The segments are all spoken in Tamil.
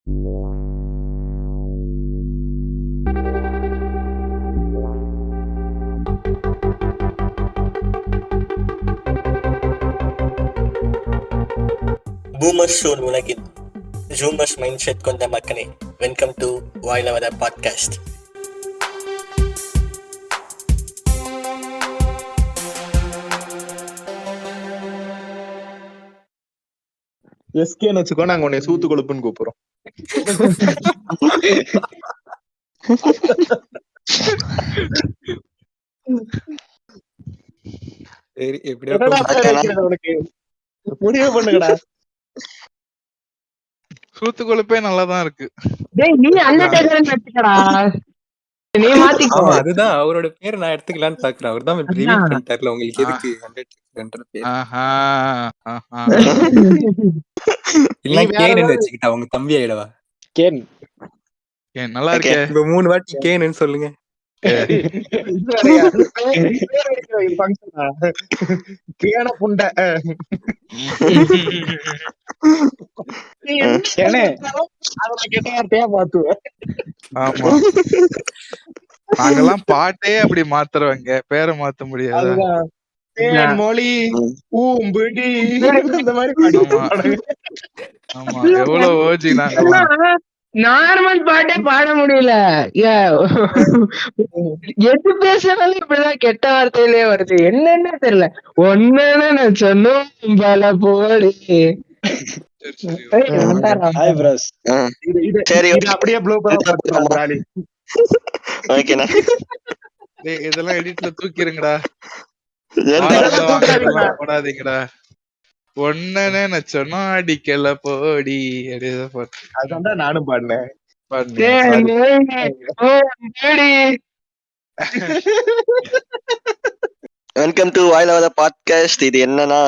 பூமர் ஷோன் உலகில் ஜூமர்ஸ் மைண்ட் செட் கொண்ட மக்களே, வெல்கம் டு வாயிலவர பாட்காஸ்ட். எஸ்கேன்னு வச்சுக்கோ, நாங்க உன்னை சூத்து கொழுப்புன்னு கூப்பிடுறோம். சரி, எப்படியோ என்னடா பேர் வைக்கிறது உனக்கு? முடிவு பண்ணுங்கடா. சூத்து கொழுப்பே நல்லாதான் இருக்கு. டேய், நீ அண்டர்டேக்கர்னு வெச்சுக்கடா. நீ மாத்திக்கோ. ஆமா, அதுதான் அவரோட பேர் நான் எடுத்துக்கலாம்னு பாக்குறேன். அவர்தான் ரிவீல் பண்ணிட்டார்ல, உங்களுக்கு எதுக்கு அண்டர்டேக்கர்ன்ற பேர்? ஆஹா, ஆஹா. இல்ல கேன்னு வச்சுக்கிட்டா உங்க தம்பி ஆயிடவா? கேன் ஏன் நல்லா இருக்கே. இப்ப 3 வாட்டி கேன்னு சொல்லுங்க. கேன புண்டை. ஆமா, நாங்கெல்லாம் பாட்டே அப்படி மாத்துறவங்க, பேரை மாத்த முடியாது. மொழி ஊம்பிடி இந்த மாதிரி. ஆமா, எவ்வளவு ஓஜி நாங்கெல்லாம். நார்மல் பாட்டே பாட முடியல. எது பேசினாலும் இப்படிதான் கெட்ட வார்த்தையிலே வருது. என்னன்னு தெரியல. ஒன்னு சொன்னோம் பல போடி. அப்படியே இதெல்லாம் எடிட்ல தூக்கிருங்கடா, போடாதீங்கடா. ஒன்னு சொன்னோம் அடிக்கல போடி. அதான் நானும் பாடினேன். வெல்கம் டு வாயிலவர பாட்காஸ்ட். இது என்னன்னா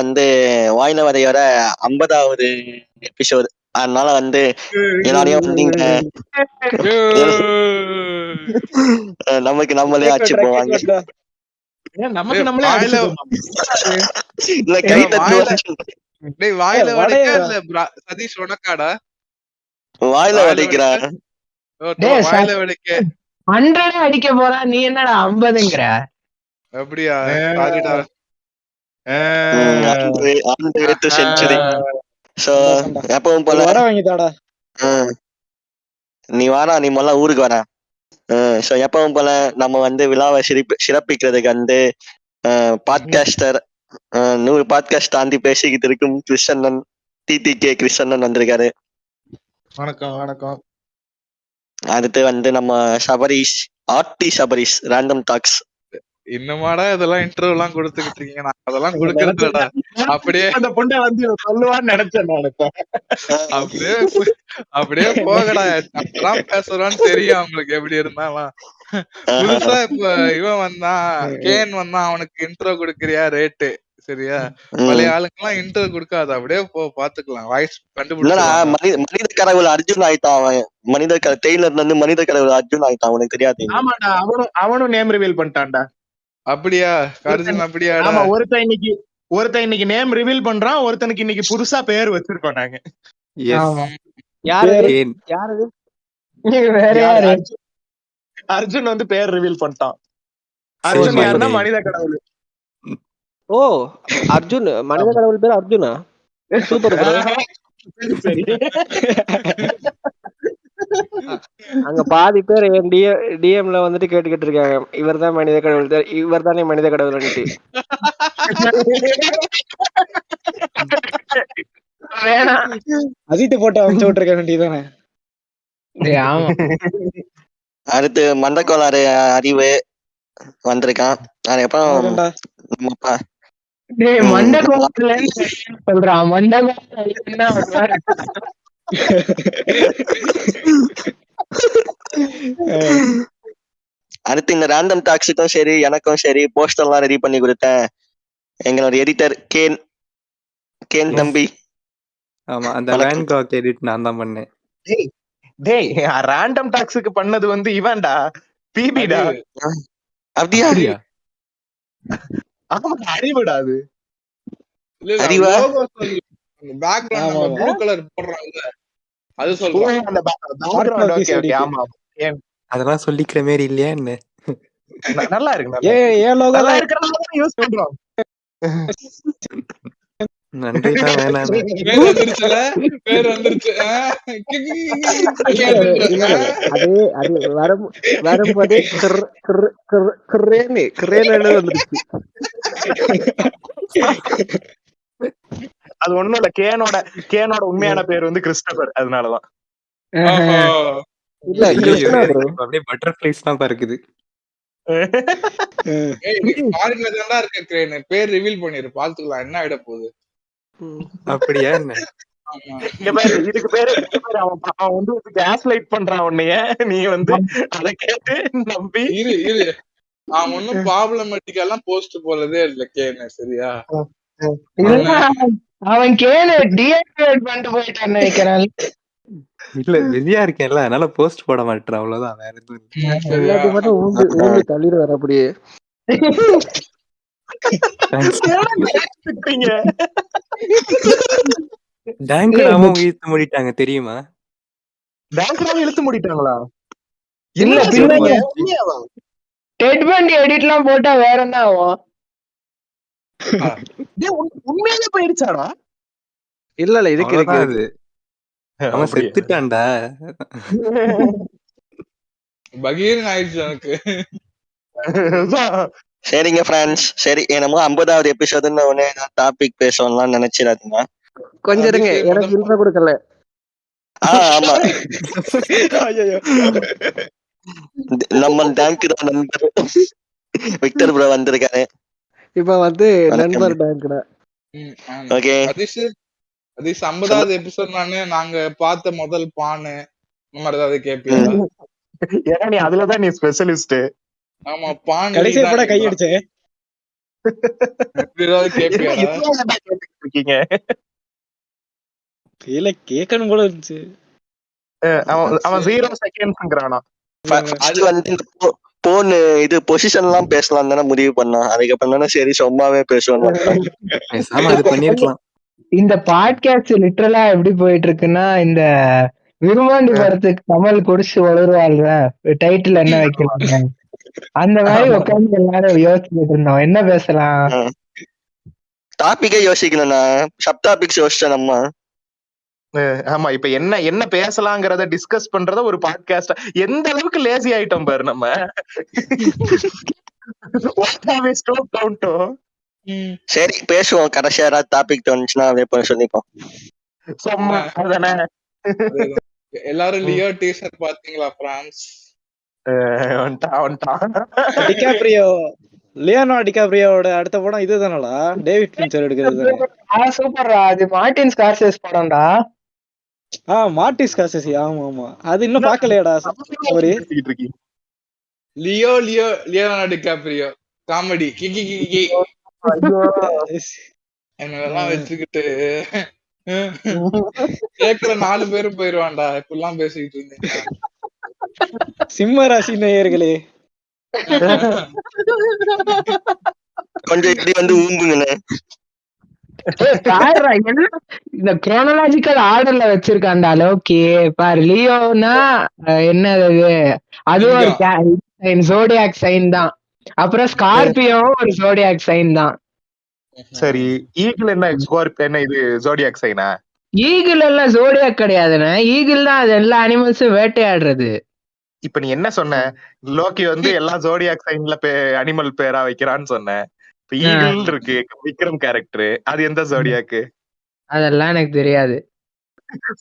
வாயிலவரையோட 50வது எபிசோட். அதனால எல்லாரையும் நமக்கு நம்மளே ஆச்சு போவாங்க. வாயில வடைக்கா சதீஷ் உனக்காடா? வாயில வடைக்கிறா? வாயில வடைக்க 100 அடிக்க போறா, நீ என்னடா 50ங்கற? அப்படியா? சாரிடா. செஞ்சுரி. சோ எப்பவும் போல வர வாங்கிட்டாடா. நீ வாடா, நீ முதல்ல ஊருக்கு வர. சோ எப்பவும் போல நம்ம விழாவை சிறப்பிக்கிறதுக்கு பாட்காஸ்டர் 100 பாட்காஸ்ட் தாண்டி பேசிக்கிட்டு இருக்கும் கிருஷ்ணன், TTK கிருஷ்ணன் வந்திருக்காரு. வணக்கம் வணக்கம். அடுத்து நம்ம சபரீஷ், சபரீஷ் ரேண்டம் டாக்ஸ். இன்னுமாடா இதெல்லாம் இன்டர்வியூ எல்லாம் கொடுத்துக்கிட்டு இருக்கீங்க? நான் அதெல்லாம் கொடுக்கறதுலடா. அப்படியே அந்த பொண்ணை சொல்லுவான்னு நினைச்சேன். அப்படியே போகடா, அதெல்லாம் பேசுறான்னு தெரியும் அவங்களுக்கு எப்படி இருந்தாலும். புதுசா இப்ப இவன் வந்தான், கேன் வந்தான், அவனுக்கு இன்ட்ரோ கொடுக்கறியா? ரேட்டு சரியா? பழைய ஆளுக்கெல்லாம் இன்ட்ரோ கொடுக்காது, அப்படியே பாத்துக்கலாம். வாய்ஸ் கண்டுபிடிச்சா. மனித கடவுள் அர்ஜுன் ஆயிட்டான் அவன். டெய்லர்ல மனித கடவுள் அர்ஜுன் ஆயிட்டான். அவனுக்கு தெரியாது. ஆமாடா, அவனும் நேம் ரிவீல் பண்ணிட்டான்டா. அப்படியா? அர்ஜுன் அப்படியா? ஆமா, ஒருத்தன் இன்னைக்கு நேம் ரிவீல் பண்றான், ஒருத்தனுக்கு இன்னைக்கு புதுசா பேர் வச்சிருக்கோம் நாங்க. அர்ஜுன் பேர் ரிவீல் பண்ணிட்டான். அர்ஜுன் யாருன்னா மனித கடவுள். ஓ, அர்ஜுன் மனித கடவுள் பேர் அர்ஜுனா? சூப்பர். அங்க பாதி பேர் டிஎம்ல கேட்டுக்கிட்டு இருக்காங்க, இவர் தான் மனித கடவுள், இவர் தானே மனித கடவுள். அஜித் போட்டோ அனுப்பிச்சு விட்டுருக்க வேண்டியதானே. அடுத்து மண்டக்கோளாறு அறிவு வந்திருக்கான். அதுக்கப்புறம் சொல்றான் அடுத்து இந்த ரேண்டம் டாக்ஸுக்கும் சரி எனக்கும் சரி போஸ்டர் எல்லாம் ரெடி பண்ணி கொடுத்தேன் எங்களோட எடிட்டர் கேன் தம்பி. ஆமா, அந்த வேன்காக் எடிட் நான் தான் பண்ணேன். டேய், ரேண்டம் டாக்ஸுக்கு பண்ணது இவன்டா, பிபிடா. அப்படியா? ஆமா, அறிவுடா அது. அறிவா? பேக்ரவுண்ட் ப்ளூ கலர் போடுறாங்க, அது சொல்றேன். அந்த background okay, okay. ஆமா அதெல்லாம் சொல்லிக்கிற மாதிரி இல்லையா என்ன? நல்லா இருக்கு ஏன் லோகோ நல்லா தான் இருக்கிறதா யூஸ் பண்றோம். நன்றிதான் வேணாம். பேர் வந்துருச்சுல, பேர் வந்துருச்சு. அது வரும்போதே கிரேன்னு வந்துருச்சு. அது ஒண்ணும் இல்ல, கேனோட உண்மையான பேர் வந்து கிறிஸ்டபர், அதனாலதான். இல்ல கிருஷ்ணா bro. அப்படியே பட்டர்ஃபிளைஸ் தான் இருக்குது. ஃபாரின்ல தான் இருக்க கிரேன் பேர் ரிவீல் பண்ணிரு, பாத்துக்கலாம் என்ன ஆயிட போகுது. அப்படியா என்ன? ஆமா. இங்க பாரு, இதுக்கு பேரு அவன் வந்து கேஸ் லைட் பண்றான் உன்னைய, நீ வந்து அதை கேட்டு நம்பி இரு அவன் ஒன்னும் ப்ராப்ளமேட்டிக்கா எல்லாம் போஸ்ட் போலதே இல்ல கேனு, சரியா? அவன் கேளு டீஆக்டிவேட் பண்ணிட்டு போயிட்டான்னு நினைக்கிறான். இல்ல வெளியா இருக்கேன்ல, அதனால போஸ்ட் போட மாட்டேன், அவ்வளவுதான். வேற எதுவும் இல்ல. எல்லாத்தையும் மட்டும் ஊந்து தள்ளிடு வர அப்படியே. டேங்கராவும் இழுத்து மூடிட்டாங்க தெரியுமா? பேங்க்ராவும் இழுத்து மூடிட்டாங்களா? இல்ல என்ன பின்னாடி உண்மையாவா? டெட் பண்டி எடிட்லாம் போட்டா வேற என்ன ஆகும்? உண்மையாவே போயிடுச்சாடா? இல்ல இதுக்கு அவ்வளவுதான் அது. அவன் செத்துட்டான்டா. பகீர்னு ஆயிடுச்சு எனக்கு. சரிங்க ஃப்ரெண்ட்ஸ், சரி என்னமோ 50வது எபிசோடுன்னு ஒண்ணு டாபிக் பேசணும்லாம் நினைச்சிடாதீங்க. கொஞ்சம் இருங்க, எனக்கு இன்ட்ரோ கொடுக்கல. ஆமா, நம்ம டேங்க் நண்பர் விக்டர் ப்ரோ வந்திருக்காரு. இப்ப வந்து நண்பர் டேங்க்டா. ஓகே, அதிஷ் 50வது எபிசோட் நாங்க பார்த்த முதல் பானு இந்த மாதிரி ஏதாவது கேப்பியா? ஏன்னா நீ அதுலதான் நீ ஸ்பெஷலிஸ்ட். ஆமா, பான் கடைசியா கூட கையடிச்சே. கேப்பியா? இருக்கீங்க இல்ல கேட்கணும் போல இருந்துச்சு. அவன் 0 செகண்ட்ஸ்ங்கறானா. ஃபர்ஸ்ட் வந்து போன் இது பொசிஷன் எல்லாம் பேசலாம் தானே முடிவு பண்ணோம். அதுக்கப்புறம் தானே சரி சும்மாவே பேசுவோம். பேசாம அது பண்ணிருக்கலாம். இந்த பாட்காஸ்ட் லிட்டரலா எப்படி போயிட்டு இருக்குன்னா, இந்த விரும்பாண்டி படத்துக்கு கமல் குடிச்சு வளருவாள்ல, டைட்டில் என்ன வைக்கலாம் அந்த மாதிரி உட்காந்து எல்லாரும் யோசிச்சுட்டு இருந்தோம் என்ன பேசலாம். டாபிக்கே யோசிக்கணும்னா சப் டாபிக்ஸ் யோசிச்சோம் நம்ம. ஆமா, இப்ப என்ன பேசலாங்கிறத டிஸ்கஸ் பண்றத ஒரு பாட்காஸ்ட். எந்த அளவுக்கு லேசி ஆயிட்டோம் பாரு நம்ம. சரி பேசுவோம், கடைசியா ஏதாவது டாபிக் தோணுச்சுன்னா அப்படியே போய் சொல்லிப்போம். எல்லாரும் லியோ டீசர் பாத்தீங்களா? பிரான்ஸ் டிகாப்ரியோ, லியோனார்டோ டிகாப்ரியோட அடுத்த படம் இதுதானடா, டேவிட் ஃபின்ச்சர் எடுக்கிறது தானே. சூப்பர்ரா, அது மார்ட்டின் ஸ்கார்செஸ் படம்டா. Martin Scorsese. ஆமா, அது இன்னும் பாக்கலையடா. லியோனார்டோ டிகாப்ரியோ காமெடி கிகி கிகி என்னெல்லாம் வச்சுக்கிட்டு கேக்குற 4 பேரும் போயிருவான்டா. இப்பெல்லாம் பேசிக்கிட்டு இருந்தீங்க. சிம்ம ராசி நேயர்களே, கொஞ்சம் இப்படி வந்து ஊம்புங்கண்ணே. இந்த குரோனாலஜிக்கல் ஆர்டர்ல வச்சிருக்காண்டா லோக்கி. பாரு, லியோனா என்னது, அது ஒரு சைன், ஜோடியாக் சைன் தான். அப்புறம் ஸ்கார்பியோ ஒரு ஜோடியாக் சைன் தான். சரி, ஈகிள் என்ன ஸ்கார்பியோ என்ன இது ஜோடியாக் சைனா? ஈகிள் எல்லாம் ஜோடியாக் கிடையாதுண்ணே. ஈகிள் தான் அது எல்லா அனிமல்ஸும் வேட்டையாடுறது. இப்ப நீ என்ன சொன்ன? லோக்கி வந்து எல்லா ஜோடியாக் சைன்ல அனிமல் பேரா வைக்கிறான்னு சொன்ன. ஈகிள் இருக்கு, விக்ரம் கேரக்டர், அது எந்த ஜோடியாக்கு? அதெல்லாம் எனக்கு தெரியாது.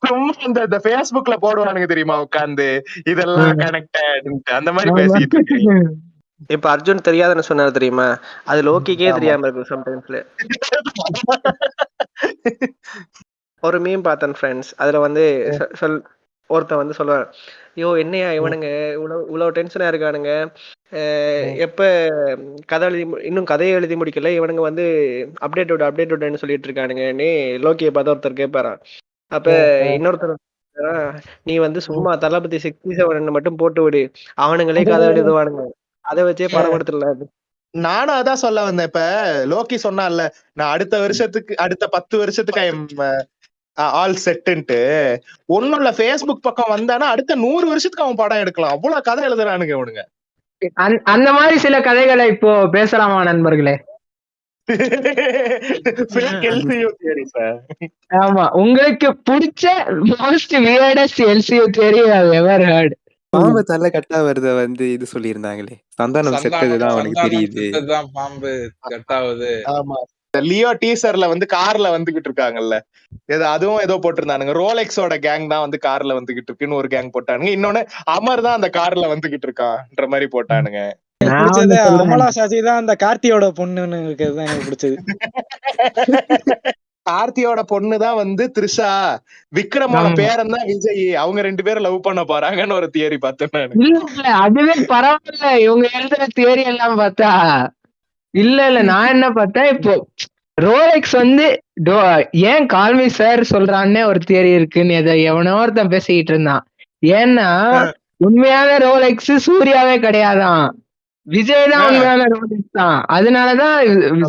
சும்மா இந்த Facebookல போடுவானுங்க தெரியுமா, உட்கார்ந்து இதெல்லாம் கனெக்டட் அந்த மாதிரி பேசிட்டு இருக்கீங்க. இப்ப அர்ஜுன் தெரியாதுன்னு சொன்னாரு தெரியுமா, அது லோக்கிக்கே தெரியாம இருக்கு சம்டைம்ஸ்ல. ஒரு மீம் பார்த்தேன் ஃப்ரெண்ட்ஸ், அதுல வந்து ஒருத்தன் வந்து சொல்லுவான், ஐயோ என்னையா இவனுங்க இவ்வளவு டென்ஷனா இருக்கானுங்க, எப்ப கதை இன்னும் கதையை எழுதி முடிக்கல, இவனுங்க வந்து அப்டேட் சொல்லிட்டு இருக்கானுங்கன்னு லோக்கியை பார்த்து ஒருத்தர் கேட்பாரான். அப்ப இன்னொருத்தர், நீ வந்து சும்மா தளபதி 67 மட்டும் போட்டு விடு, அவனுங்களே கதை எழுதுவானுங்க, அதை வச்சே படம் எடுத்துடலாம். நானும் அதான் சொல்ல வந்தேன். இப்ப லோக்கி சொன்னான்ல, நான் அடுத்த வருஷத்துக்கு அடுத்த 10 வருஷத்துக்கு ஆல் செட்டுன்ட்டு ஒன்னும் இல்ல Facebook பக்கம் வந்தானா அடுத்த 100 வருஷத்துக்கு அவன் படம் எடுக்கலாம். அவ்வளவு கதை எழுதுறானுங்க இவனுங்க. அந்த மாதிரி சில கதைகளை இப்போ பேசலாமா நண்பர்களே? Fake LCU theories ஆ? ஆமா, உங்களுக்கு பிடிச்ச மோஸ்ட் வியர்டஸ்ட் எல்சியூ தியரி ஐ எவர் ஹர்ட். பாம்பு தலை கட்டா வருத வந்து இது சொல்லியிருந்தாங்களே, சந்தானம் செத்ததுதான் அவனுக்கு தெரியுது. செத்ததுதான் பாம்பு கட்டாவது. ஆமா, லியோ டீசர்ல வந்து கார்ல வந்துகிட்டு இருக்காங்கல்ல, அதுவும் ஏதோ போட்டிருந்தானுங்க. ரோலெக்ஸோட கேங் தான் வந்து கார்ல வந்துகிட்டு இருக்குன்னு ஒரு கேங் போட்டானுங்க. இன்னொன்னு அமர் தான் அந்த கார்ல வந்துகிட்டு இருக்கான்ற மாதிரி போட்டானுங்க. பிடிச்சது அமலா சாஜி தான் அந்த கார்த்தியோட பொண்ணுன்னு இருக்கிறது எனக்கு பிடிச்சது. கார்த்தியோட பொண்ணுதான் வந்து த்ரிஷா, விக்ரமோட பேரன் தான் விஜய். அவங்க 2 பேரும் லவ் பண்ண போறாங்கன்னு ஒரு தியரி பார்த்தேன். இல்ல அதுவே பரவாயில்ல, இவங்க எழுதுற தியரி எல்லாம் பார்த்தா. இல்ல நான் என்ன பார்த்தேன், இப்போ ரோலெக்ஸ் வந்து ஏன் கால்மி சார் சொல்றான்னே ஒரு தியரி இருக்குன்னு எவனோ ஒருத்தன் பேசிக்கிட்டு இருந்தான். ஏன்னா உண்மையான ரோலெக்ஸ் சூர்யாவே கிடையாதான், விஜய் தான் உண்மையான ரோலெக்ஸ் தான். அதனாலதான்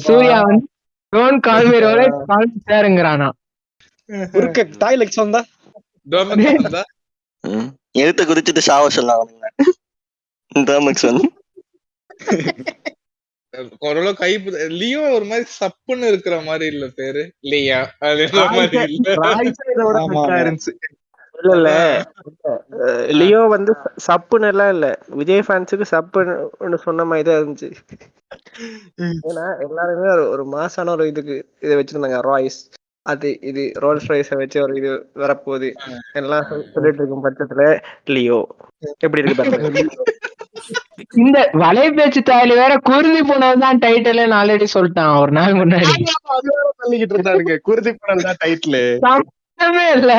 சூர்யா வந்து don't call me Rolex, call me சார்ங்கறானா. குறுக்க டாய்லெக்ஸ் வந்தா எழுத்து குறிச்சிட்டு சாவ சொல்லாங்க. ஓரளவு கை லியோ ஒரு மாதிரி சப்புன்னு இருக்கிற மாதிரி இல்ல பேரு லியா இல்ல லியோ வந்து சப்புன்னு எல்லாம் இல்ல, விஜய் ஃபேன்ஸுக்கு சப்புன்னு சொன்ன மாதிரி தான் இருந்துச்சு. ஏன்னா எல்லாருமே ஒரு மாசான ஒரு இதுக்கு இதை வச்சிருந்தாங்க, ராய்ஸ் அது இது ரோல்ஸ் ராய்ஸை வச்சு ஒரு இது வரப்போகுது எல்லாம் சொல்லிட்டு இருக்கும் பட்சத்துல லியோ எப்படி இருக்கு பாருங்க. இந்த வலை பேச்சு தாயில வேற குருதி போனதுதான் டைட்டில் ஆல்ரெடி சொல்லிட்டான் ஒரு நாள் முன்னாடி. சொல்லிக்கிட்டு இருந்தானுங்க குருதி போனதுதான் டைட்டில். இல்ல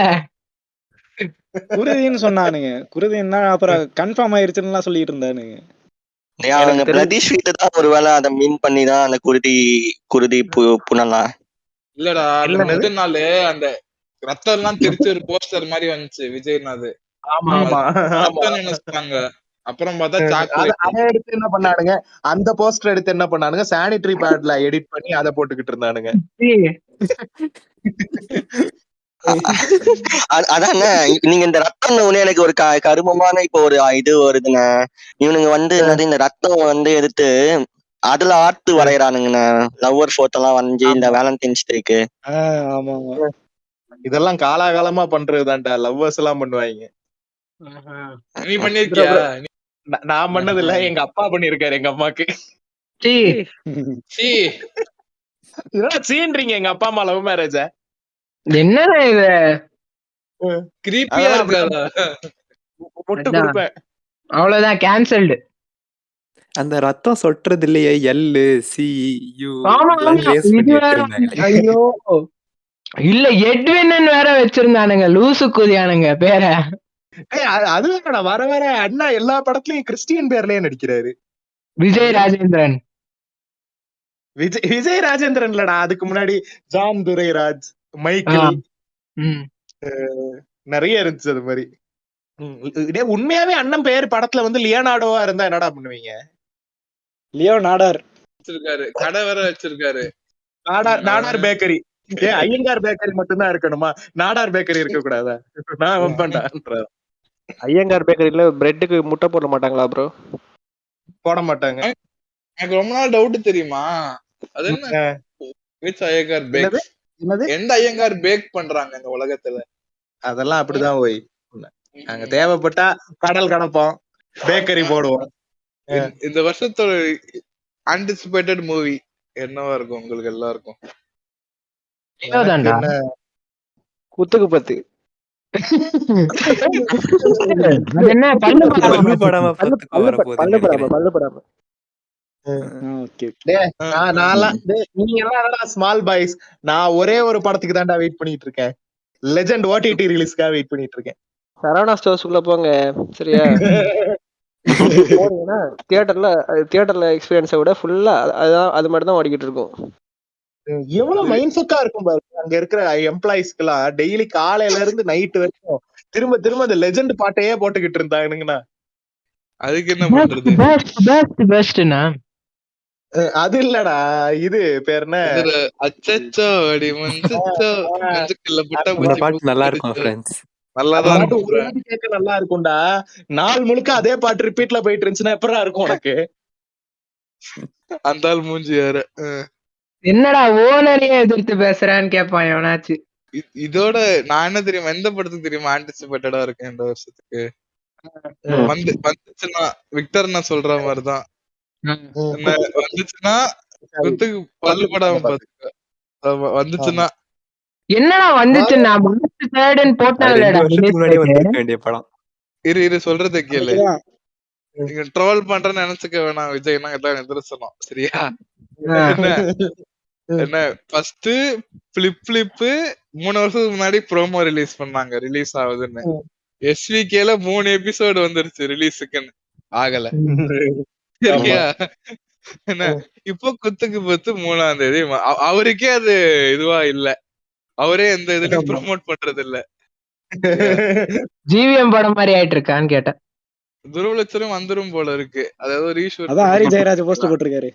குருதின்னு சொன்னானுங்க, குருதின்னா அப்புறம் கன்ஃபார்ம் ஆயிருச்சுன்னு சொல்லிட்டு இருந்தானுங்க. பிரதீஷ் வீட்டு தான் ஒருவேளை அதை மீன் பண்ணி தான் அந்த குருதி புனலாம். இல்லடா முதல் நாள் அந்த ரத்தம் எல்லாம் தெரிச்சு ஒரு போஸ்டர் மாதிரி வந்துச்சு விஜய்னாது. நினைச்சாங்க. அப்புறம் பார்த்தா அதை எடுத்து என்ன பண்ணானுங்க, அந்த போஸ்டர் எடுத்து என்ன பண்ணானுங்க, சானிட்டரி பேட்ல எடிட் பண்ணி அதை போட்டுக்கிட்டு இருந்தானுங்க. அதாங்க நீங்க இந்த ரத்தம் எனக்கு ஒரு கருமமான இப்போ ஒரு இது வருதுங்க. இவனுங்க வந்து இந்த ரத்தம் வந்து எடுத்து அதுல ஆர்ட் வரையறானுங்கண்ணா, லவ்வர் போட்டோ எல்லாம் வரைஞ்சி இந்த வேலண்டைன்ஸ் டேக்கு. இதெல்லாம் காலாகாலமா பண்றதுதான்டா, லவ்வர்ஸ் எல்லாம் பண்ணுவாங்க. நீ பண்ணிருக்கியா? நான் பண்ணது இல்ல, எங்க அப்பா பண்ணிருக்காரு எங்க அம்மாக்கு. இதெல்லாம் சீன்றீங்க எங்க அப்பா அம்மா லவ் மேரேஜ. என்ன இது கிரீப்பியா இருக்காதா? பொட்டு கொடுப்பேன் அவ்வளவுதான், கேன்சல்டு. அந்த ரத்தம் சொட்டுறது இல்லையே, LCU. ஐயோ இல்ல எட்வின் வேற வச்சிருந்தானுங்க, லூசு குதியானுங்க பேர. அதுதான் வர வர அண்ணா எல்லா படத்துலயும் கிறிஸ்டியன் பேர்லயே நடிக்கிறாரு. விஜய் ராஜேந்திரன். விஜய் ராஜேந்திரன் இல்லடா, அதுக்கு முன்னாடி ஜான் துரைராஜ், மைக்கேல், நிறைய இருந்துச்சு அது மாதிரி. உண்மையாவே அண்ணன் பேர் படத்துல வந்து லியோனார்டோவா இருந்தா என்னடா பண்ணுவீங்க? லியோ நாடார் வச்சிருக்காரு, கடை வேற வச்சிருக்காரு. நாடார் பேக்கரி. ஐயங்கார் பேக்கரி மட்டும்தான் இருக்கணுமா, நாடார் பேக்கரி இருக்க கூடாதா? நான் பண்றேன். ஐயங்கார் பேக்கரியில பிரெட்டுக்கு முட்டை போட மாட்டாங்களா ப்ரோ? போட மாட்டாங்க. எனக்கு ரொம்ப நாள் டவுட் தெரியுமா, அது என்ன விச் ஐயங்கார் பேக், எந்த ஐயங்கார் பேக் பண்றாங்க இந்த உலகத்துல? அதெல்லாம் அப்படிதான் போய் நாங்க தேவைப்பட்டா கடல் கடப்போம், பேக்கரி போடுவோம். இந்த வருஷத்தோட ஆன்டிசிபேட்டட் மூவி என்னவா இருக்கும் உங்களுக்கு எல்லாருக்கும்? குத்துக்கு பத்து. Small boys. நான் ஒரே ஒரு படத்துக்கு தான்டா வெயிட் பண்ணிட்டு இருக்கேன், லெஜெண்ட் OTT ரிலீஸ்க்காக வெயிட் பண்ணிட்டு இருக்கேன். சரவணா ஸ்டோர்ஸ்க்குள்ள போங்க சரியா, தியேட்டர்ல எக்ஸ்பீரியன்ஸை விட ஃபுல்லா அது மட்டும் தான் ஓடிக்கிட்டு இருக்கும். எவ்வளவு மைண்ட் செட்டா இருக்கும் பாரு அங்க இருக்கிற எம்ப்ளாயிஸ்க்கு எல்லாம். டெய்லி காலையில இருந்து நைட் வரைக்கும் திரும்ப திரும்ப அந்த லெஜெண்ட் பாட்டையே போட்டுக்கிட்டு இருந்தாங்கண்ணா. அதுக்கு என்ன பண்றது? அது இல்லடா, இது பேர் என்ன? இதுல அச்சச்சோ அடி மஞ்சச்சோ மஞ்சக்கல்ல புட்டா அந்த பூச்சி பாட்டு நல்லா இருக்கும் பூக்கடிச்சோ ஃப்ரெண்ட்ஸ். அந்த நல்லாதான் பாட்டு இருக்கும் ஒரு friend. வாட்டி கேட்க நல்லா இருக்கும்டா. நாள் முழுக்க அதே பாட்டு ரிப்பீட்ல போயிட்டு இருந்துச்சுன்னா எப்படா இருக்கும் உனக்கு? அந்த ஆள் மூஞ்சி வேற. என்னடா ஓனரையே எதிர்த்து பேசுறான்னு கேட்பான் எவனாச்சு. இதோட நான் என்ன தெரியுமா, எந்த படத்துக்கு தெரியுமா ஆன்டிசிபேட்டடா இருக்கேன் இந்த வருஷத்துக்கு? வந்துச்சுன்னா விக்டர் நான் சொல்ற மாதிரிதான், என்ன வந்துச்சுன்னா குத்துக்கு பல்லு படாம பாத்துக்க. வந்துச்சுன்னா என்னடா வந்துச்சு, நான் மனசு தேடுன்னு அது 2 போட்டாங்களேடா வருஷத்துக்கு முன்னாடியே வந்திருக்க வேண்டிய படம். இரு சொல்றத கேளு. அதுக்குதான் நீங்க ட்ரோல் பண்றேன்னு நினைச்சுக்க வேணாம் விஜய்னா எல்லாம் எதிர்சனம் சரியா? என்ன என்ன ஃபர்ஸ்ட் பிளிப் 3 வருஷத்துக்கு முன்னாடி ப்ரோமோ ரிலீஸ் பண்ணாங்க, ரிலீஸ் ஆகுதுன்னு. SVKல 3 எபிசோடு வந்துருச்சு ரிலீஸுக்குன்னு, ஆகல சரியா? என்ன இப்போ குத்துக்கு பத்து 3ஆம் தேதி அவருக்கே அது இதுவா இல்ல, அவரே எந்த இதுலயும் ப்ரோமோட் பண்றது இல்ல. ஜிவிஎம் படம் மாதிரி ஆயிட்டு இருக்கான்னு கேட்டேன். துருவலட்சணம் வந்துரும் போல இருக்கு, அதாவது ரீஷூட். அதான் ஹரி ஜெயராஜ் போஸ்ட் போட்டிருக்காரு.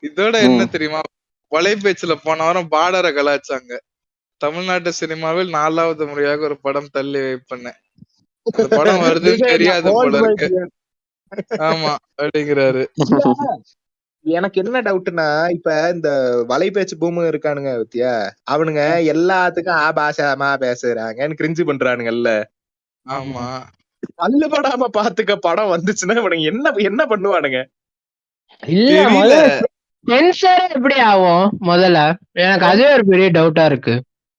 இதோட என்ன தெரியுமா, வலைபேச்சுல போன வாரம் பார்டரை கலாச்சாங்க. தமிழ்நாட்டு சினிமாவில் 4வது முறையாக ஒரு படம் தள்ளி வைப்பேன், அந்த படம் வருதுன்னு தெரியாது போல இருக்கு. ஆமா அப்படிங்கிறாரு. எனக்கு என்ன டவுட்னா, இப்ப இந்த வலைபேச்சு பூமு இருக்கானுங்க பத்தியா, அவனுங்க எல்லாத்துக்கும் ஆபாசமா பேசுறாங்கன்னு கிரிஞ்சு பண்றானுங்கல்ல. ஆமா பல்லு படாம பாத்துக்க படம் வந்துச்சுன்னா இவனுங்க என்ன பண்ணுவானுங்க? இல்ல தெரியல. முதல்ல சென்சார் எப்படி ஆகும் முதல்ல, எனக்கு அதுவே ஒரு பெரிய டவுட்டா இருக்கு.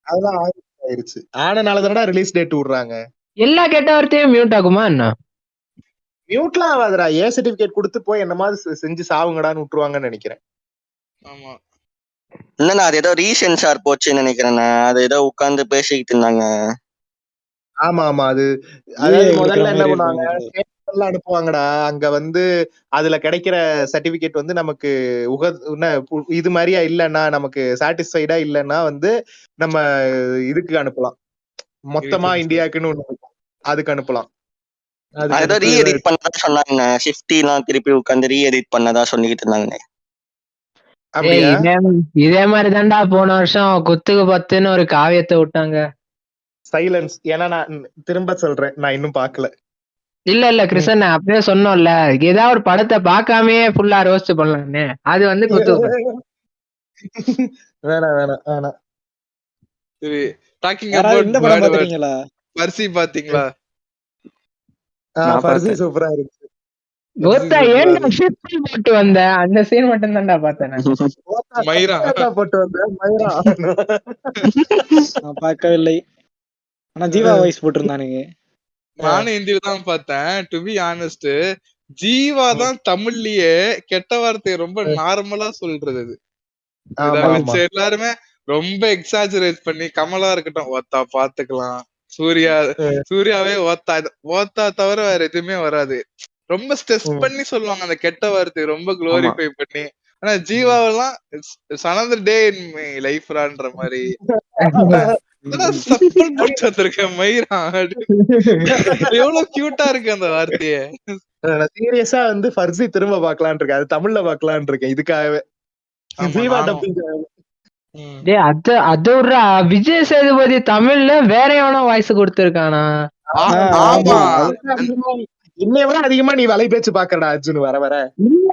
அதெல்லாம் ஆயிருச்சு. ஆனனாலதானடா ரிலீஸ் டேட் விடுறாங்க. எல்லா கெட்ட வார்த்தையும் மியூட் ஆகுமா என்ன? மியூட்லாம் ஆகாதுடா, ஏ சர்டிபிகேட் கொடுத்து போய் என்ன மாதிரி செஞ்சு சாவுங்கடான்னு விட்டுருவாங்கன்னு நினைக்கிறேன். ஆமா இல்லண்ணா அது ஏதோ ரீசென்சார் போச்சுன்னு நினைக்கிறேண்ணா. அது ஏதோ உட்கார்ந்து பேசிக்கிட்டு இருந்தாங்க. ஆமா அது அதாவது முதல்ல என்ன பண்ணுவாங்க, பேப்பர்ல அனுப்புவாங்கடா. அங்க வந்து அதுல கிடைக்கிற சர்டிபிகேட் வந்து நமக்கு இது மாதிரியா இல்லன்னா, நமக்கு சாட்டிஸ்ஃபைடா இல்லன்னா வந்து நம்ம இதுக்கு அனுப்பலாம், மொத்தமா இந்தியாக்குன்னு ஒண்ணு இருக்கும், அதுக்கு அனுப்பலாம். அது ஏதோ ரீ எடிட் பண்ணதா சொன்னாங்க. 50 எல்லாம் திருப்பி உட்கார்ந்து ரீ எடிட் பண்ணதா சொல்லிக்கிட்டு இருந்தாங்க. அப்படியா? இதே மாதிரி தான்டா போன வருஷம் குத்துக்கு 10ன்னு ஒரு காவியத்தை விட்டாங்க. சைலன்ஸ். ஏன்னா நான் திரும்ப சொல்றேன், நான் இன்னும் பாக்கல. இல்ல கிருஷ்ணன் அப்படியே சொன்னோம்ல, ஏதாவது ஒரு படத்தை பார்க்காமே ஃபுல்லா ரோஸ்ட் பண்ணலாம்னு, அது வந்து குத்துக்கு வேணாம். சரி, டாக்கிங் யாராவது இந்த படம் அபௌட் பாத்தீங்களா? பர்சி பாத்தீங்களா? பர்சி சூப்பரா இருக்கு. கோத்தா ஏன்டா ஷிஃப்ட் போட்டு வந்த, அந்த சீன் மட்டும் தான்டா பார்த்தேன் நான். மயிரா போட்டு வந்தேன், மயிரா. நான் பார்க்கவில்லை. ஆனா ஜீவா வாய்ஸ் போட்டிருந்தானுங்க. நானும் ஹிந்தில தான் பார்த்தேன். டு பி ஆனஸ்ட், ஜீவா தான் தமிழ்லயே கெட்ட வார்த்தையை ரொம்ப நார்மலா சொல்றது. அது எல்லாருமே ரொம்ப எக்ஸாஜரேட் பண்ணி, கமலா இருக்கட்டும் ஓத்தா பாத்துக்கலாம், சூர்யாவே ஓத்தா தவிர வேற எதுவுமே வராது, ரொம்ப ஸ்ட்ரெஸ் பண்ணி சொல்லுவாங்க அந்த கெட்ட வார்த்தை, ரொம்ப குளோரிஃபை பண்ணி. ஆனா ஜீவாவெல்லாம் another day in my life ரான்ற மாதிரி போட்டு வந்திருக்கேன். மயிரா எவ்வளவு கியூட்டா இருக்கு அந்த வார்த்தைய. சீரியஸா வந்து ஃபர்சி திரும்ப பாக்கலான் இருக்கேன், அது தமிழ்ல பாக்கலான் இருக்கேன் இதுக்காகவே. ஜீவா டப்பிங். அது ஒரு விஜய் சேதுபதி தமிழ்ல வேற எவனோ வாய்ஸ் கொடுத்திருக்கானா? இன்னைய விட அதிகமா நீ வலைபேச்சு பாக்கறடா அர்ஜுன் வர வர.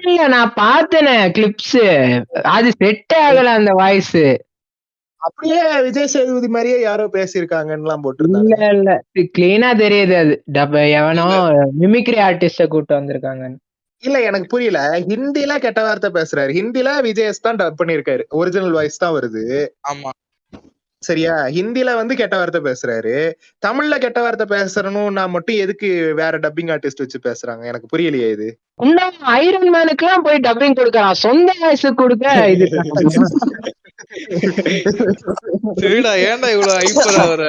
இல்ல நான் பார்த்தேனே கிளிப்ஸ், அது செட் ஆகல அந்த வாய்ஸ். அப்படியே விஜய் சேதுபதி மாதிரியே யாரோ பேசியிருக்காங்கன்னு போட்டு. இல்ல கிளீனா தெரியுது, அது எவனோ மிமிக்ரி ஆர்டிஸ்ட கூட்டு வந்திருக்காங்க. இல்ல எனக்கு புரியல, ஹிந்தில கெட்ட வார்த்தை பேசுறாரு, ஹிந்தில விஜயஸ் தான் டப் பண்ணிருக்காரு, ஒரிஜினல் வாய்ஸ் தான் வருது. ஆமா சரியா? ஹிந்தில வந்து கெட்ட வார்த்தை பேசுறாரு, தமிழ்ல கெட்ட வார்த்தை பேசுறணும்னா மட்டும் எதுக்கு வேற டப்பிங் ஆர்டிஸ்ட் வச்சு பேசுறாங்க? எனக்கு புரியலையே இது. ஐரன் மேனுக்கு எல்லாம் போய் டப்பிங் கொடுக்கறான், சொந்த வாய்ஸ் கொடுக்க இது சரிடா, ஏன்டா இவ்வளவு hyper ஆவற?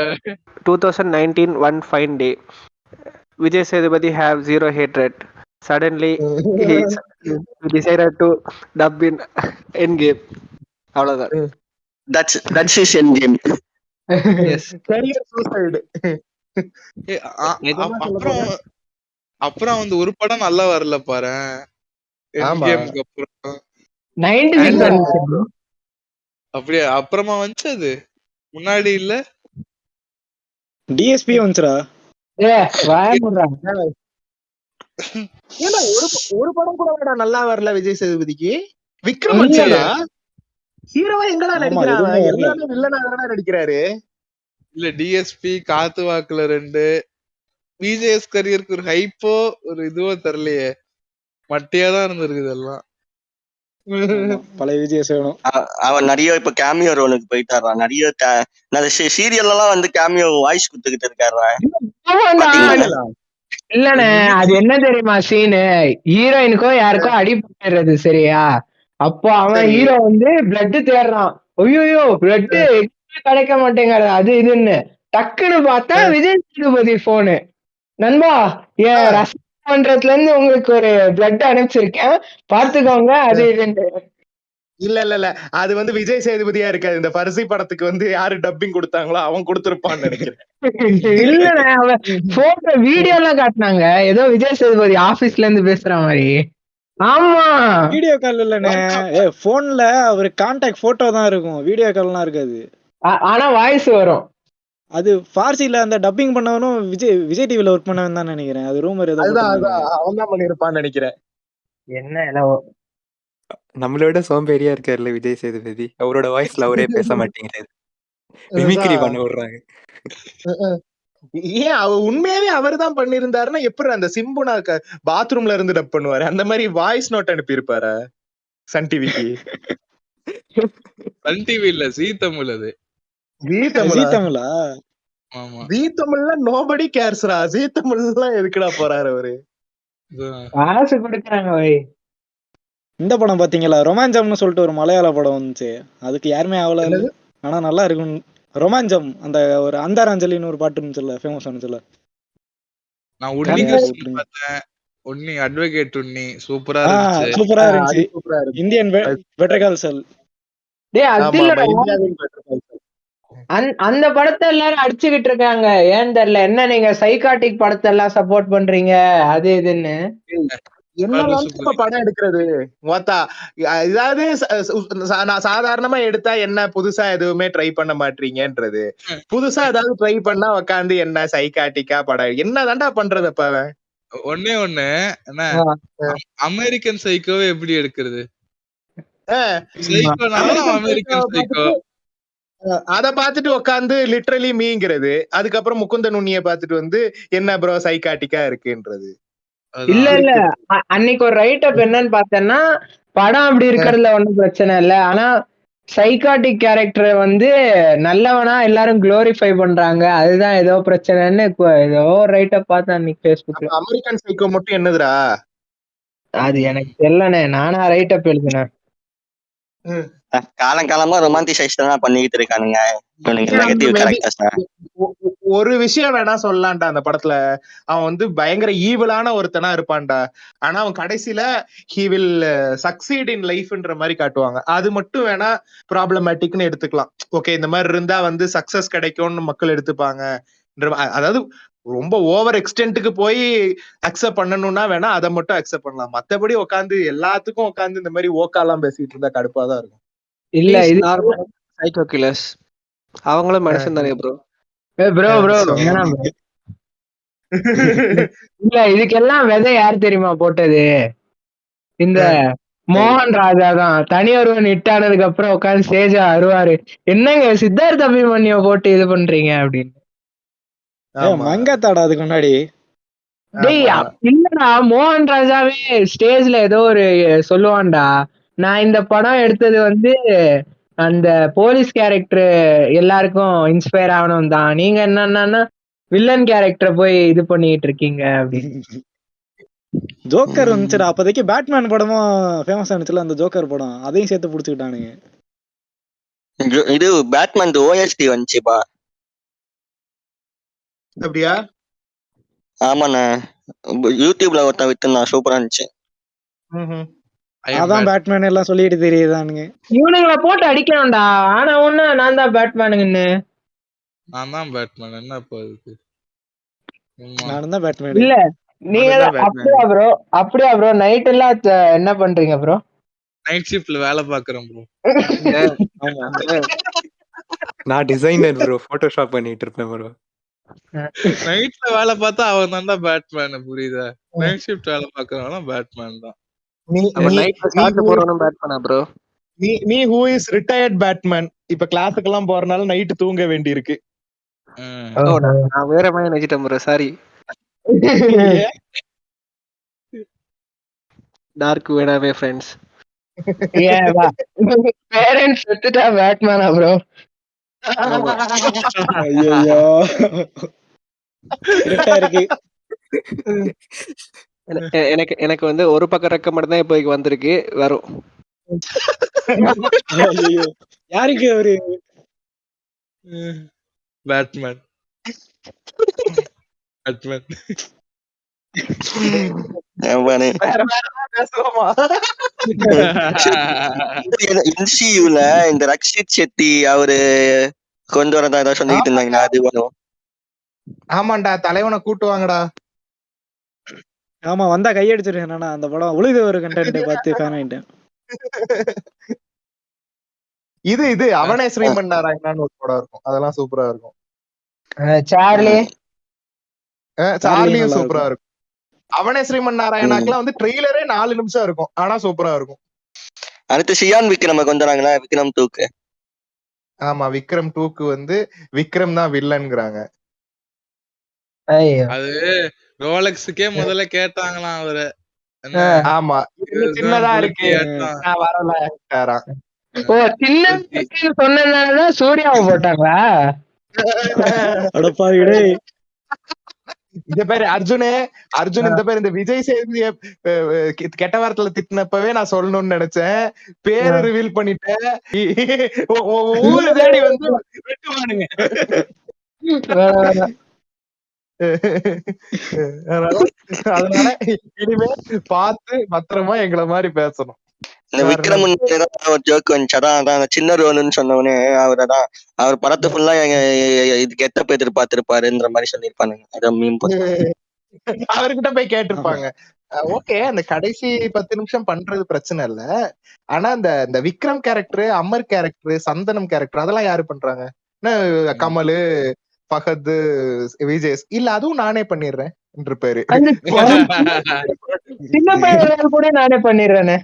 2019 one fine day, Vijay Sethupathi have zero hatred. Suddenly he decided to dub in Endgame. அவ்வளவுதான். That's his Endgame. Yes. Career suicide. அப்புறம் வந்து ஒரு படம் நல்லா வரல பாரு. Endgameக்கு அப்புறம் 96 Android வந்துச்சு bro. அப்படியே அப்புறமா வந்துச்சு அது, முன்னாடி இல்ல. டிஎஸ்பி வந்துச்சுடா. வாய மூடுறா. ஏன்னா ஒரு படம் கூட நல்லா வரல விஜய் சேதுபதிக்கு. விக்ரம் இல்ல. வந்துச்சாடா, ஹீரோவா எங்கடா ஆமா, நடிக்கிறான் எதுவுமே அவன்? வரல. எல்லாமே வில்லனா தானடா நடிக்கிறாரு. இல்ல டிஎஸ்பி, காத்து வாக்குல 2, விஜேஎஸ் கரியருக்கு ஒரு ஹைப்போ ஒரு இதுவோ தரலையே, மட்டியாதான் இருந்திருக்குது எல்லாம். ஆமா, பழைய விஜய் வேணும். அவன் நிறைய இப்ப கேமியோ ரோலுக்கு போயிட்டாரா. நிறைய சீரியல் எல்லாம் வந்து கேமியோ வாய்ஸ் கொடுத்துக்கிட்டு இருக்காரா. ஆமாண்டா. பாத்தீங்களா? இல்லண்ணே, அது என்ன தெரியுமா சீனு, ஹீரோயினுக்கும் யாருக்கும் அடிபட்டுறது சரியா, அப்போ அவன் சரி. ஹீரோ வந்து பிளட் தேடுறான். ஐயோ பிளட் கிடைக்க மாட்டேங்கிறது அது இதுன்னு. டக்குன்னு பார்த்தா விஜய் சேதுபதி போனு, நண்பா என் ரசம் பண்றதுல இருந்து உங்களுக்கு ஒரு பிளட் அனுப்பிச்சிருக்கேன் பார்த்துக்கோங்க அது இதுன்னு. இல்ல அது வந்து விஜய் சேதுபதியா இருக்காது. இந்த பரிசு படத்துக்கு வந்து யாரு டப்பிங் கொடுத்தாங்களோ அவன் கொடுத்திருப்பான்னு நினைக்கிறேன். இல்லண்ணே, அவன் போட்டோ வீடியோ எல்லாம் காட்டினாங்க, ஏதோ விஜய் சேதுபதி ஆபீஸ்ல இருந்து பேசுற மாதிரி. ஆமா, வீடியோ கால் இல்லண்ணே, போன்ல ஒரு கான்டாக்ட் போட்டோ தான் இருக்கும், வீடியோ கால்லாம் இருக்காது. ஆனா வாய்ஸ் வரும். அது பார்சில அந்த டப்பிங் பண்ணவனும் விஜய் டிவில ஒர்க் பண்ணவன் தான் நினைக்கிறேன். அது ரூமர் ஏதோ அதுதான் போட்டிருந்தாங்க. அவன் தான் பண்ணிருப்பான்னு நினைக்கிறேன். என்ன நம்மளோட சோம்பேறியா இருக்காருல்ல விஜய் சேதுபதி, அவரோட வாய்ஸ்ல அவரே பேச மாட்டேங்கிறாரு, மிமிக்ரி பண்ண விடுறாங்க. ஏன் உண்மையாவே அவர் தான் பண்ணிருந்தாருன்னா எப்படி அந்த சிம்புனா பாத்ரூம்ல இருந்து டப் பண்ணுவாரு, அந்த மாதிரி வாய்ஸ் நோட் அனுப்பி இருப்பாரு சன் டிவிக்கு. சன் டிவி இல்ல, ஜீ தமிழ். அது ஜீ தமிழா? ஆமா, ஜீ தமிழ்ல நோபடி கேர்ஸ்ரா. ஜீ தமிழ்லாம் எதுக்குடா போறாரு அவரு? காசு கொடுக்குறாங்க. இந்த படம் பாத்தீங்களா, ரொமாஞ்சம்னு சொல்லிட்டு ஒரு மலையாள படம் வந்துச்சு, அதுக்கு யாருமே ஆகல, ஆனா நல்லா இருக்கும். ரொமாஞ்சம், அந்த ஒரு அந்தாராஞ்சலின்னு ஒரு பாட்டு இருந்துச்சுல்ல, ஃபேமஸ் ஆனிச்சுல்ல. நான் உன்னி பார்த்தேன், உன்னி அட்வொகேட் உன்னி சூப்பரா இருந்துச்சு. சூப்பரா இருந்துச்சு. இந்தியன் பெட்டர் கால் செல். டேய் அது இல்லடா, அந்த படத்தை எல்லாரும் அடிச்சுக்கிட்டு இருக்காங்க, ஏன் தெரியல. என்ன நீங்க சைக்காட்டிக் படத்தை எல்லாம் சப்போர்ட் பண்றீங்க அது இதுன்னு. என்ன படம் எடுக்கிறது மொத்தா, இதாவது சாதாரணமா எடுத்தா என்ன புதுசா எதுவுமே ட்ரை பண்ண மாட்டீங்கன்றது. புதுசா ஏதாவது ட்ரை பண்ணா உக்காந்து என்ன சைக்காட்டிக்கா படம் என்னதான்டா பண்றது? அப்ப ஒண்ணே ஒண்ணு என்ன, அமெரிக்கன் சைக்கோவை எப்படி எடுக்கிறது? அமெரிக்கன் சைக்கோ அத பாத்துட்டு உட்காந்து லிட்டரலி மீங்கிறது, அதுக்கப்புறம் முகுந்தன் உண்ணிய பாத்துட்டு வந்து என்ன ப்ரோ சைக்காட்டிக்கா இருக்குன்றது. இல்ல அன்னைக்கு ஒரு ரைட் அப் என்னன்னு பார்த்தேன்னா, படம் அப்படி இருக்கிறதுல ஒண்ணும் பிரச்சனை இல்ல, ஆனா சைக்காட்டிக் கேரக்டர் வந்து நல்லவனா எல்லாரும் குளோரிஃபை பண்றாங்க, அதுதான் ஏதோ பிரச்சனைன்னு ஏதோ ரைட் அப் பார்த்தேன் அன்னைக்கு ஃபேஸ்புக்ல. அமெரிக்கன் சைக்கோ மட்டும் என்னதுடா அது எனக்கு தெரியலண்ணே, நானா ரைட் அப் எழுதினேன். காலங்காலமா ரொமான்டிசைஸ் தான் பண்ணிக்கிட்டு இருக்கானுங்க நெகட்டிவ் கேரக்டர்ஸ். ஒரு விஷயம் வேணா சொல்லலாம்டா, அந்த படத்துல அவன் வந்து பயங்கர ஈவலான ஒருத்தனா இருப்பான்டா, ஆனா அவன் கடைசியில he will succeed in lifeன்ற மாதிரி காட்டுவாங்க. அது மட்டும் வேணா ப்ராப்ளமேட்டிக்னு எடுத்துக்கலாம். ஓகே, இந்த மாதிரி இருந்தா வந்து சக்சஸ் கிடைக்கும்னு மக்கள் எடுத்துப்பாங்க. அதாவது ரொம்ப ஓவர் எக்ஸ்டென்ட்டுக்கு போய் அக்செப்ட் பண்ணணும்னா வேணா அதை மட்டும் அக்செப்ட் பண்ணலாம். மத்தபடி உட்காந்து எல்லாத்துக்கும் உட்காந்து இந்த மாதிரி ஓக்காலாம் பேசிட்டு இருந்தா கடுப்பாதான் இருக்கும். இல்ல இது சைக்கோ கில்லர்ஸ் அவங்களும் மனுஷன் தானே ப்ரோ. இல்ல இதுக்கெல்லாம் விதை யார் தெரியுமா போட்டது? இந்த மோகன் ராஜா தான். தனி ஒருவன் ஹிட் ஆனதுக்கு அப்புறம் உட்காந்து ஸ்டேஜா அருவாரு, என்னங்க சித்தார்த் அபிமன்யு போட்டு இது பண்றீங்க அப்படின்னு. மங்காத்தாடா அதுக்கு முன்னாடி. டேய் இல்லடா, மோகன் ராஜாவே ஸ்டேஜ்ல ஏதோ ஒரு சொல்லுவான்டா, நான் இந்த படம் எடுத்தது வந்து அந்த போலீஸ் கேரக்டர் எல்லாருக்கும் இன்ஸ்பயர் ஆகணும் தான், நீங்க என்னன்னா வில்லன் கேரக்டரை போய் இது பண்ணிட்டு இருக்கீங்க அப்படின்னு. ஜோக்கர் வந்துச்சுடா அப்போதைக்கு, பேட்மேன் படமும் ஃபேமஸ் ஆனிச்சுல அந்த ஜோக்கர் படம், அதையும் சேர்த்து புடிச்சுக்கிட்டானுங்க. இது பேட்மேன் ஓஎஸ்டி வந்துச்சுப்பா. அப்படியா? ஆமாண்ணா, யூடியூப்ல ஒருத்தன் வித்துனா சூப்பரா இருந்துச்சு. அதான் பேட்மேன் எல்லாம் சொல்லிட்டு தெரியுதானுங்க. இவனுங்களை போட்டு அடிக்கணும்டா, ஆனா ஒண்ணு நான் தான் பேட்மேனுங்கன்னு. நான் தான் பேட்மேன், என்ன போகுது? நானும் தான் பேட்மேன். இல்ல நீங்க அப்படியா ப்ரோ நைட் எல்லாம் என்ன பண்றீங்க ப்ரோ? நைட் ஷிஃப்ட்ல வேலை பாக்குறேன் ப்ரோ. ஆமா நான் டிசைனர் ப்ரோ, போட்டோஷாப் பண்ணிட்டு இருப்பேன் ப்ரோ. நைட்ல வேலை பார்த்தா அவன் தான்டா பேட்மேன், புரியுதா? நைட் ஷிஃப்ட் வேலை பாக்குறவனா பேட்மேன் தான். நீ அப்ப நீ நைட்ல நீ ஷார்ட் போறவனும் பேட்மேனா ப்ரோ? நீ ஹூ இஸ் ரிட்டையர்ட் பேட்மேன். இப்ப கிளாஸுக்கு எல்லாம் போறனால நைட்டு தூங்க வேண்டி இருக்கு. ஓ, நான் வேற மாதிரி நினைச்சிட்டேன் ப்ரோ, சாரி. டார்க் வேணாமே ஃப்ரெண்ட்ஸ். பேரண்ட்ஸ் செத்துட்டா பேட்மேனா ப்ரோ? ஐயோ இருட்டா இருக்கு. எனக்கு எனக்கு வந்து ஒரு பக்கம் ரெக்க மட்டும் தான் இப்போதைக்கு வந்திருக்கு, வரும். ஐயோ யாருக்கு அவரு? Batman Batman. அவனே. வேற வேற ஏதாவது பேசலாமா? NCU-ல இந்த ரக்ஷித் செட்டி அவரு கொண்டு வரதா ஏதாவது சொல்லிட்டு இருந்தாங்களா? அது வரும். ஆமாண்டா, தலைவனை கூட்டுவாங்கடா. ஆமா வந்தா கையடிச்சிருக்கேன். என்னன்னா அந்த படம் உழுது ஒரு கண்டென்ட் பார்த்து ஃபேன் ஆயிட்டேன். இது அவனே ஸ்ரீமன் நாராயணான்னு ஒரு படம் இருக்கும், அதெல்லாம் சூப்பரா இருக்கும். சார்லி சார்லியும் நல்லா சூப்பரா இருக்கும். அவனே ஸ்ரீமன் நாராயணாக்கெல்லாம் வந்து ட்ரெய்லரே 4 நிமிஷம் இருக்கும், ஆனா சூப்பரா இருக்கும். அடுத்து ஷியான் விக்ரம் கொண்டு வராங்களா? விக்ரம் 2க்கு. ஆமா, விக்ரம் 2க்கு வந்து விக்ரம் தான் வில்லன்ங்கிறாங்க. ஐயோ அது ரோலெக்ஸுக்கே முதல்ல கேட்டாங்களாம் அவரு. என்ன ஆமா, இது சின்னதா இருக்கு, நான் வரல. ஓ, சின்ன சொன்னதுனாலதான் சூர்யாவை போட்டாங்களா? அடப்பாவிடே. இந்த பேரு அர்ஜுன் இந்த பேர் இந்த விஜய் சேதுபதிய கெட்ட வார்த்தையில திட்டினப்பவே நான் சொல்லணும்னு நினைச்சேன். பேரு ரிவீல் பண்ணிட்டேன். ஊரு தேடி வந்து வெட்டுவானுங்க. அதனால இனிமே பார்த்து பத்திரமா எங்களை மாதிரி பேசணும். இந்த விக்ரம் ஒரு ஜோக் வந்துச்சு, அதான் சின்ன ரோலுன்னு சொன்னவனே அவரதான். அவர் படத்தை ஃபுல்லா இது கெட்ட பேர் எதிர்பார்த்திருப்பாருன்ற மாதிரி சொல்லியிருப்பானுங்க. அதான் மீன் அவர்கிட்ட போய் கேட்டிருப்பாங்க. ஓகே, அந்த கடைசி 10 நிமிஷம் பண்றது பிரச்சனை இல்ல, ஆனா இந்த விக்ரம் கேரக்டர், அமர் கேரக்டர், சந்தனம் கேரக்டர் அதெல்லாம் யாரு பண்றாங்க? கமலு, பகத், விஜய் இல்ல, அதுவும் நானே பண்ணிடுறேன் என்று பேரு. சின்ன பையன் கூட நானே பண்ணிடுறேனே.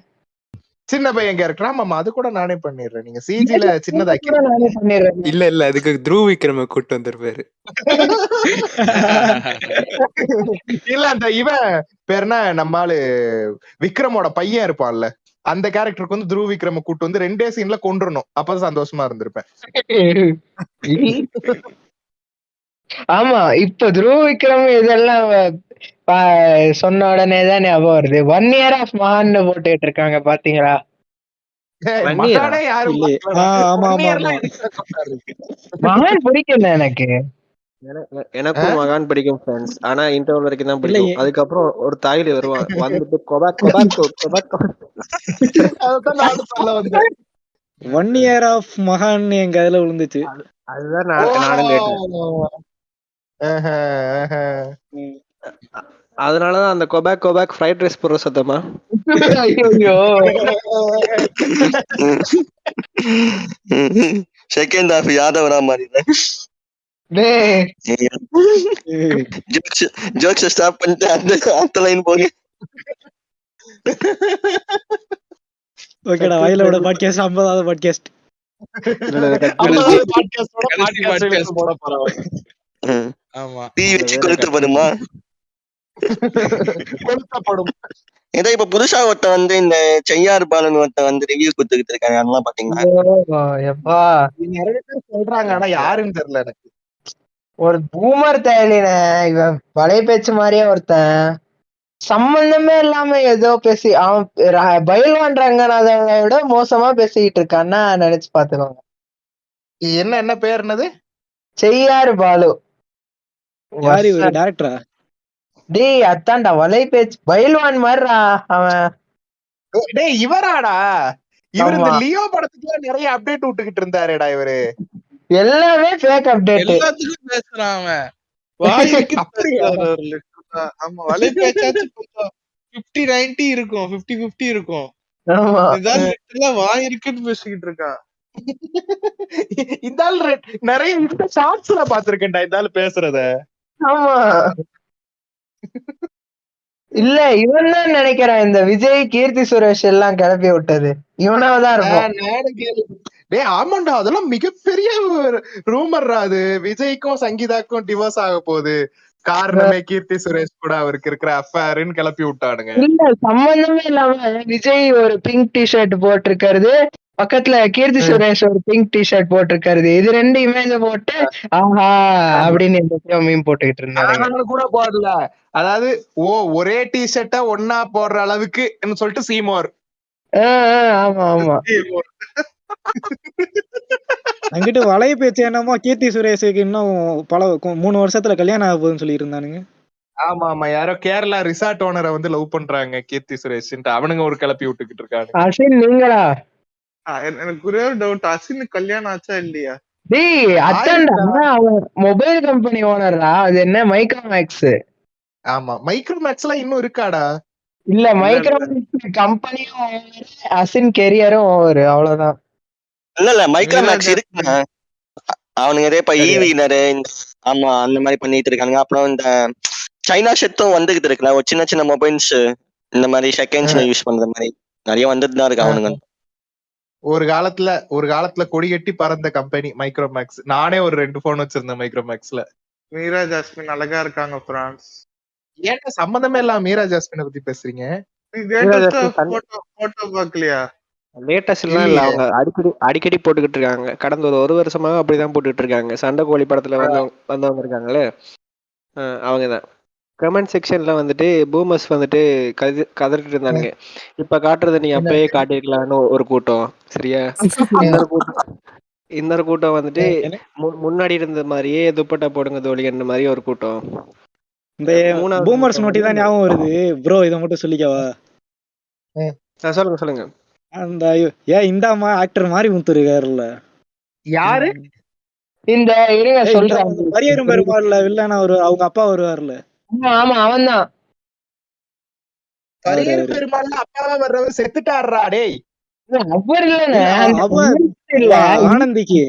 சின்ன பையன் கேரக்டர், ஆமா அது கூட நானே பண்ணிடுறேன். நீங்க சிஜில சின்னதாக்கி. இல்ல அதுக்கு த்ருவ் விக்ரம கூட்டு வந்திருப்பாரு. இல்ல, அந்த இவன் பேருனா நம்மாலு விக்ரமோட பையன் இருப்பான்ல, அந்த கேரக்டருக்கு வந்து த்ருவ் விக்ரம கூட்டு வந்து 2 சீன்ல கொண்டுறணும், அப்பதான் சந்தோஷமா இருந்திருப்பேன். ஆமா, இப்ப த்ருவ் விக்ரம் இதெல்லாம் சொன்ன உடனே தான் ஞாபகம் வருது. 1 year of மகான்னு போட்டுட்டு இருக்காங்க பாத்தீங்களா? மகானே யாரும் மகான் பிடிக்கல எனக்கு. எனக்கும் மகான் பிடிக்கும் ஃப்ரெண்ட்ஸ், ஆனா இன்டர்வல் வரைக்கும் தான் பிடிக்கும். அதுக்கப்புறம் ஒரு தாயில வருவான் வந்துட்டு கொபாக் அதான் நானும் சொல்ல வந்தேன். 1 year of மகான் என் கதையில விழுந்துச்சு. அதுதான் நானும் கேட்டேன். அதனாலதான் அந்த கொபாக் ஃப்ரைட் ரைஸ் போடுற சத்தமா. செகண்ட் ஹாஃப் யாதவரா மாதிரி ஜோக்ஸ் ஸ்டாப் பண்ணிட்டு அந்த லைன் போங்க. ஓகேடா, வயலோட பாட்காஸ்ட் 50வது பாட்காஸ்ட். தீ வச்சு கொளுத்தப்படுமா? ஏதோ இப்ப புதுசா ஒருத்த வந்து இந்த செய்யாறு பாலன் ஒருத்த வந்து ரிவ்யூ கொடுத்துக்கிட்டு இருக்காங்க, அதெல்லாம் பாத்தீங்களா? நிறைய பேர் சொல்றாங்க, ஆனா யாருன்னு தெரியல எனக்கு. ஒரு பூமர் தேலின இவன் பழைய பேச்சு மாதிரியே ஒருத்தன் சம்பந்தமே இல்லாம ஏதோ பேசி அவன் பயில்வான் ரங்கநாதனை விட மோசமா பேசிக்கிட்டு இருக்கான்னா நினைச்சு பாத்துக்கோங்க. என்ன பேர் என்னது? செய்யாறு பாலு. யாரு ஒரு டைரக்டரா? டேய் அத்தான்டா வலை பேச்சு பயில்வான் மாதிரிடா அவன். டேய் இவராடா, இவர் இந்த லியோ படத்துக்கு நிறைய அப்டேட் விட்டுக்கிட்டு இருந்தாருடா. இவரு எல்லாமே ஃபேக் அப்டேட், எல்லாத்துக்கும் பேசுறான் அவன். வாய்க்கு ஆமா, வலை பேச்சாச்சு 50-90 இருக்கும், 50-50 இருக்கும். ஆமா இதான் நெட்ல வாய் இருக்குன்னு பேசிக்கிட்டு இருக்கான். இந்த ஆள் நிறைய இந்த ஷார்ட்ஸ்ல பாத்திருக்கேன்டா இந்த ஆள் பேசுறத. ஆமா இல்ல இவன் தான் நினைக்கிறேன் இந்த விஜய் கீர்த்தி சுரேஷ் எல்லாம் கிளப்பி விட்டது இவனாவதான் இருக்கும். நானும் டேய் ஆமாண்டா, அதெல்லாம் மிகப்பெரிய ரூமர்ரா அது. விஜய்க்கும் சங்கீதாக்கும் டிவோர்ஸ் ஆக போகுது, காரணமே கீர்த்தி சுரேஷ் கூட அவருக்கு இருக்கிற அஃபேர்னு கிளப்பி விட்டானுங்க. இல்ல சம்பந்தமே இல்லாம விஜய் ஒரு பிங்க் டிஷர்ட் போட்டிருக்கிறது, பக்கத்துல கீர்த்தி சுரேஷ் ஒரு பிங்க் டிஷர்ட் போட்டிருக்கிறது, இது ரெண்டு இமேஜ போட்டு ஆஹா அப்படின்னு இந்த மீம் போட்டுக்கிட்டு இருந்தாங்க. நானும் கூட போடல, அதாவது ஒரே டிஷர்ட்டா ஒன்னா போடுற அளவுக்கு சொல்லிட்டு சீமோர். ஆமா ஆமா அங்கிட்டு வளைய பேச்சு என்னமோ கீர்த்தி சுரேஷுக்கு இன்னும் 3 வருஷத்துல கல்யாணம் ஆக போகுதுன்னு சொல்லி இருந்தானுங்க. ஆமா ஆமா, யாரோ கேரளா ரிசார்ட் ஓனரை வந்து லவ் பண்றாங்க கீர்த்தி சுரேஷ், அவனுங்க ஒரு கிளப்பி விட்டுக்கிட்டு இருக்காங்க. அசின் நீங்களா? எனக்கு ஒரே ஒரு டவுட், அசின் கல்யாணம் ஆச்சா இல்லையா? டேய் அத்தான்டா, அவன் மொபைல் கம்பெனி ஓனர்டா. அது என்ன மைக்ரோமேக்ஸ். ஆமா, மைக்ரோமேக்ஸ் எல்லாம் இன்னும் இருக்காடா? இல்ல மைக்ரோமேக்ஸ் கம்பெனியும் ஓவர், அசின் கெரியரும் ஓவர், அவ்வளவுதான். இல்ல மைக்ரோமேக்ஸ் இருக்குங்க. அவனுங்க இதே இப்ப ஈவினரு ஆமா அந்த மாதிரி பண்ணிட்டு இருக்கானுங்க. அப்புறம் இந்த சைனா ஷெட்டும் வந்துகிட்டு இருக்குல்ல, ஒரு சின்ன சின்ன மொபைல்ஸ் இந்த மாதிரி செகண்ட்ஸ்ல யூஸ் பண்ற மாதிரி நிறைய வந்துட்டு தான் இருக்கு அவனுங்க. ஒரு காலத்துல கொடி கட்டி பறந்த கம்பெனி மைக்ரோமேக்ஸ். நானே ஒரு 2 போன் வச்சிருந்தேன் மைக்ரோமேக்ஸ்ல. மீரா ஜாஸ்மின் அழகா இருக்காங்க பிரான்ஸ். ஏன்டா சம்பந்தமே இல்லாம மீரா ஜாஸ்மினை பத்தி பேசுறீங்க? போட்டோ பாக்கலையா? லேட்டஸ்ட் எல்லாம் இல்ல, அவங்க அடிக்கடி போட்டுக்கிட்டு இருக்காங்க. கடந்த ஒரு வருஷமாக அப்படிதான் போட்டுட்டு இருக்காங்க. சண்டை கோழி படத்துல வந்தவங்க இருக்காங்களே, அவங்கதான். கமெண்ட் செக்ஷன்ல வந்துட்டு பூமர்ஸ் வந்துட்டு கதறிட்டு இருந்தானுங்க, இப்ப காட்டுறத நீ அப்பயே காட்டிருக்கலாம்னு ஒரு கூட்டம். சரியா? இன்னொரு கூட்டம் வந்துட்டு முன்னாடி இருந்த மாதிரியே துப்பட்டா போடுங்க தோழின்ற மாதிரி ஒரு கூட்டம். இந்த பூமர்ஸ் நோட்டி தான் ஞாபகம் வருது ப்ரோ. இதை மட்டும் சொல்லிக்கவா? சொல்லுங்க. அந்த இந்த அம்மா ஆக்டர் மாதிரி முத்துருக்காருல்ல, யாரு? இந்த இருங்க சொல்றேன், பரியரும் பெருமாள்ல வில்லனா அவங்க அப்பா வருவார்ல. ஆமா அவன் தான். பரியரும் பெருமாள்ல அப்பாவா வர்றவர் செத்துட்டாருடா டேய். அவர் இல்லனே, ஆனந்திக்கு.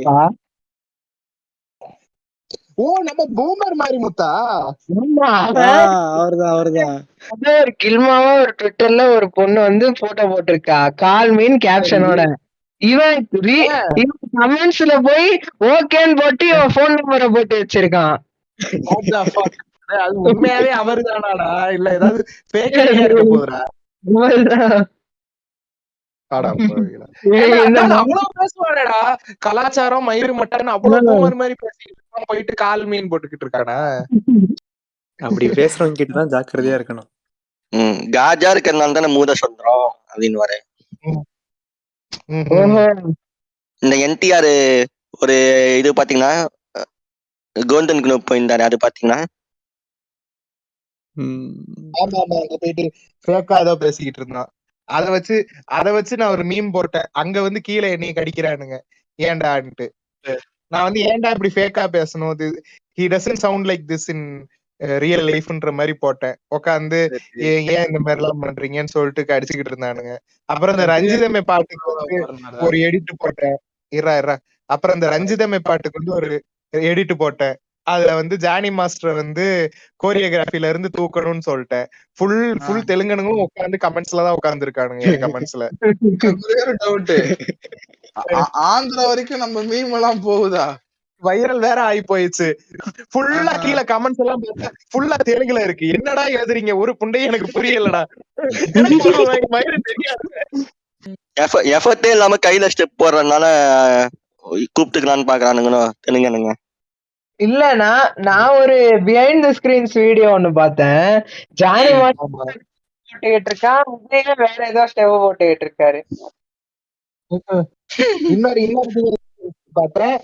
நம்ம பூமர் மாதிரி முத்தா. அவர்தான். ஒரு கில்மாவா ஒரு ட்விட்டர்ல ஒரு பொண்ணு வந்து போட்டோ போட்டிருக்கா, கால் மீன் கேப்ஷனோட. இவன் கமெண்ட்ஸ்ல போய் ஓகேன்னு போட்டு இவன் போன் நம்பரை போட்டு வச்சிருக்கான். அது உண்மையாவே அவரு தானாடா இல்ல ஏதாவது இருக்க போதுடா? அவ்வளவு பேசுவாடா கலாச்சாரம் மயிறு மட்டன், அவ்வளவு பூமர் மாதிரி பேசிட்டு போயிட்டு கால் மீன் போட்டுக்கிட்டு இருக்கானா? அப்படி பேசுறவங்க கிட்டதான் ஜாக்கிரதையா இருக்கணும். காஜா இருக்கிறதுனால தானே மூத சொல்றோம் அப்படின்னு வரேன். இந்த என்டிஆர் ஒரு இது பாத்தீங்கன்னா கோல்டன் குளோப் போயிருந்தாரு, அது பாத்தீங்கன்னா போயிட்டு ஃபேக்கா ஏதோ பேசிக்கிட்டு இருந்தான். அத வச்சு நான் ஒரு மீம் போட்டேன். அங்க வந்து கீழே என்னைய கடிக்கிறானுங்க ஏன்டான்ட்டு. நான் வந்து ஏன்டா இப்படி ஃபேக்கா பேசணும், he doesn't sound like this in real லைஃப்ன்ற மாதிரி போட்டேன். உட்காந்து ஏன் இந்த மாதிரி எல்லாம் பண்றீங்கன்னு சொல்லிட்டு கடிச்சுக்கிட்டு இருந்தானுங்க. அப்புறம் இந்த ரஞ்சிதமே பாட்டுக்கு வந்து ஒரு எடிட் போட்டேன். அப்புறம் இந்த ரஞ்சிதமே பாட்டுக்கு வந்து ஒரு எடிட் போட்டேன். அதுல வந்து ஜானி மாஸ்டர் வந்து கோரியோகிராஃபில இருந்து தூக்கணும்னு சொல்லிட்டேன். ஃபுல் தெலுங்கனுங்களும் உட்காந்து கமெண்ட்ஸ்ல தான் உட்கார்ந்து இருக்கானுங்க. கமெண்ட்ஸ்ல டவுட், ஆந்திரா வரைக்கும் நம்ம மீம் எல்லாம் போகுதா? வைரல் வேற ஆகி போயிடுச்சு. ஃபுல்லா கீழே கமெண்ட்ஸ் எல்லாம் ஃபுல்லா தெலுங்குல இருக்கு. என்னடா எழுதுறீங்க, ஒரு புண்டையும் எனக்கு புரியலடா. எஃபர்ட்டே இல்லாம கையில ஸ்டெப் போடுறதுனால கூப்பிட்டுக்கலான்னு பாக்குறானுங்கன்னு தெலுங்கனுங்க. இல்ல நான் ஒரு பிஹைண்ட் தி ஸ்கிரீன்ஸ் வீடியோ ஒண்ணு பார்த்தேன். ஜானி போட்டுக்கிட்டு இருக்கான், வேற ஏதோ ஸ்டெப் போட்டுக்கிட்டு இருக்காரு. இன்னொரு பார்த்தேன்,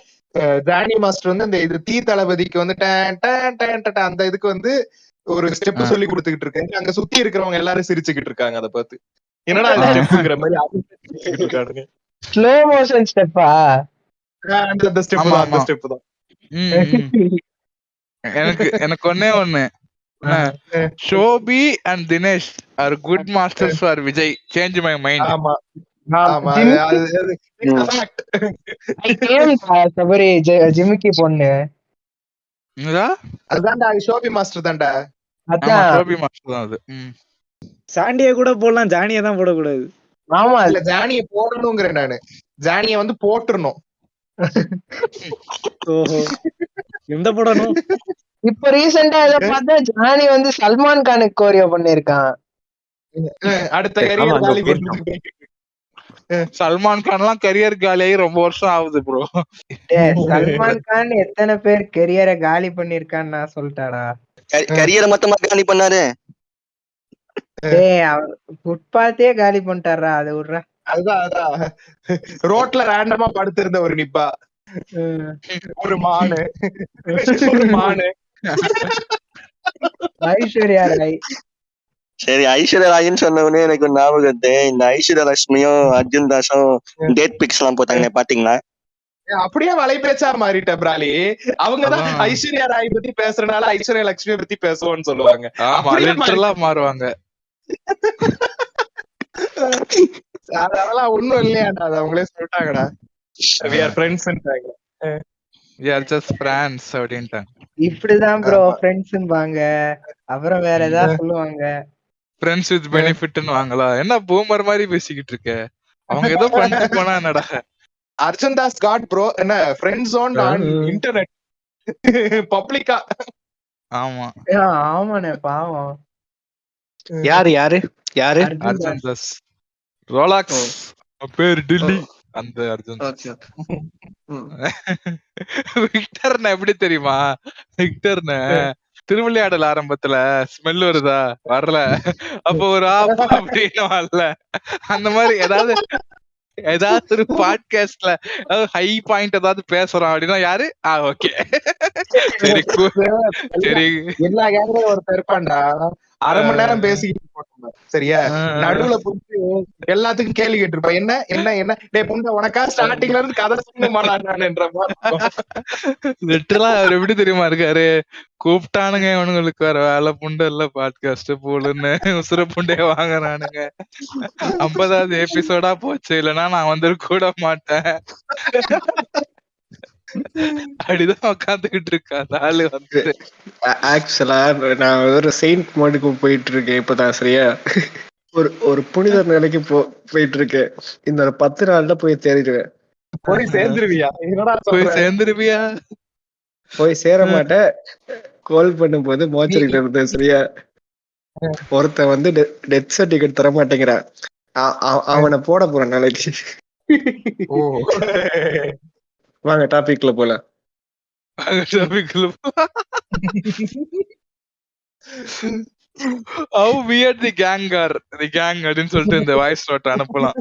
ஜானி மாஸ்டர் வந்து அந்த இது தீ தளபதிக்கு வந்து அந்த இதுக்கு வந்து ஒரு ஸ்டெப் சொல்லி கொடுத்துக்கிட்டு இருக்காங்க. அங்க சுத்தி இருக்கிறவங்க எல்லாரும் சிரிச்சுக்கிட்டு இருக்காங்க அதை பார்த்து. என்னடா ஸ்டெப்ங்கிற மாதிரி ஸ்லோ மோஷன் ஸ்டெப்பா? அந்த ஸ்டெப் தான். எனக்கு ஒண்ணே ஒண்ணு, Shobi and Dinesh are good masters for Vijay change my mind. ஆமா ஆமா ஜிம் fact. ஐ கேம் சபரி ஜிமிக்கி பொண்ணு அதுதான்டா ஷோபி மாஸ்டர் தான்டா. ஆமா அதான். ஷோபி மாஸ்டர் தான் அது. சாண்டியை கூட போடலாம், ஜானியை தான் போடக்கூடாது. ஆமா இல்ல ஜானிய போடணுங்கிறேன் நானு. ஜானிய வந்து போட்டுறணும். ஓஹோ, எந்த போடணும்? இப்ப ரீசெண்டா இத பார்த்தா ஜானி வந்து சல்மான் கானுக்கு கோரியோ பண்ணிருக்கான். அடுத்த ஆமா, கரியர் அங்க காலி போயிட்டோம். பண்ணிட்டு சல்மான் கான் எல்லாம் கரியர் காலியாகி ரொம்ப வருஷம் ஆகுது ப்ரோ. சல்மான் கான் எத்தனை பேர் கெரியரை காலி பண்ணிருக்கான்னு நான் சொல்லிட்டாடா. கரியரை மொத்தமா காலி பண்ணாரு. அவர் ஃபுட்பாத்தே காலி பண்ணிட்டாரா, அதை விடுறா. அதான் ரோட்ல ரேண்டமா படுத்திருந்த ஒரு நிப்பா, ஒரு மானு ஐஸ்வர்யா ராய். சரி, ஐஸ்வர்யா ராயின்னு சொன்ன உடனே எனக்கு ஒரு ஞாபகம் வருது. இந்த ஐஸ்வர்யா லட்சுமியும் அர்ஜுன் தாஸும் டேட் பிக்ஸ் எல்லாம் போட்டாங்க, பாத்தீங்களா? அப்படியே வலைபேச்சா மாறிட்ட பிராலி. அவங்கதான் ஐஸ்வர்யா ராய் பத்தி பேசுறதுனால ஐஸ்வர்யா லட்சுமியை பத்தி பேசுவோம்னு சொல்லுவாங்க. மாறுவாங்க. அதெல்லாம் ஒண்ணும் இல்லையாடா, அது அவங்களே சொல்லிட்டாங்கடா. We are friends ன்றாங்க. We are just friends அப்படின்ட்டாங்க. இப்படிதான் ப்ரோ ஃப்ரெண்ட்ஸ்பாங்க, அப்புறம் வேற ஏதாவது சொல்லுவாங்க. ஃப்ரெண்ட்ஸ் வித் பெனிஃபிட்னு வாங்களா? என்ன பூமர் மாதிரி பேசிக்கிட்டு இருக்க? அவங்க ஏதோ பண்ணிட்டு போனா என்னடா? அர்ஜுன் தாஸ் காட் ப்ரோ என்ன ஃப்ரெண்ட் ஜோன் ஆன் இன்டர்நெட் பப்ளிக்கா. ஆமா ஆமாண்ணே, பாவம். யாரு யாரு யாரு? அர்ஜுன் தாஸ். ரோலாக்ஸ் பேர் டில்லி அந்த அர்ஜுன். விக்டர்னா எப்படி தெரியுமா? விக்டர்னு திருவிளையாடல் ஆரம்பத்துல ஸ்மெல் வருதா வரல, அப்ப ஒரு ஆப் அப்படின்னு வரல, அந்த மாதிரி ஏதாவது ஒரு பாட்காஸ்ட்ல ஏதாவது ஹை பாயிண்ட் ஏதாவது பேசுறோம் அப்படின்னா யாரு? ஓகே சரி சரி. எல்லா கேங்லயும் ஒருத்தர் இருப்பான்டா, அரை மணி நேரம் பேசிக்கிட்டு போட்டோம் சரியா, நடுவுல புடிச்சு எல்லாத்துக்கும் கேள்வி கேட்டிருப்பேன். என்ன என்ன என்ன டே புண்டை உனக்கா ஸ்டார்டிங்ல இருந்து கதை சொல்லுமாடான்ற லிட்டரலா அவர் எப்படி தெரியுமா இருக்காரு? கூப்பிட்டானுங்க இவனுங்களுக்கு வேற வேலை புண்டை இல்ல பாட்காஸ்ட் போடுன்னு உசுர புண்டைய வாங்குறானுங்க. 50வது எபிசோடா போச்சு, இல்லைன்னா நான் வந்து கூட மாட்டேன் அப்படிதான் உட்காந்துக்கிட்டு இருக்கா ஆளு வந்து. ஆக்சுவலா நான் ஒரு செயின்ட் மோடுக்கு போயிட்டு இருக்கேன் இப்பதான் சரியா. ஒரு புனிதர் நிலைக்கு போயிட்டு இருக்கேன். இந்த ஒரு 10 நாள்ல போய் தேடிடுவேன். போய் சேர்ந்துருவியா? போய் சேர்ந்துருவியா? போய் சேர மாட்டேன். கால் பண்ணும் போது மோச்சரிக்கிட்ட இருந்தேன் சரியா. ஒருத்தன் வந்து டெத் சர்டிபிகேட் தர மாட்டேங்கிறான். அவனை போட போறேன் நாளைக்கு. வாங்க டாபிக்ல போலாம். How weird the gang are, the gang அப்படின்னு சொல்லிட்டு இந்த வாய்ஸ் நோட் அனுப்பலாம்.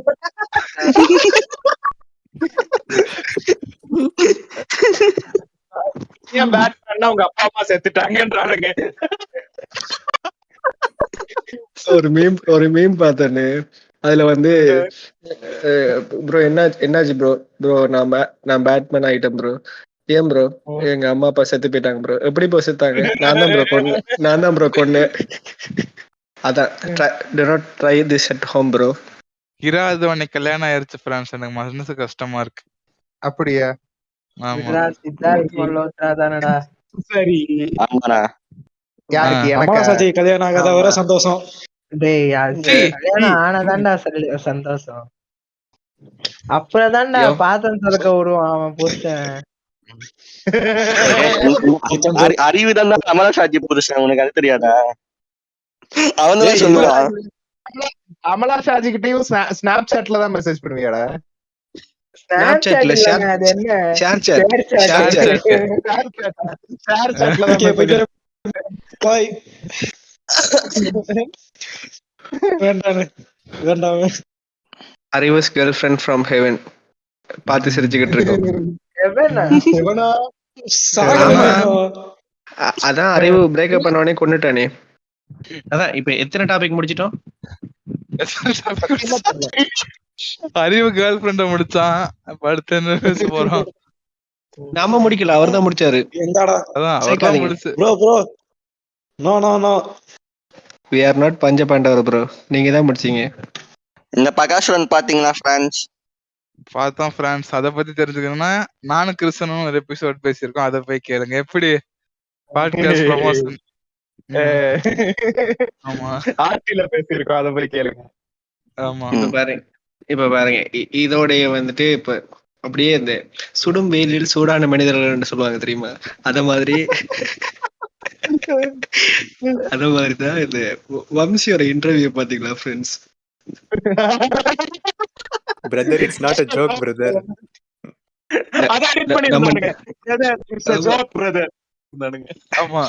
ஏன் பேட் பண்ணா உங்க அப்பா அம்மா செத்துட்டாங்கன்றானுங்க. ஒரு மீம் பார்த்தேன்னு, அதுல வந்து ப்ரோ என்னாச்சு ப்ரோ நான் பேட்மேன் ஆயிட்டேன் ப்ரோ. ஏன் ப்ரோ? எங்க அம்மா அப்பா செத்து போயிட்டாங்க ப்ரோ. எப்படி ப்ரோ செத்தாங்க? நான் தான் ப்ரோ கொன்னேன். அதான் do not try this at home bro. கிராதவனை கல்யாணம் ஆயிருச்சு ஃப்ரெண்ட்ஸ், எனக்கு மனசு கஷ்டமா இருக்கு. அப்படியா? ஆமா சரி. ஆமாடா, அமாவாசை கல்யாணம் ஆகாத வர சந்தோஷம். கல்யாணம் ஆனதான்டா சந்தோஷம். அப்புறதான்டா பாத்திரம் திறக்க வருவான் அவன் புருஷன். அறிவுதான் அமலாஷாஜி புருஷன், உனக்கு அது தெரியாதா? அவன் சொல்லுவான். அமலா ஷாஜி கிட்டயும் ஸ்னாப் சாட்ல தான் மெசேஜ் பண்ணுவியாடா? அறிவுஸ் கேர்ள் ஃப்ரெண்ட் ஃப்ரம் ஹெவன் பார்த்து சிரிச்சுக்கிட்டு இருக்கோம். அதான் அறிவு பிரேக்கப் பண்ண உடனே கொண்டுட்டானே. அதான் இப்ப எத்தனை டாபிக் முடிச்சிட்டோம்? அறிவு கேர்ள் ஃப்ரெண்ட முடிச்சான், அடுத்து என்ன பேச போறோம்? நாம முடிக்கல, அவர்தான் முடிச்சாரு. எந்தாடா அதான் அவர்தான் முடிச்சு. Bro no we are not பஞ்ச பாண்டவர் ப்ரோ. நீங்க தான் முடிச்சீங்க. இந்த பகாசுரன் பாத்தீங்களா ஃப்ரான்ஸ்? பார்த்தோம் பிரான்ஸ். அத பத்தி தெரிஞ்சுக்கணும்னா நானும் கிறிஸ்டனும் ஒரு எபிசோட் பேசியிருக்கோம். அதை போய் கேளுங்க. எப்படி பாட்காஸ்ட் ப்ரமோஷன். ஆமா ஆர்டில பேசியிருக்கோம், அதை போய் கேளுங்க. ஆமா இப்ப பாருங்க இதோடைய வந்துட்டு இப்ப அப்படியே இந்த சுடும் வெயிலில் சூடான மனிதர்கள் சொல்லுவாங்க தெரியுமா, அத மாதிரிதான் இந்த வம்சியோட இன்டர்வியூ பாத்தீங்களா friends? Brother, it's not a joke brother. ஆமா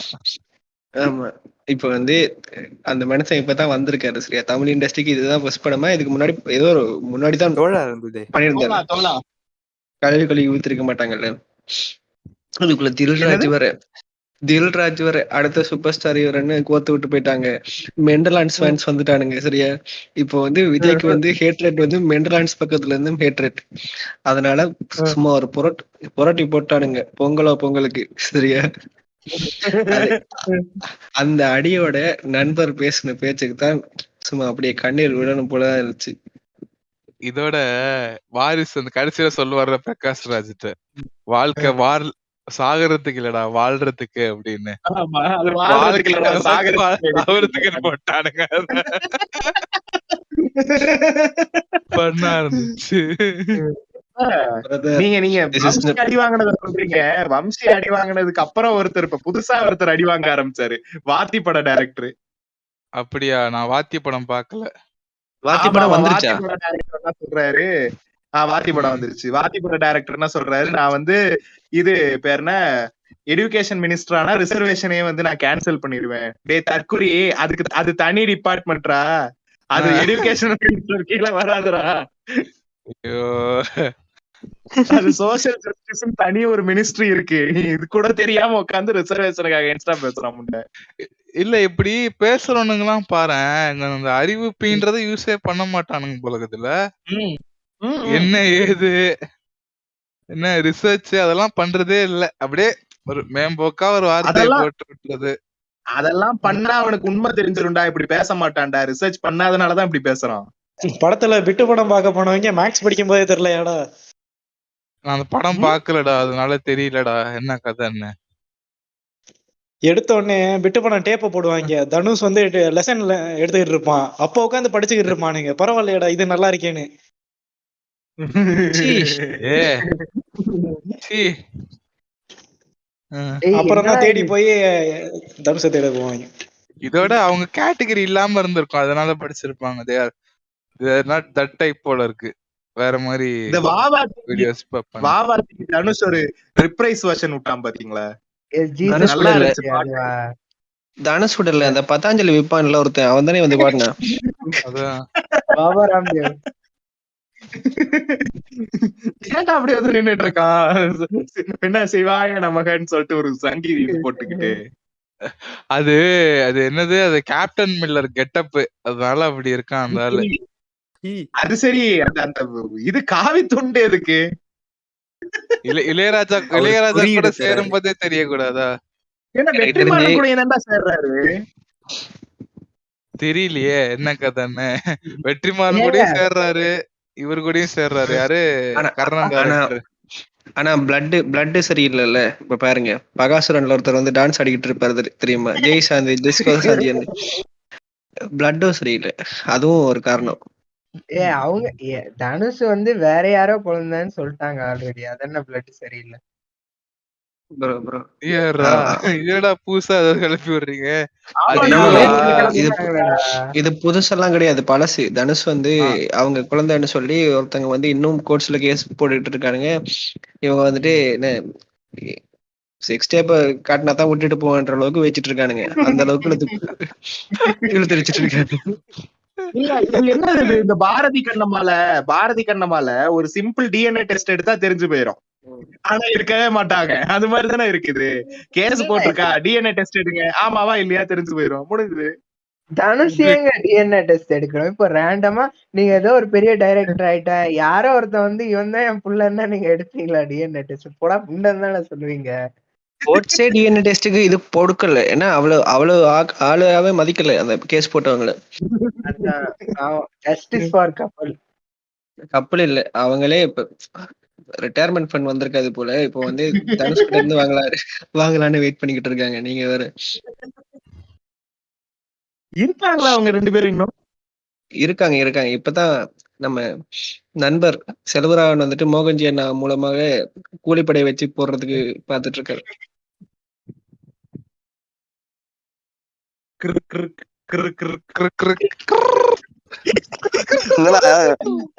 ஆமா. இப்ப வந்து அந்த மனுஷன் இப்பதான் வந்திருக்காரு சரியா, தமிழ் இண்டஸ்ட்ரிக்கு இதுதான் ஃபர்ஸ்ட் படமா? இதுக்கு முன்னாடி ஏதோ ஒரு முன்னாடி தான் தோழா இருந்தது. பண்ணியிருந்தாரு. கழுவி ஊத்திருக்க மாட்டாங்கல்ல. அதுக்குள்ள தில்ராஜ் வர அடுத்த சூப்பர் ஸ்டார் இவரன்னு கோத்து விட்டு போயிட்டாங்க. மெண்டலான்ஸ் ஃபேன்ஸ் வந்துட்டானுங்க சரியா. இப்போ வந்து விஜய்க்கு வந்து ஹேட்ரேட் வந்து மெண்டலான்ஸ் பக்கத்துல இருந்து ஹேட்ரேட். அதனால சும்மா ஒரு புரட்டி போட்டானுங்க பொங்கலுக்கு சரியா. அந்த அடியோட நண்பர் பேசின பேச்சுக்கு தான் சும்மா அப்படியே கண்ணீர் விடணும் போலதான் இருந்துச்சு. இதோட வாரிசு அந்த கடைசியில சொல்லுவார்ல பிரகாஷ் ராஜ்கிட்ட, வாழ்க்கை சாகறதுக்கு இல்லடா வாழ்றதுக்கு அப்படின்னு. சாகறதுக்கு போட்டானுங்க. பண்ணா இருந்துச்சு. நீங்க அடி வாங்கினத சொல்றீங்க. வம்சி அடி வாங்கினதுக்கு அப்புறம் ஒருத்தர் இப்ப புதுசா அடி வாங்க ஆரம்பிச்சாரு, வாத்தி பட டைரக்டர். அப்படியா? நான் வாத்தி படம் பாக்கல. வாத்தி படம் வந்துருச்சா? சொல்றாரு வாத்தி படம் வந்துருச்சு. வாத்தி பட டைரக்டர் என்ன சொல்றாரு, நான் வந்து இது பேர் என்ன எஜுகேஷன் மினிஸ்டரானா ரிசர்வேஷனே வந்து நான் கேன்சல் பண்ணிடுவேன். டே தற்குறி, அது தனி டிபார்ட்மெண்ட்ரா, அது எஜுகேஷன் மினிஸ்டர் கீழே வராதுடா. ஐயோ, அது சோசியல் ஜஸ்டிஸ் தனி ஒரு மினிஸ்ட்ரி இருக்கு. இது கூட தெரியாம உட்காந்து ரிசர்வேஷனுக்காக எக்ஸ்ட்ரா பேசுறான் முன்ன. இல்ல இப்படி பேசுறவனுங்க எல்லாம் பாரு, அந்த அறிவிப்புன்றத யூஸே பண்ண மாட்டானுங்க போலகத்துல. என்ன ஏது என்ன ரிசர்ச் அதெல்லாம் பண்றதே இல்ல. அப்படியே ஒரு மேம்போக்கா ஒரு வார்த்தையை போட்டு விட்டுறது. அதெல்லாம் பண்ணா அவனுக்கு உண்மை தெரிஞ்சிரும்டா, இப்படி பேச மாட்டான்டா. ரிசர்ச் பண்ணாதனாலதான் இப்படி பேசுறான். படத்துல விட்டு படம் பார்க்க போனவங்க மேக்ஸ் படிக்கும் போதே தெரியலையாடா. நான் அந்த படம் பாக்கலடா, அதனால தெரியலடா என்ன கதைன்னு. எடுத்த உடனே விட்டு படம் டேப்ப போடுவாங்க. தனுஷ் வந்து லெசன்ல எடுத்துக்கிட்டு இருப்பான், அப்போ உட்காந்து படிச்சுக்கிட்டு இருப்பானுங்க. பரவாயில்லையடா இது நல்லா இருக்கேன்னு. அப்புறம் தான் தேடி போய் தனுஷை தேட போவாங்க. இதோட அவங்க கேட்டகரி இல்லாம இருந்திருக்கும், அதனால படிச்சிருப்பாங்க. நாட் தட் டைப் போல இருக்கு. வேற மாதிரி வீடியோஸ் பாப்பாங்க. வாவாத்திக்கு தனுஷ் ஒரு ரிப்ரைஸ் வெர்ஷன் விட்டான் பாத்தீங்களா? தனுஷ் விடல, அந்த பதாஞ்சலி விப்பான்ல ஒருத்தன், அவன் தானே வந்து பாடினான். அதான் ஏன்டா அப்படியே வந்து நின்னுட்டு இருக்கான், என்ன சிவாய நமகன்னு சொல்லிட்டு ஒரு சங்கீத போட்டுக்கிட்டு. அது என்னது, அது கேப்டன் மில்லர் கெட்டப், அதனால அப்படி இருக்கான் அந்த ஆளு. அது சரி, அந்த இது காவி துண்டு எதுக்கு? இளையராஜா கூட சேரும் போதே தெரியக்கூடாதா? தெரியலையே என்ன கதைன்னு. வெற்றிமாறன் கூட சேர்றாரு, இவரு கூடயும் சேர்றாரு. யாரு? கர்ணன். ஆனா பிளட் சரியில்லைல்ல. இப்ப பாருங்க, பகாசுரன்ல ஒருத்தர் வந்து டான்ஸ் ஆடிக்கிட்டு இருப்பாரு தெரியுமா, ஜெய் சாந்தி டிஸ்கோ சாந்தி. பிளட்டும் சரியில்லை, அதுவும் ஒரு காரணம். அவங்க தனுஷ் வந்து வேற யாரோ குழந்தைன்னு சொல்லிட்டாங்க ஆல்ரெடி, அதென்ன பிளட் சரியில்லை. புதுசா கிளப்பி விடுறீங்க. இது புதுசெல்லாம் கிடையாது, பழசு. தனுஷ் வந்து அவங்க குழந்தைன்னு சொல்லி ஒருத்தங்க வந்து இன்னும் கோர்ட்ஸ்ல கேஸ் போட்டுட்டு இருக்கானுங்க. இவங்க வந்துட்டு என்ன செக்ஸ் டேப்ப காட்டினா தான் விட்டுட்டு போவான்ற அளவுக்கு வச்சிட்டு இருக்கானுங்க. அந்த அளவுக்கு இழுத்து இருக்காங்க. இல்ல இது என்னது, இந்த பாரதி கண்ணம்மால ஒரு சிம்பிள் டிஎன்ஏ டெஸ்ட் எடுத்தா தெரிஞ்சு போயிடும். ஆனா இருக்கவே மாட்டாங்க. அது மாதிரி தானே இருக்குது. கேஸ் போட்டிருக்கா, டிஎன்ஏ டெஸ்ட் எடுங்க, ஆமாவா இல்லையா தெரிஞ்சு போயிடும், முடிஞ்சது. தனுஷ் ஏங்க டிஎன்ஏ டெஸ்ட் எடுக்கணும்? இப்ப ரேண்டமா நீங்க ஏதோ ஒரு பெரிய டைரக்டர் ஆயிட்டா, யாரோ ஒருத்தன் வந்து இவன் தான் என் புள்ளன்னா நீங்க எடுப்பீங்களா டிஎன்ஏ டெஸ்ட்? போடா புண்டன்னு தானே சொல்லுவீங்க. கோர்ட்ஸே டிஎன்ஏ டெஸ்ட்டுக்கு இது கொடுக்கல. ஏன்னா அவ்வளவு ஆளாவே மதிக்கல அந்த கேஸ் போட்டவங்கள. ஜஸ்டிஸ் ஃபார் கப்பல். கப்பல் இல்ல, அவங்களே இப்ப ரிட்டையர்மெண்ட் ஃபண்ட் வந்திருக்காது போல. இப்போ வந்து தனுஷ் கிட்ட இருந்து வாங்கலான்னு வெயிட் பண்ணிக்கிட்டு இருக்காங்க. நீங்க வேற. இருக்காங்களா அவங்க 2 பேரும் இன்னும்? இருக்காங்க. இப்பதான் நம்ம நண்பர் செல்வராகவன் வந்துட்டு மோகன்ஜி அண்ணா மூலமாக கூலிப்படை வச்சு போடுறதுக்கு பாத்துட்டு இருக்காரு.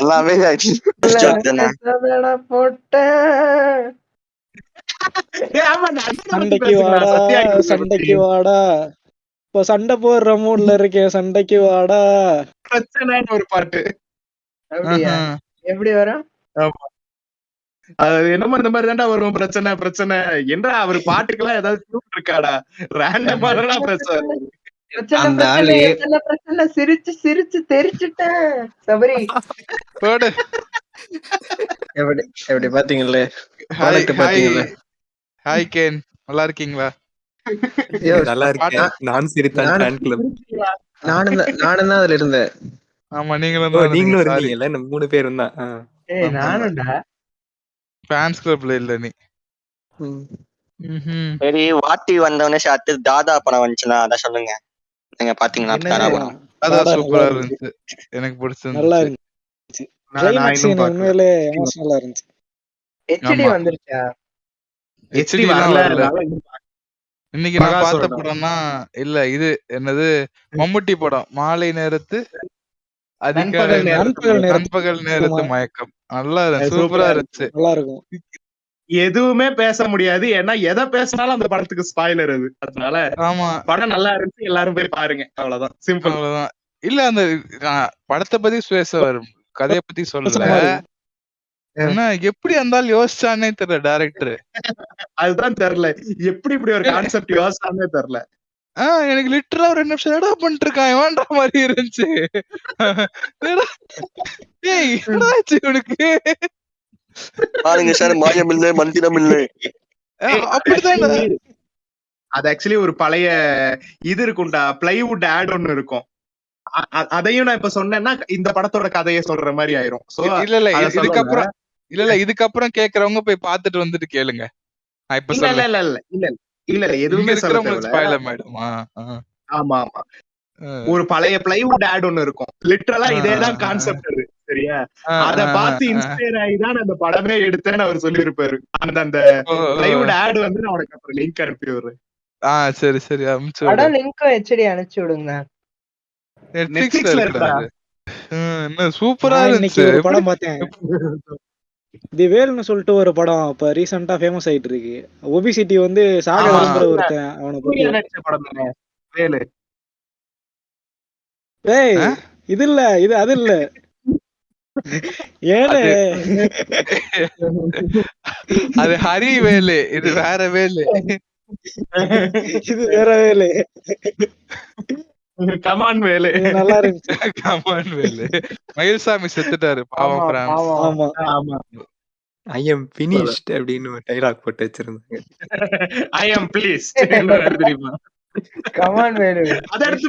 எல்லாமே சண்டைக்கு வாடா, இப்போ சண்டை போடுற மூட்ல இருக்கேன், சண்டைக்கு வாடா பிரச்சனைன்னு ஒரு பாட்டு. அப்படியா? எப்படி வரும்? அது என்னமோ இந்த மாதிரி தான்டா வரும். பிரச்சனை என்ன அவர் பாட்டுக்கெல்லாம் ஏதாவது டியூன் இருக்காடா? ரேண்டமா பிரச்சனை. அந்த ஆளு பிரச்சனை சிரிச்சு சிரிச்சு தெரிச்சுட்டேன். சபரி எப்படி பாத்தீங்களே? ஹாய் கேன், நல்லா இருக்கீங்களா? நல்லா இருக்கேன். நான் சிரித்தான் ஃபேன் கிளப். நானும் தான் அதுல இருந்தேன். ஆமா, நீங்களும் இருந்தீங்கல்ல, நம்ம 3 பேரும் தான். நானும்டா ஃபேன்ஸ் கிளப்ல இல்ல நீ. சரி, வாட்டி வந்தவனே அடுத்து தாதா படம் வந்துச்சுன்னா அத சொல்லுங்க. நீங்க பாத்தீங்களா தாதா படம்? அதான் சூப்பரா இருந்துச்சு, எனக்கு பிடிச்சிருந்துச்சு. நல்லா இருந்துச்சு. கிளைமாக்ஸ் உண்மையிலே எமோஷனலா இருந்துச்சு. HD வந்துருச்சா? HD வரல. இன்னைக்கு நான் பார்த்த படம்னா இல்ல, இது என்னது, மம்முட்டி படம் மாலை நேரத்து நண்பகல் நேரத்து மயக்கம். நல்லா சூப்பரா இருந்துச்சு. நல்லா இருக்கும். எதுவுமே பேச முடியாது, ஏன்னா எதை பேசினாலும் அந்த படத்துக்கு ஸ்பாயிலர் அது. அதனால ஆமா, படம் நல்லா இருந்துச்சு, எல்லாரும் போய் பாருங்க. அவ்வளவுதான், சிம்பிள். அவ்வளவுதான். இல்ல, அந்த படத்தை பத்தி பேச வரும், கதையை பத்தி சொல்லல. என்ன எப்படி இருந்தாலும் யோசிச்சானே தெரியல டைரக்டர். அதுதான் தெரியல, எப்படி இப்படி ஒரு கான்செப்ட் யோசிச்சானே தெரியல. எனக்கு லிட்டரா 2 நிமிஷம் எடா பண்ணிட்டு இருக்கான் இவன்ற மாதிரி இருந்துச்சு. ஏய் என்னாச்சு உனக்கு? பாருங்க சார், மாயம் இல்லை மந்திரம் இல்லை. அப்படிதான். அது ஆக்சுவலி ஒரு பழைய இது இருக்கும்டா, பிளைவுட் ஆட் ஒன்னு இருக்கும். அதையும் நான் இப்ப சொன்னேன்னா இந்த படத்தோட கதையை சொல்ற மாதிரி ஆயிரும். இதுக்கப்புறம் கேக்குறவங்க போய் பாத்துட்டு வந்துட்டு கேளுங்க. இல்ல எதுவுமே ஆமா ஒரு பழைய பிளைவுட் ஆட் ஒன்னு இருக்கும். லிட்டரலா இதேதான் கான்செப்ட் அது. சரியா? அத பார்த்து இன்ஸ்பயர் ஆகி தான் அந்த படமே எடுத்தேன்னு அவர் சொல்லியிருப்பாரு. அந்த பிளைவுட் ஆட் வந்து நான் உனக்கு அப்புறம் லிங்க் அனுப்பி விடுறேன். சரி சரி, அனுப்பிச்சு படம் லிங்க் HD அனுப்பிச்சு விடுங்க. நெட்ஃபிளிக்ஸ்ல இருக்கா? என்ன சூப்பரா இருந்துச்சு. ஒரு படம் பார்த்தேன், தி வேல்னு சொல்லிட்டு ஒரு படம் இப்ப ரீசெண்டா ஃபேமஸ் ஆயிட்டு இருக்கு. ஒபிசிட்டி வந்து சாக விரும்புற ஒருத்தன், அவனை பத்தி படம் தானே வேலு. ஏய் இது இல்ல, இது அது இல்ல. ஏழு அது ஹரி வேலு, இது வேற வேலு. இது வேற வேலு. கமான் வேலு நல்லா இருந்துச்சு. கமான் வேலு. மயில்சாமி செத்துட்டாரு பாவம். ஆமா ஆமா. ஐ எம் ஃபினிஷ்ட் அப்படின்னு ஒரு டைலாக் போட்டு வச்சிருந்தாங்க. ஐ எம் ப்ளீஸ்ட் தெரியுமா? கமான் வேலு. அத எடுத்து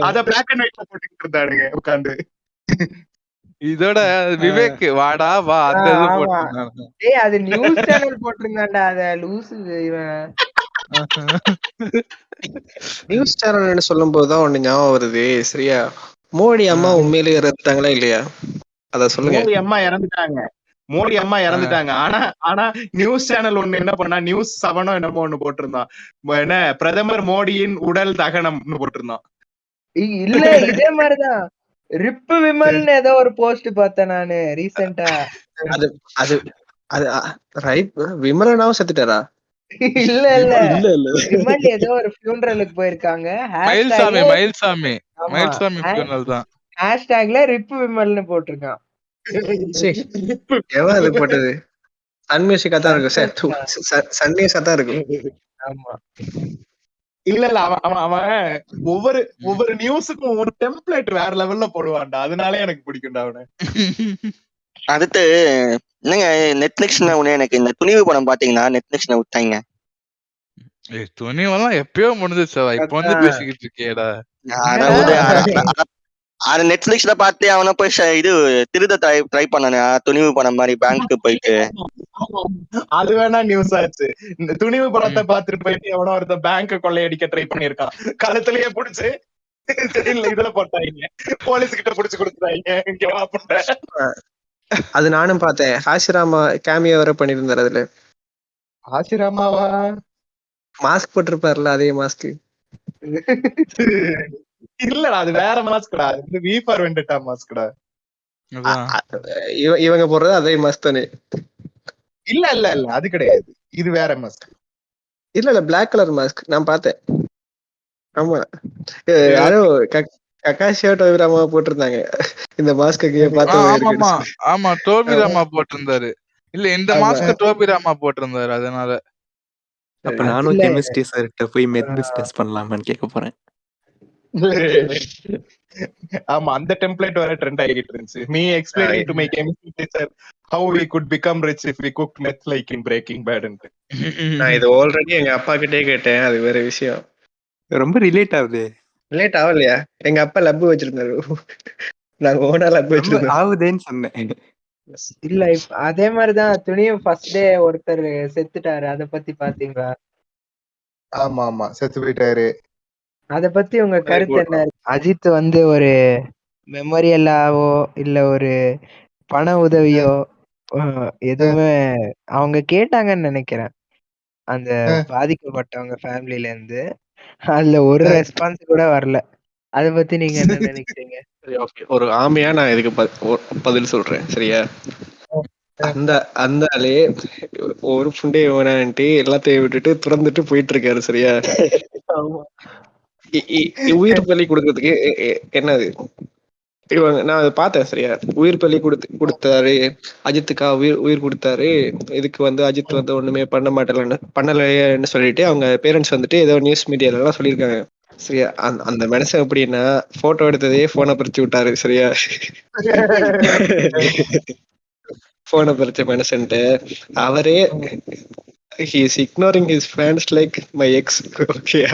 அத பிளாக் அண்ட் ஒயிட்ல போட்டுக்கிட்டு இருந்தானுங்க உட்கார்ந்து. இதோட விவேக் வாடா வா அந்த இது போட்டுருந்தாங்க. ஏய் அது நியூஸ் சேனல் போட்டுருந்தான்டா, அத லூஸ் இவன். நியூஸ் சேனல்னு சொல்லும் போதுதான் ஒண்ணு ஞாபகம் வருது. சரியா, மோடி அம்மா உண்மையிலேயே இறந்துட்டாங்களா இல்லையா? அத சொல்லுங்க. மோடி அம்மா இறந்துட்டாங்க. ஆனா நியூஸ் சேனல் ஒண்ணு என்ன பண்ணா, நியூஸ் 7 என்னமோ ஒண்ணு போட்டிருந்தான். என்ன, பிரதமர் மோடியின் உடல் தகனம்னு போட்டிருந்தான். இல்ல இதே மாதிரிதான் ரிப்பு விமல்னு ஏதோ ஒரு போஸ்ட் பார்த்தேன் நானு ரீசெண்டா. அது அது அது ரைட். விமலனாவும் செத்துட்டாரா? இல்ல இல்ல விமல் ஏதோ ஒரு ஃபியூனரலுக்கு போயிருக்காங்க. மயில்சாமி ஃபியூனரல் தான். ஹேஷ்டேக்ல ரிப்பு விமல்னு போட்டிருக்கான். எவன் அது போட்டது? சன் மியூசிக்கா தான் இருக்கும், சன் நியூஸா தான் இருக்கும். ஆமா. இல்ல அவன் ஒவ்வொரு நியூஸுக்கும் ஒரு டெம்ப்ளேட் வேற லெவல்ல போடுவான்டா. அதனால எனக்கு பிடிக்கும்டா அவனை. அடுத்து என்னங்க, நெட்ஃபிளிக்ஸ்ல எனக்கு இந்த துணிவு படம் பாத்தீங்கன்னா நெட்ஃபிளிக்ஸ்ல விட்டாங்க. துணிவெல்லாம் எப்பயோ முடிஞ்சிச்சா, இப்ப வந்து அதான். பேசிக்கிட்டு இருக்கியேடா. அட விடு, அது நெட்ஃபிளிக்ஸ்ல பார்த்து அவன போய் இது திருட ட்ரை பண்ணானே, துணிவு படம் மாதிரி பேங்க்கு போயிட்டு. அது வேணா நியூஸ் ஆச்சு. இந்த துணிவு படத்தை பார்த்துட்டு போயிட்டு எவனோ ஒருத்தன் பேங்க் கொள்ளையடிக்க ட்ரை பண்ணிருக்கான். கழுத்துலயே புடிச்சு இதுல போட்டாங்க, போலீஸ் கிட்ட புடிச்சு கொடுத்துட்டாங்க. இங்க வா பண்ற. அது நானும் பார்த்தேன். ஹாசிராமா கேமியோ வர பண்ணிருந்தாரு அதுல. ஆசிராமாவா? மாஸ்க் போட்டிருப்பாருல, அதே மாஸ்க். இல்லடா, அது வேற மாஸ்க்டா. அது வி ஃபார் வெண்டட்டா மாஸ்க்டா. இவங்க போடுறது அதே மாஸ்க் தானே? இல்ல இல்ல இல்ல, அது கிடையாது. இது வேற மாஸ்க். இல்ல இல்ல, பிளாக் கலர் மாஸ்க் நான் பார்த்தேன். ஆமா, யாரோ ககாஷியோ டோபிராமா போட்டிருந்தாங்க இந்த மாஸ்க்கு. ஆமா ஆமா, டோபிராமா போட்டிருந்தாரு. இல்ல, இந்த மாஸ்க் டோபிராமா போட்டிருந்தாரு. அதனால அப்ப நானும் கெமிஸ்ட்ரி சார்கிட்ட போய் மெத் பிசினஸ் பண்ணலாமான்னு கேட்க போறேன். ஆமா, அந்த டெம்ப்ளேட் வர ட்ரெண்ட் ஆகிட்டு இருந்துச்சு. Me explaining to my chemistry teacher how we could become rich if we cooked meth like in Breaking Bad. நான் இது ஆல்ரெடி எங்க அப்பா கிட்டே கேட்டேன். அது வேற விஷயம். ரொம்ப ரிலேட் ஆகுது. ரிலேட் ஆகலையா? எங்க அப்பா லப் வச்சிருந்தாரு. நாங்க ஓனா லப் வச்சிருந்தோம். ஆகுதேன்னு சொன்னேன். இல்ல, அதே மாதிரிதான் துணியும் ஃபர்ஸ்ட் டே ஒருத்தர் செத்துட்டாரு. அத பத்தி பாத்தீங்களா? ஆமா ஆமா, செத்து போயிட்டாரு. அத பத்தி உங்க கருத்து என்ன? அஜித் வந்து ஒரு மெமோரியலாவோ இல்ல ஒரு பண உதவியோ எதுவுமே அவங்க கேட்டாங்கன்னு நினைக்கிறேன். அந்த பாதிக்கப்பட்டவங்க ஃபேமிலில இருந்து அதுல ஒரு ரெஸ்பான்ஸ் கூட வரல. அத பத்தி நீங்க என்ன நினைக்கிறீங்க? ஒரு ஆமையா நான் இதுக்கு பதில் சொல்றேன், சரியா? அந்த ஆளே ஒரு புண்டே வேணான்ட்டு எல்லாத்தையும் விட்டுட்டு துறந்துட்டு போயிட்டு இருக்காரு, சரியா? உயிர் பலி கொடுக்கறதுக்கு என்னது இவங்க, நான் அதை பார்த்தேன், சரியா? உயிர் பலி கொடுத்தாரு அஜித்துக்கா, உயிர் கொடுத்தாரு. இதுக்கு வந்து அஜித் வந்து ஒண்ணுமே பண்ணலைன்னு சொல்லிட்டு அவங்க பேரண்ட்ஸ் வந்துட்டு ஏதோ நியூஸ் மீடியால எல்லாம் சொல்லியிருக்காங்க, சரியா? அந்த மனுஷன் எப்படின்னா போட்டோ எடுத்ததே போனை பறிச்சு விட்டாரு, சரியா? போனை பறிச்ச மனுஷன்ட்டு அவரே he is ignoring his fans like my ex. ஓகேயா?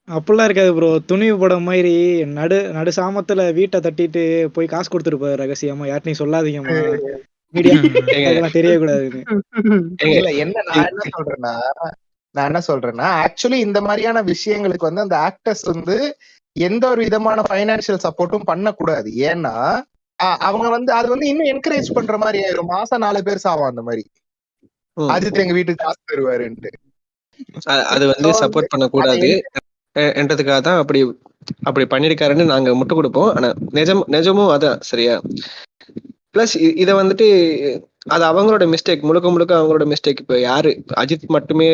அப்படிலாம் இருக்காது ப்ரோ. துணிவு படம் மாதிரி நடு சாமத்துல வீட்டை தட்டிட்டு போய் காசு கொடுத்துருப்பாரு ரகசியமா. யார்ட்டையும் சொல்லாதீங்கம்மா, மீடியா தெரியக்கூடாதுன்னு. இல்ல, என்ன நான் என்ன சொல்றேன்னா ஆக்சுவலி இந்த மாதிரியான விஷயங்களுக்கு வந்து அந்த ஆக்டர்ஸ் வந்து எந்த ஒரு விதமான பைனான்சியல் சப்போர்ட்டும் பண்ணக்கூடாது. ஏன்னா அவங்க வந்து அது வந்து இன்னும் என்கரேஜ் பண்ற மாதிரி ஆயிரும். மாசம் 4 பேர் சாவான் அந்த மாதிரி. அஜித் எங்க வீட்டுக்கு காசு தருவாருன்ட்டு. அது வந்து சப்போர்ட் பண்ணக்கூடாது என்றதுக்காக தான் அப்படி பண்ணிருக்காருன்னு நாங்க முட்டு கொடுப்போம். ஆனா நிஜமும் அதான், சரியா? பிளஸ் இத வந்துட்டு அது அவங்களோட மிஸ்டேக், முழுக்க அவங்களோட மிஸ்டேக். இப்ப யாரு அஜித் மட்டுமே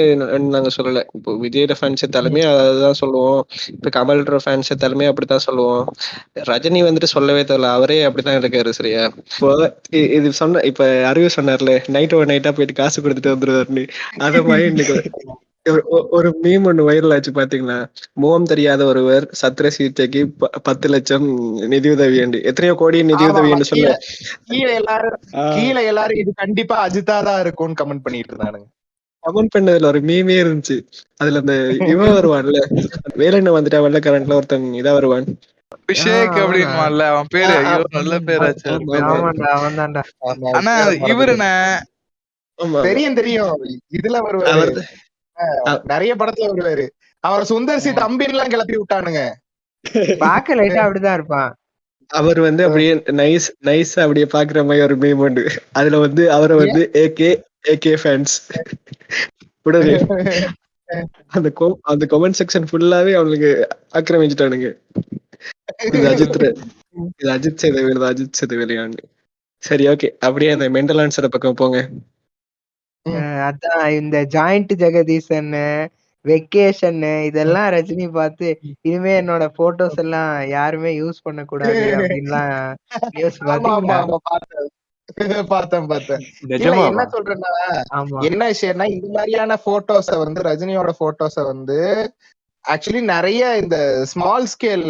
நாங்க சொல்லல. இப்போ விஜயோட ஃபேன்ஸ் தலைமே அதான் சொல்லுவோம். இப்ப கமலோட ஃபேன்ஸ் தலைமே அப்படித்தான் சொல்லுவோம். ரஜினி வந்துட்டு சொல்லவே தேவையில்ல, அவரே அப்படித்தான் இருக்காரு, சரியா? இப்போ இது சொன்ன, இப்ப அறிவு சொன்னார்ல, நைட்டா போயிட்டு காசு கொடுத்துட்டு வந்துருவாருன்னு. அத மாதிரி இன்னைக்கு ஒரு மீம் ஒண்ணு வைரல் ஆச்சு பாத்தீங்களா? முகம் தெரியாத ஒருவர் சத்திர சிகிச்சைக்கு 10 லட்சம் நிதியுதவி, எத்தனையோ கோடி நிதியுதவி என்று சொல்ல கீழே எல்லாரும் இது கண்டிப்பா அஜித்தா தான் இருக்கும்னு கமெண்ட் பண்ணிட்டு இருந்தானுங்க. கமெண்ட் பண்ணதுல ஒரு மீமே இருந்துச்சு. அதுல அந்த இவன் வருவான்ல, வேலைன்னு வந்துட்டா வெள்ளக்காரன்ல ஒருத்தன் இதா வருவான், அபிஷேக் அப்படின்னு அவன் பேரு. ஐயோ, நல்ல பேராச்சு. ஆனா இவருன தெரியும் இதுல வருவாரு, நிறைய படத்துல வருவாரு. அவர் சுந்தர் சி தம்பின்னு எல்லாம் கிளப்பி விட்டானுங்க. பாக்க லைட்டா அப்படிதான் இருப்பான். அவர் வந்து அப்படியே நைஸ் அப்படியே பாக்குற மாதிரி ஒரு மீம் உண்டு. அதுல வந்து அவரை வந்து ஏகே ஃபேன்ஸ் உடனே அந்த கமெண்ட் செக்ஷன் ஃபுல்லாவே அவனுக்கு ஆக்கிரமிச்சுட்டானுங்க. இது அஜித் செய்த வேலையான்னு. சரி, ஓகே, அப்படியே அந்த மெண்டல் ஆன்சர் பக்கம் போங்க. அதான் இந்த ஜாயிண்ட் ஜெகதீசன், வெக்கேஷன் இதெல்லாம் ரஜினி பார்த்து இனிமே என்னோட போட்டோஸ் எல்லாம் யாருமே யூஸ் பண்ண கூடாது அப்படின்லாம் நியூஸ் பார்த்தேன். என்ன சொல்றேன்னா, என்ன விஷயம்னா, இந்த மாதிரியான போட்டோஸ வந்து ரஜினியோட போட்டோஸ வந்து ஆக்சுவலி நிறைய இந்த ஸ்மால் ஸ்கேல்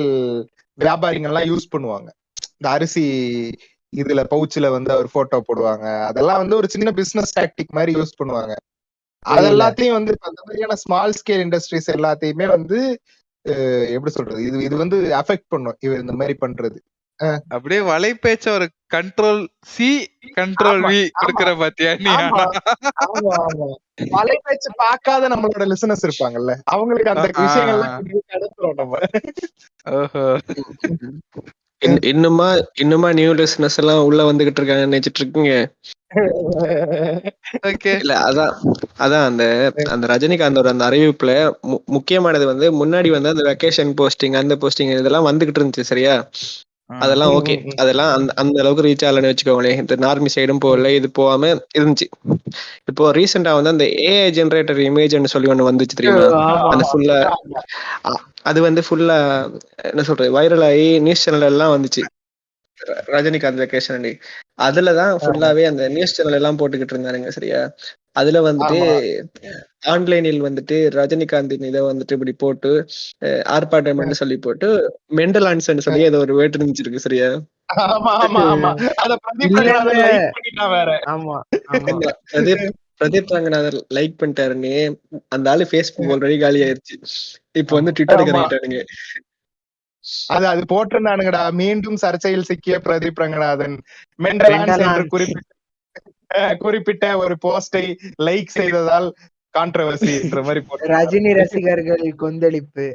வியாபாரிகள் எல்லாம் யூஸ் பண்ணுவாங்க. இந்த அரிசி இதுல பவுச்சுல வந்து அவர் போட்டோ போடுவாங்க. அதெல்லாம் வந்து ஒரு சின்ன பிசினஸ் டாக்டிக் மாதிரி யூஸ் பண்ணுவாங்க. அது புரியல. எல்லாத்தையும் வந்து இப்ப அந்த மாதிரியான ஸ்மால் ஸ்கேல் இண்டஸ்ட்ரீஸ் எல்லாத்தையுமே வந்து எப்படி சொல்றது, இது வந்து அஃபெக்ட் பண்ணும் இவர் இந்த மாதிரி பண்றது. அப்படியே வலைபேச்ச ஒரு கண்ட்ரோல் சி கண்ட்ரோல் ஆமா வி ஆமா கொடுக்கற பாத்தியா நீ? ஆமா ஆமா ஆமா வலைபேச்சு பார்க்காத நம்மளோட லிசனர்ஸ் இருப்பாங்கல்ல, அவங்களுக்கு அந்த விஷயங்கள்லாம் கடத்துறோம் நம்ம. ஓஹோ. இன்னுமா நியூ லிசனர்ஸ் எல்லாம் உள்ள வந்துகிட்டு இருக்காங்கன்னு நினைச்சிட்டு இருக்கீங்க. ஓகே. இல்ல அதான் அந்த ரஜினிகாந்தோட அந்த அறிவிப்புல முக்கியமானது வந்து முன்னாடி வந்து அந்த வெக்கேஷன் போஸ்டிங் அந்த போஸ்டிங் இதெல்லாம் வந்துகிட்டு இருந்துச்சு சரியா. அதெல்லாம் ஓகே, அதெல்லாம் அந்த அளவுக்கு ரீச் ஆகலன்னு வச்சுக்கோங்களேன். இந்த நார்மி சைடும் போகல, இது போகாம இருந்துச்சு. இப்போ ரீசெண்டா வந்து அந்த ஏஐ ஜெனரேட்டர் இமேஜ்னு சொல்லி ஒண்ணு வந்துச்சு தெரியுமா? அந்த ஃபுல்லா அது வந்து ஃபுல்லா என்ன சொல்றது வைரல் ஆகி நியூஸ் சேனல் எல்லாம் வந்துச்சு. ரஜினிகாந்த் வெக்கேஷன் அதுலதான் ஃபுல்லாவே அந்த நியூஸ் சேனல் எல்லாம் போட்டுக்கிட்டு இருந்தானுங்க சரியா. அதுல வந்துட்டு ஆன்லைனில் வந்துட்டு ரஜினிகாந்தின் இதை வந்துட்டு இப்படி போட்டு ஆர்ப்பாட்டம் சொல்லி போட்டு மெண்டல் ஆன்சர்னு சொல்லி ஏதோ ஒரு வேட்டு இருந்துச்சிருக்கு சரியா. பிரதீப் ரங்கநாதர் லைக் பண்ணிட்டாருன்னு அந்த ஆளு Facebook ஆல்ரெடி காலி ஆயிருச்சு. இப்ப வந்து ட்விட்டருக்கு இறங்கிட்டானுங்க. அது போட்டிருந்தானுங்கடா, மீண்டும் சர்ச்சையில் சிக்கிய பிரதீப் ரங்கநாதன் மெண்டலான்ஸ் என்று குறிப்பிட்ட ஒரு போஸ்டை லைக் செய்ததால் கான்ட்ரோவர்சி என்ற மாதிரி போட்டு ரஜினி ரசிகர்கள் கொந்தளிப்பு.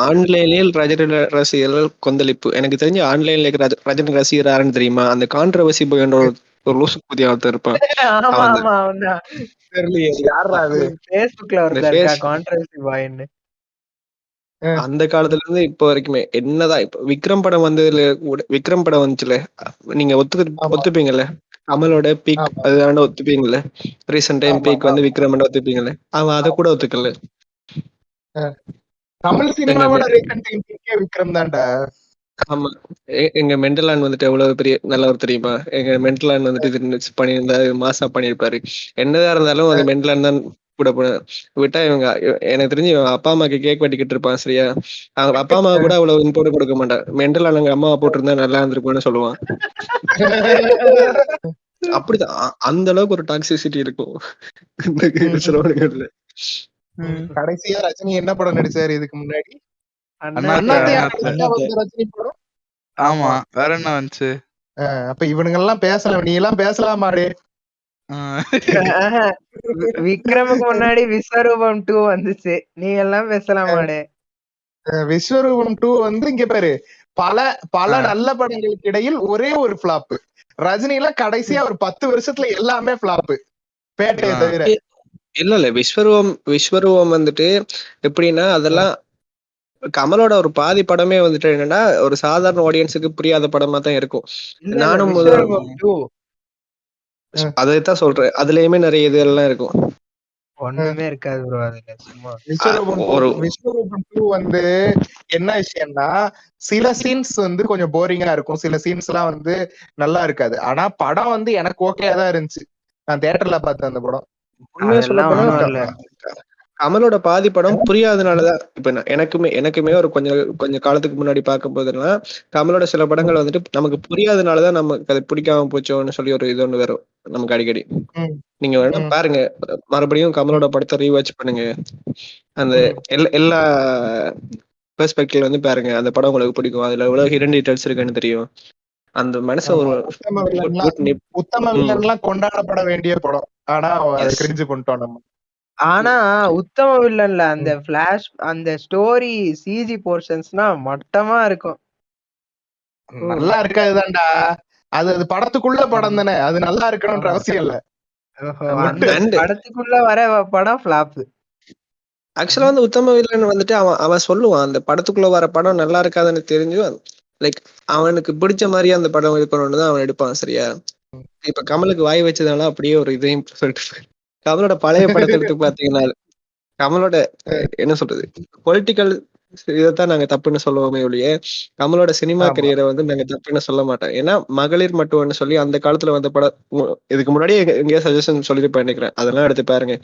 ஆன்லைனில் ரஜினி ரசிகர்கள் கொந்தளிப்பு. எனக்கு தெரிஞ்சு ஆன்லைன்ல ரஜினி ரசிகர் யாருன்னு தெரியுமா? அந்த கான்ட்ரோவர்சி போய் ஒரு லூசு புதிய ஒருத்தர் இருப்பான். அந்த காலத்துல இருந்து இப்ப வரைக்குமே என்னதான் இப்ப விக்ரம் படம் வந்ததுல விக்ரம் படம் வந்துச்சுல, நீங்க ஒத்துப்பீங்கல்ல கமலோட பீக் அதுதான ஒத்துப்பீங்கல்ல. ரீசெண்ட் டைம் பீக் வந்து விக்ரம் ஒத்துப்பீங்கல்ல, அவன் அதை கூட ஒத்துக்கல. தமிழ் சினிமாவோட ரீசெண்ட் டைம் பீக்கே விக்ரம் தான்டா. ஆமா, எங்க மென்டலான் வந்துட்டு எவ்வளவு பெரிய நல்லவர் தெரியுமா? எங்க மென்டலான் வந்துட்டு பண்ணியிருந்தா மாசா பண்ணிருப்பாரு. என்னதான் இருந்தாலும் அந்த மென்டலான் தான் கூட விட்டா இவங்க எனக்கு தெரிஞ்சு அப்பா அம்மாக்கு கேக் வெட்டிக்கிட்டு இருப்பான் சரியா. அவங்க அப்பா அம்மா கூட அவ்வளவு இம்போர்ட் கொடுக்க மாட்டான். மென்டலான் அவங்க அம்மாவை போட்டிருந்தா நல்லா இருந்திருக்கும்னு சொல்லுவான். அப்படிதான் அந்த அளவுக்கு ஒரு டாக்ஸிசிட்டி இருக்கும். கடைசியா ரஜினி என்ன படம் நடிச்சாரு இதுக்கு முன்னாடி? ரஜினி படம். ஆமா, வேற என்ன வந்துச்சு? அப்ப இவனுங்க எல்லாம் பேசலாம், நீ எல்லாம் பேசலாமாடே? விக்ரமுக்கு முன்னாடி விஸ்வரூபம் 2 வந்துச்சு, நீ எல்லாம் பேசலாமாடே? விஸ்வரூபம் 2 வந்து இங்க பாரு, பல நல்ல படங்களுக்கு இடையில் ஒரே ஒரு பிளாப். ரஜினி எல்லாம் கடைசியா ஒரு 10 வருஷத்துல எல்லாமே பிளாப், பேட்டையை தவிர. இல்ல விஸ்வரூபம் வந்துட்டு எப்படின்னா அதெல்லாம் கமலோட ஒரு பாதி படமே வந்துட்டு என்னன்னா ஒரு சாதாரண ஆடியன்ஸுக்கு புரியாத படமா தான் இருக்கும். நானும் அதைத்தான் சொல்றேன், அதுலயுமே நிறைய இதெல்லாம் இருக்கும். ஒண்ணுமே இருக்காது ப்ரோ அதுல. சும்மா விஸ்வரூபம் 2 வந்து என்ன விஷயம்னா, சில சீன்ஸ் வந்து கொஞ்சம் போரிங்கா இருக்கும், சில சீன்ஸ் எல்லாம் வந்து நல்லா இருக்காது. ஆனா படம் வந்து எனக்கு ஓகேயா தான் இருந்துச்சு. நான் தியேட்டர்ல பார்த்தேன் அந்த படம். கமலோட பாதி படம் புரியாதனாலதான் இப்ப எனக்குமே ஒரு கொஞ்சம் காலத்துக்கு முன்னாடி பார்க்கும் போதெல்லாம் கமலோட சில படங்கள் வந்துட்டு நமக்கு புரியாதனாலதான் நமக்கு அது பிடிக்காம போச்சோன்னு சொல்லி ஒரு இது ஒண்ணு வரும் நமக்கு அடிக்கடி. நீங்க வேணா பாருங்க, மறுபடியும் கமலோட படத்தை ரீவாட்ச் பண்ணுங்க, அந்த எல்லா பெர்ஸ்பெக்டிவ்ல வந்து பாருங்க, அந்த படம் உங்களுக்கு பிடிக்கும். அதுல எவ்வளவு ஹிடன் டீடைல்ஸ் இருக்குன்னு தெரியும். அந்த மனச ஒரு உத்தம வில்லன்லாம் கொண்டாடப்பட வேண்டிய படம், ஆனா கிரிஞ்சு பண்ணிட்டோம் நம்ம. ஆனா உத்தம வில்லன்ல அந்த பிளாஷ் அந்த ஸ்டோரி சிஜி போர்ஷன்ஸ்னா மட்டமா இருக்கும். நல்லா இருக்காதுதான்டா, அது படத்துக்குள்ள படம் தானே, அது நல்லா இருக்கணும்ன்ற அவசியம் இல்ல. படத்துக்குள்ள வர படம் ஃபிளாப். ஆக்சுவலா வந்து உத்தம வில்லன் வந்துட்டு அவன் சொல்லுவான் அந்த படத்துக்குள்ள வர படம் நல்லா இருக்காதுன்னு தெரிஞ்சு லைக் அவனுக்கு பிடிச்ச மாதிரியே அந்த படம் இருக்கணும்னு தான் அவன் எடுப்பான் சரியா. இப்ப கமலுக்கு வாய் வச்சதுனால அப்படியே ஒரு இதையும் சொல்லிட்டு கமலோட பழைய படத்தை எடுத்து பாத்தீங்கன்னா கமலோட என்ன சொல்றது பொலிட்டிக்கல் இதைத்தான் நாங்க தப்புன்னு சொல்லுவோமே ஒழிய கமலோட சினிமா கரியரை வந்து நாங்க தப்புன்னு சொல்ல மாட்டோம். ஏன்னா மகளிர் மட்டும்னு சொல்லி அந்த காலத்துல வந்த படம் இதுக்கு முன்னாடியே எங்கேயா சஜஷன் சொல்லிட்டு நினைக்கிறேன், அதெல்லாம் எடுத்து பாருங்க.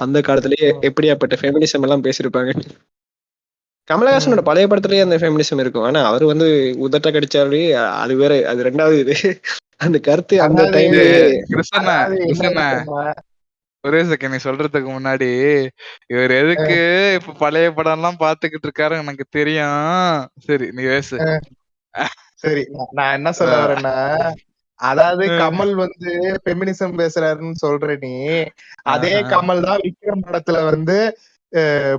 அந்த காலத்திலேயே எப்படியாப்பட்ட ஃபெமினிசம் எல்லாம் பேசியிருப்பாங்க. கமலஹாசனோட பழைய படத்துலயே அந்த ஃபெமினிசம் இருக்கும். ஆனா அவர் வந்து உதட்ட கடிச்சாலே அது வேற, அது ரெண்டாவது இது. அந்த கருத்து அந்த அதாவது டைம்லயே கிருஷ்ணா அதாவது என்ன கிருஷ்ணா தெரியுமா? ஒரே செகண்ட் நீ சொல்றதுக்கு முன்னாடி இவர் எதுக்கு இப்ப பழைய படம் எல்லாம் பாத்துக்கிட்டு இருக்காரு எனக்கு தெரியும். சரி நீ பேசு. சரி, நான் என்ன சொல்ல வரேன்னா, அதாவது கமல் வந்து ஃபெமினிசம் பேசுறாருன்னு சொல்ற நீ, அதே கமல் தான் விக்ரம் படத்துல வந்து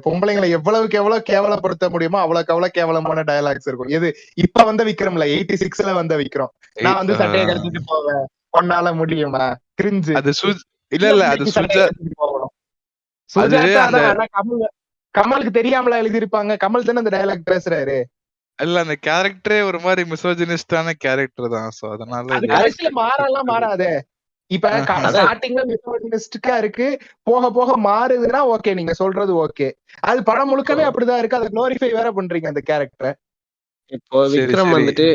பொம்பளைங்களை எவ்வளவுக்கு எவ்வளவு கேவலப்படுத்த முடியுமோ அவ்வளவுக்கு அவ்வளவு கேவலமான டயலாக்ஸ் இருக்கும். எது இப்ப வந்த விக்ரம்ல 86ல வந்த விக்ரம், நான் வந்து சட்டையை கழிச்சிட்டு போவேன், பொண்ணால முடியுமா, கிரிஞ்சு. அது இல்ல இல்ல அது சட்டையை கழிச்சிட்டு போகணும். சுஜாதா தான். ஆனா கமலுக்கு தெரியாமல எழுதியிருப்பாங்க. கமல் தானே அந்த டயலாக் பேசுறாரு. இல்ல அந்த கேரக்டரே ஒரு மாதிரி மிசோஜினிஸ்டான கேரக்டர் தான். சோ அதனால அது கடைசியில மாறலாம் மாறாதே. இப்ப ஸ்டார்டிங்ல மிசோஜினிஸ்டிக்கா இருக்கு, போக போக மாறுதுன்னா ஓகே, நீங்க சொல்றது ஓகே. அது படம் முழுக்கவே அப்படிதான் இருக்கு. அதை குளோரிஃபை வேற பண்றீங்க அந்த கேரக்டரை. இப்போ விக்ரம் வந்துட்டு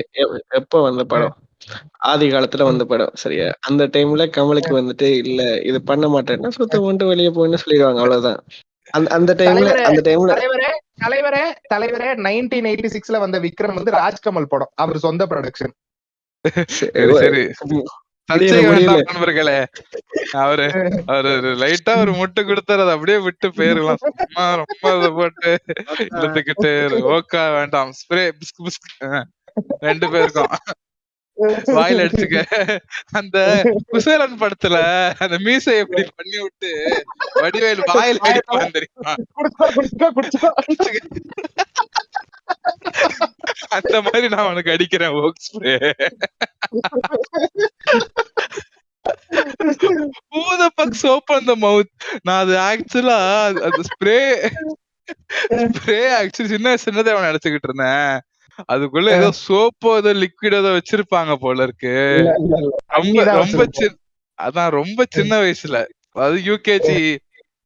எப்ப வந்த படம்? ஆதி காலத்துல வந்த படம் சரியா? அந்த டைம்ல கமலுக்கு வந்துட்டு இல்ல இது பண்ண மாட்டேன்னா சுத்தம் கொண்டு வெளியே போயின்னு சொல்லிடுவாங்க, அவ்வளவுதான். அந்த டைம்ல தலைவரே 1986ல வந்த விக்ரம் வந்து ராஜ்கமல் படம், அவர் சொந்த ப்ரொடக்ஷன். சரி நண்பர்களே, அவரு லைட்டா ஒரு முட்டு கொடுத்தாரு, அதை அப்படியே விட்டு போயிடலாம். சும்மா ரொம்ப இதை போட்டு இழுத்துக்கிட்டு ஓக்கா வேண்டாம். ஸ்ப்ரே ரெண்டு பேருக்கும் வாயில அடிச்சுக்க. அந்த குசேலன் படத்துல அந்த மீசை எப்படி பண்ணி விட்டு வடிவேல் வாயில அடிப்பான் தெரியுமா? அந்த மாதிரி நான் உனக்கு அடிக்கிறேன் ஓக் ஸ்ப்ரே. சோப் அந்த மவுத். நான் அது ஆக்சுவலா அது ஸ்ப்ரே ஆக்சுவலி சின்னதை அவன் நினைச்சுக்கிட்டு இருந்தேன். அதுக்குள்ள ஏதோ சோப்போ ஏதோ லிக்விட் ஏதோ வச்சிருப்பாங்க போல இருக்கு. அதான் ரொம்ப சின்ன வயசுல, அது யூகேஜி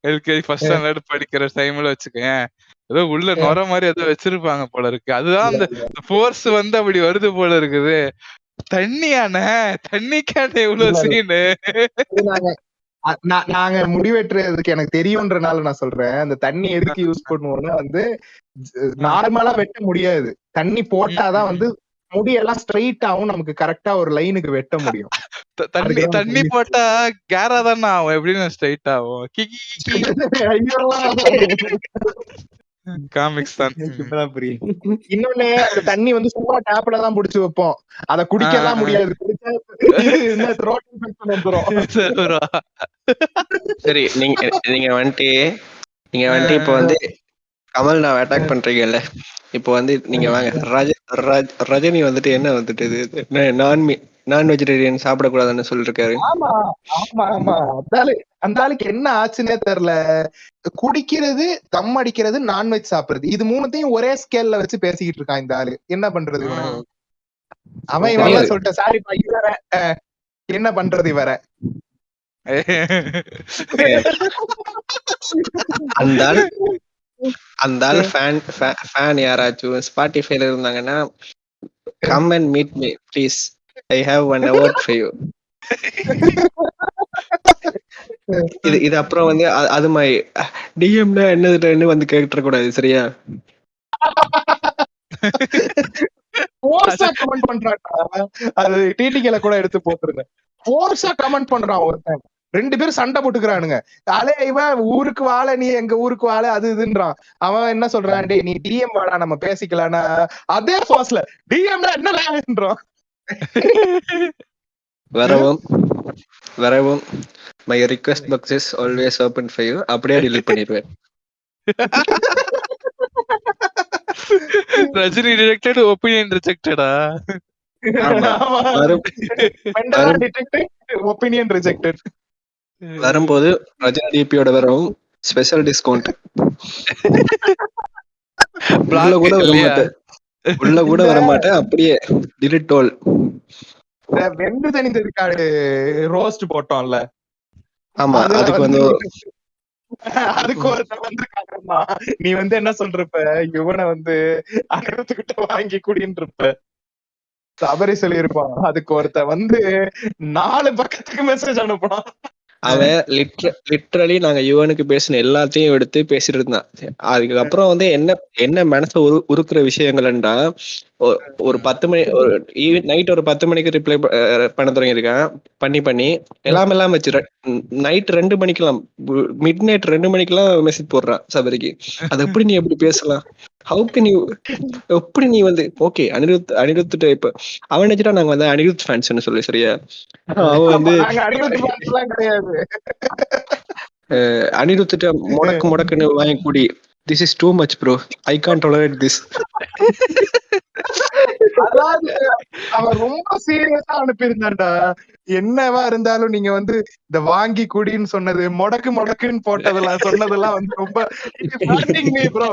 எல்கேஜி ஃபர்ஸ்ட் ஸ்டாண்டர்ட் படிக்கிற டைம்ல வச்சுக்கேன், ஏதோ உள்ள நுர மாதிரி ஏதோ வச்சிருப்பாங்க போல இருக்கு. அதுதான் அந்த ஃபோர்ஸ் வந்து அப்படி வருது போல இருக்குது. தண்ணிக்கான இவ்வளவு சீனு. நாங்க முடிவெட்டுறதுக்கு எனக்கு தெரியும்ன்றனால நான் சொல்றேன். அந்த தண்ணி எதுக்கு யூஸ் பண்ணுவோம்னா வந்து நார்மலா வெட்ட முடியாது. தண்ணி போட்டாதான் வந்து முடியெல்லாம் ஸ்ட்ரைட் ஆகும், நமக்கு கரெக்டா ஒரு லைனுக்கு வெட்ட முடியும். தண்ணி போட்டா கேரா தானே ஆகும், எப்படின்னு ஸ்ட்ரைட் ஆகும். காமிக்ஸ் தான். இன்னொன்னு அந்த தண்ணி வந்து சும்மா டேப்ல தான் புடிச்சு வைப்போம், அத குடிக்கலாம் முடியாது. சரி, நீங்க வந்துட்டு இப்ப வந்து கமல் நான் அட்டாக் பண்றீங்கல்ல, இப்போ வந்து நீங்க வாங்க ரஜினி வந்துட்டு என்ன வந்துட்டு நான் வெஜிடேரியன் சாப்பிடக்கூடாதுன்னு சொல்லிருக்காரு. ஆமா ஆமா ஆமா, அந்த ஆளுக்கு என்ன ஆச்சுன்னே தெரியல. குடிக்கிறது, தம் அடிக்கிறது, நான்வெஜ் சாப்பிடுறது, இது மூணுத்தையும் ஒரே ஸ்கேல்ல வச்சு பேசிக்கிட்டு இருக்கான் இந்த ஆளு. என்ன பண்றது அவன் இவன் சொல்லிட்ட சாரிப்பா இவர என்ன பண்றது இவர. அந்த ஆள் ஃபேன் யாராச்சும் ஸ்பாட்டிஃபைல இருந்தாங்கன்னா come and meet me please, I have one award for you. இது அப்புறம் வந்து அது மாதிரி டிஎம்ல என்னதுன்னு வந்து கேட்டுற கூடாது, சரியா? கமெண்ட் பண்றான், அது டிடிகேல கூட எடுத்து போட்டுருந்தேன். ஃபோர்ஸா கமெண்ட் பண்றான் ஒருத்தன், ரெண்டு பேரும் சண்டை போட்டுக்கிறானுங்க. அலே இவன் ஊருக்கு வாழ, நீ எங்க ஊருக்கு வாழ, அது இதுன்றான். அவன் என்ன சொல்றான், டே நீ டிஎம் வாடா நம்ம பேசிக்கலாம்னா அதே ஃபோர்ஸ்ல டிஎம்னா என்னன்றான். வரவும் my request box is always open for you, அப்படியே delete பண்ணிடுவேன். ரஜினி ரிஜெக்டட், ஒபினியன் ரிஜெக்டடா? Opinion rejected. வரும்போது ரஜினி டிபியோட வரவும் ஸ்பெஷல் டிஸ்கவுண்ட். உள்ள கூட வர மாட்டேன், அப்படியே delete all. வெந்து தனித்ததுக்காடு ரோஸ்ட் போட்டோம்ல, ஆமா, அதுக்கு வந்து அதுக்கு ஒருத்தர் வந்து நீ வந்து என்ன சொல்றப்ப இவனை வந்து அறுபத்துக்கிட்ட வாங்கி குடின்னு இருப்ப தவறி சொல்லியிருப்பான். அதுக்கு ஒருத்தன் வந்து 4 பக்கத்துக்கு மெசேஜ் அனுப்புனான். அவன் லிட்ரலி நாங்க யுவனுக்கு பேசின எல்லாத்தையும் எடுத்து பேசிட்டு இருந்தான். அதுக்கப்புறம் வந்து என்ன மனசை உருக்குற விஷயங்கள்டா, ஒரு 10 மணி நைட் ஒரு 10 மணிக்கு ரிப்ளை பண்ண தொடங்கியிருக்கான். பண்ணி எல்லாம் வச்சு நைட் 2 மணிக்கெல்லாம் மிட் நைட் 2 மணிக்கெல்லாம் மெசேஜ் போடுறான் சபரிக்கு. அது எப்படி நீ எப்படி பேசலாம்? எப்படி நீ வந்து ஓகே அனிருத் டைப் அவன் நினைச்சிட்டா நாங்க வந்து அனிருத் ஃபேன்ஸ் சொல்லி சரியா. அவன் வந்து அனிருத்திட்ட முடக்குன்னு வாங்கி கூடி this is too much bro, I can't tolerate this. அவன் ரொம்ப சீரியஸா அனுப்பியிருந்தான்டா. என்னவா இருந்தாலும் நீங்க வந்து இந்த வாங்கி குடின்னு சொன்னது, முடக்குன்னு போட்டதெல்லாம் சொன்னதெல்லாம் வந்து ரொம்ப ப்ரோ.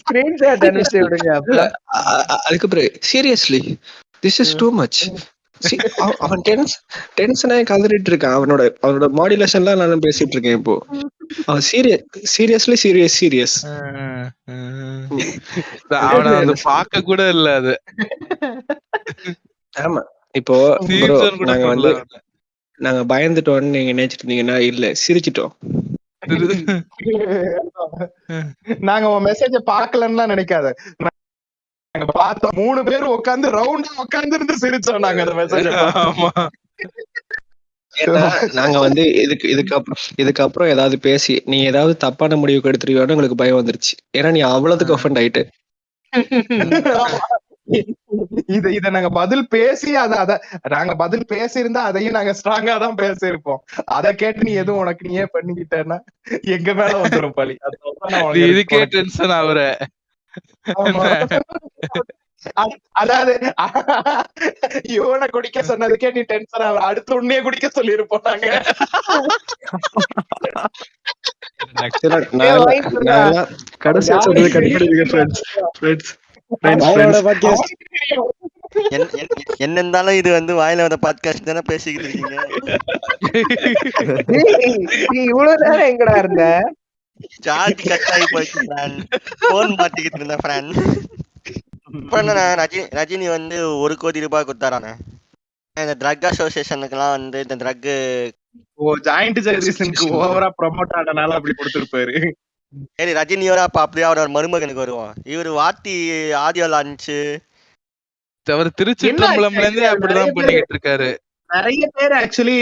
ஸ்கிரீன்ஷாட் அனுப்பிச்சு விடுங்க. அதுக்கப்புறம் seriously this is too much. அவன் டென்ஷனாக கதறிட்டு இருக்கான். அவனோட மாடுலேஷன்லாம் நான் பேசிட்டு இருக்கேன் இப்போ. அவன் சீரியஸ் அவனை வந்து பார்க்க கூட இல்ல அது. ஆமா இப்போ நாங்க பயந்துட்டோம்னு நீங்க நினைச்சிட்டு இருந்தீங்கன்னா இல்ல, சிரிச்சிட்டோம். நாங்க உன் மெசேஜ பாக்கலன்னா நினைக்காத. நாங்க பார்த்தோம் 3 பேரும் உட்கார்ந்து ரவுண்டா உட்கார்ந்து இருந்து சிரிச்சோம் நாங்க அந்த மெசேஜ. நாங்க வந்து இதுக்கப்புறம் ஏதாவது பேசி நீ ஏதாவது தப்பான முடிவுக்கு எடுத்துருவியோன்னு உங்களுக்கு பயம் வந்துருச்சு. ஏன்னா நீ அவ்வளவுக்கு ஒஃபண்ட் ஆயிட்டு. இத நாங்க பதில் பேசி நாங்க பதில் பேசியிருந்தா அதையும் நாங்க ஸ்ட்ராங்கா தான் பேசியிருப்போம். அத கேட்டு நீ எதுவும் உனக்கு நீயே பண்ணிக்கிட்டேன்னா எங்க மேல வந்துரும் பழி. இதுக்கே டென்ஷன் ஆகுற. அதாவது இவனை குடிக்க சொன்னதுக்கே நீ டென்ஷன் ஆகுற, அடுத்து உன்னையே குடிக்க சொல்லி இருப்போம் நாங்க. கடைசியா சொன்னது கண்டுபிடிங்க ஃப்ரெண்ட்ஸ். என்ன இருந்தாலும் இது வந்து வாயில வந்த பாட்காஸ்ட் தானே பேசிக்கிட்டு இருக்கீங்க. இவ்வளவு நேரம் எங்கடா இருந்த? சார்ஜ் கட் ஆகி போயிடுச்சு ஃப்ரெண்ட், போன் மாட்டிக்கிட்டு இருந்தேன் ஃப்ரெண்ட். இப்போ ரஜினி வந்து 1 கோடி ரூபாய் கொடுத்தாரானே இந்த ட்ரக் அசோசியேஷனுக்குலாம் வந்து இந்த ட்ரக் ஜாயிண்ட் ஜெனரேஷனுக்கு ஓவரா ப்ரோமோட் ஆனனால அப்படி கொடுத்திருப்பாரு. சரி ரஜினியோட அப்ப அப்படியே அவரோட மருமகனுக்கு வருவோம். இவரு வாத்தி ஆடியோ லான்ச் அவர் திருச்சிற்றம்பலம்ல இருந்து அப்படிதான் பண்ணிக்கிட்டு இருக்காரு. நிறைய பேர் ஆக்சுவலி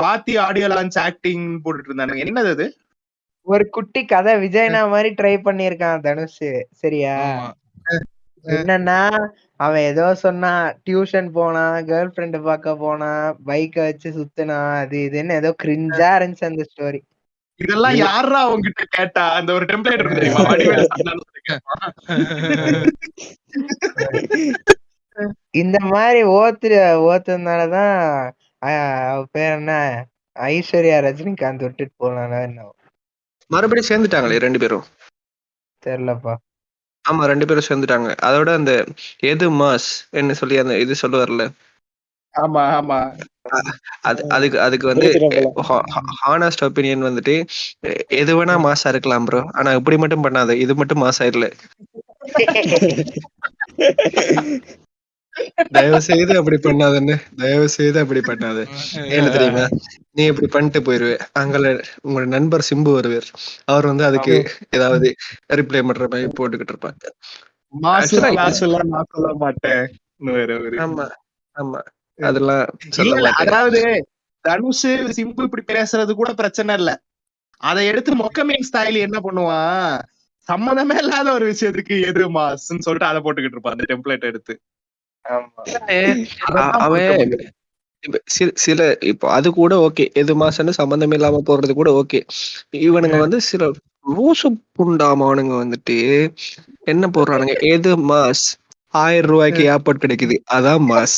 வாத்தி ஆடியோ லான்ச் ஆக்டிங் போட்டுட்டு இருந்தாங்க. என்னது அது? ஒரு குட்டி கதை விஜய்னா மாதிரி ட்ரை பண்ணிருக்கான் தனுஷ். சரியா? என்னன்னா அவன் ஏதோ சொன்னா, டியூஷன் போனா, கேர்ள் ஃப்ரெண்ட் பார்க்க போனா, பைக்க வச்சு சுத்தினா, அது இதுன்னு ஏதோ கிரிஞ்சா இருந்துச்சு அந்த ஸ்டோரி. இதெல்லாம் யாரா அவங்க கிட்ட கேட்டா? அந்த ஒரு டெம்ப்ளேட் இருக்கு தெரியுமா? இந்த மாதிரி ஓத்துனாலதான் பேர் என்ன ஐஸ்வர்யா ரஜினிகாந்த் விட்டுட்டு போனானா என்ன? மறுபடியும் சேர்ந்துட்டாங்களே 2 பேரும். தெரியலப்பா. ஆமா 2 பேரும் சேர்ந்துட்டாங்க. அதோட அந்த எது மாஸ் என்ன சொல்லி அந்த இது சொல்லுவார்ல. ஆமா ஆமா. அதுக்கு வந்து ஹானஸ்ட் ஒப்பீனியன் வந்துட்டு எது வேணா மாசா இருக்கலாம் ப்ரோ, ஆனா இப்படி மட்டும் பண்ணாத, இது மட்டும் மாசா இல்ல. தயவு செய்து அப்படி பண்ணாதன்னு, தயவு செய்து அப்படி பண்ணாத. என்ன தெரியுமா, நீ இப்படி பண்ணிட்டு போயிருவே, அங்கே உங்களோட நண்பர் சிம்பு வருவார், அவர் வந்து அதுக்கு ஏதாவது ரிப்ளை பண்ற மாதிரி போட்டுக்கிட்டு இருப்பாங்க. ஆமா ஆமா அதெல்லாம் அதாவது தனுஷ் சிம்பு இப்படி பேசுறது கூட பிரச்சனை இல்ல, அதை எடுத்து மொக்கமேன் ஸ்டைல் என்ன பண்ணுவான், சம்மதமே இல்லாத ஒரு விஷயத்துக்கு எது மாஸ்ன்னு சொல்லிட்டு அதை போட்டுக்கிட்டு இருப்பான் அந்த டெம்ப்ளேட் எடுத்து. அவன் சில இப்போ அது கூட ஓகே, எது மாசன்னு சம்பந்தம் இல்லாம போறது கூட ஓகே. இவனுங்க வந்து சில லூசு புண்டாமானுங்க வந்துட்டு என்ன போடுறானுங்க, எது மாஸ் 1000 ரூபாய்க்கு ஏர்போர்ட் கிடைக்குது, அதான் மாஸ்.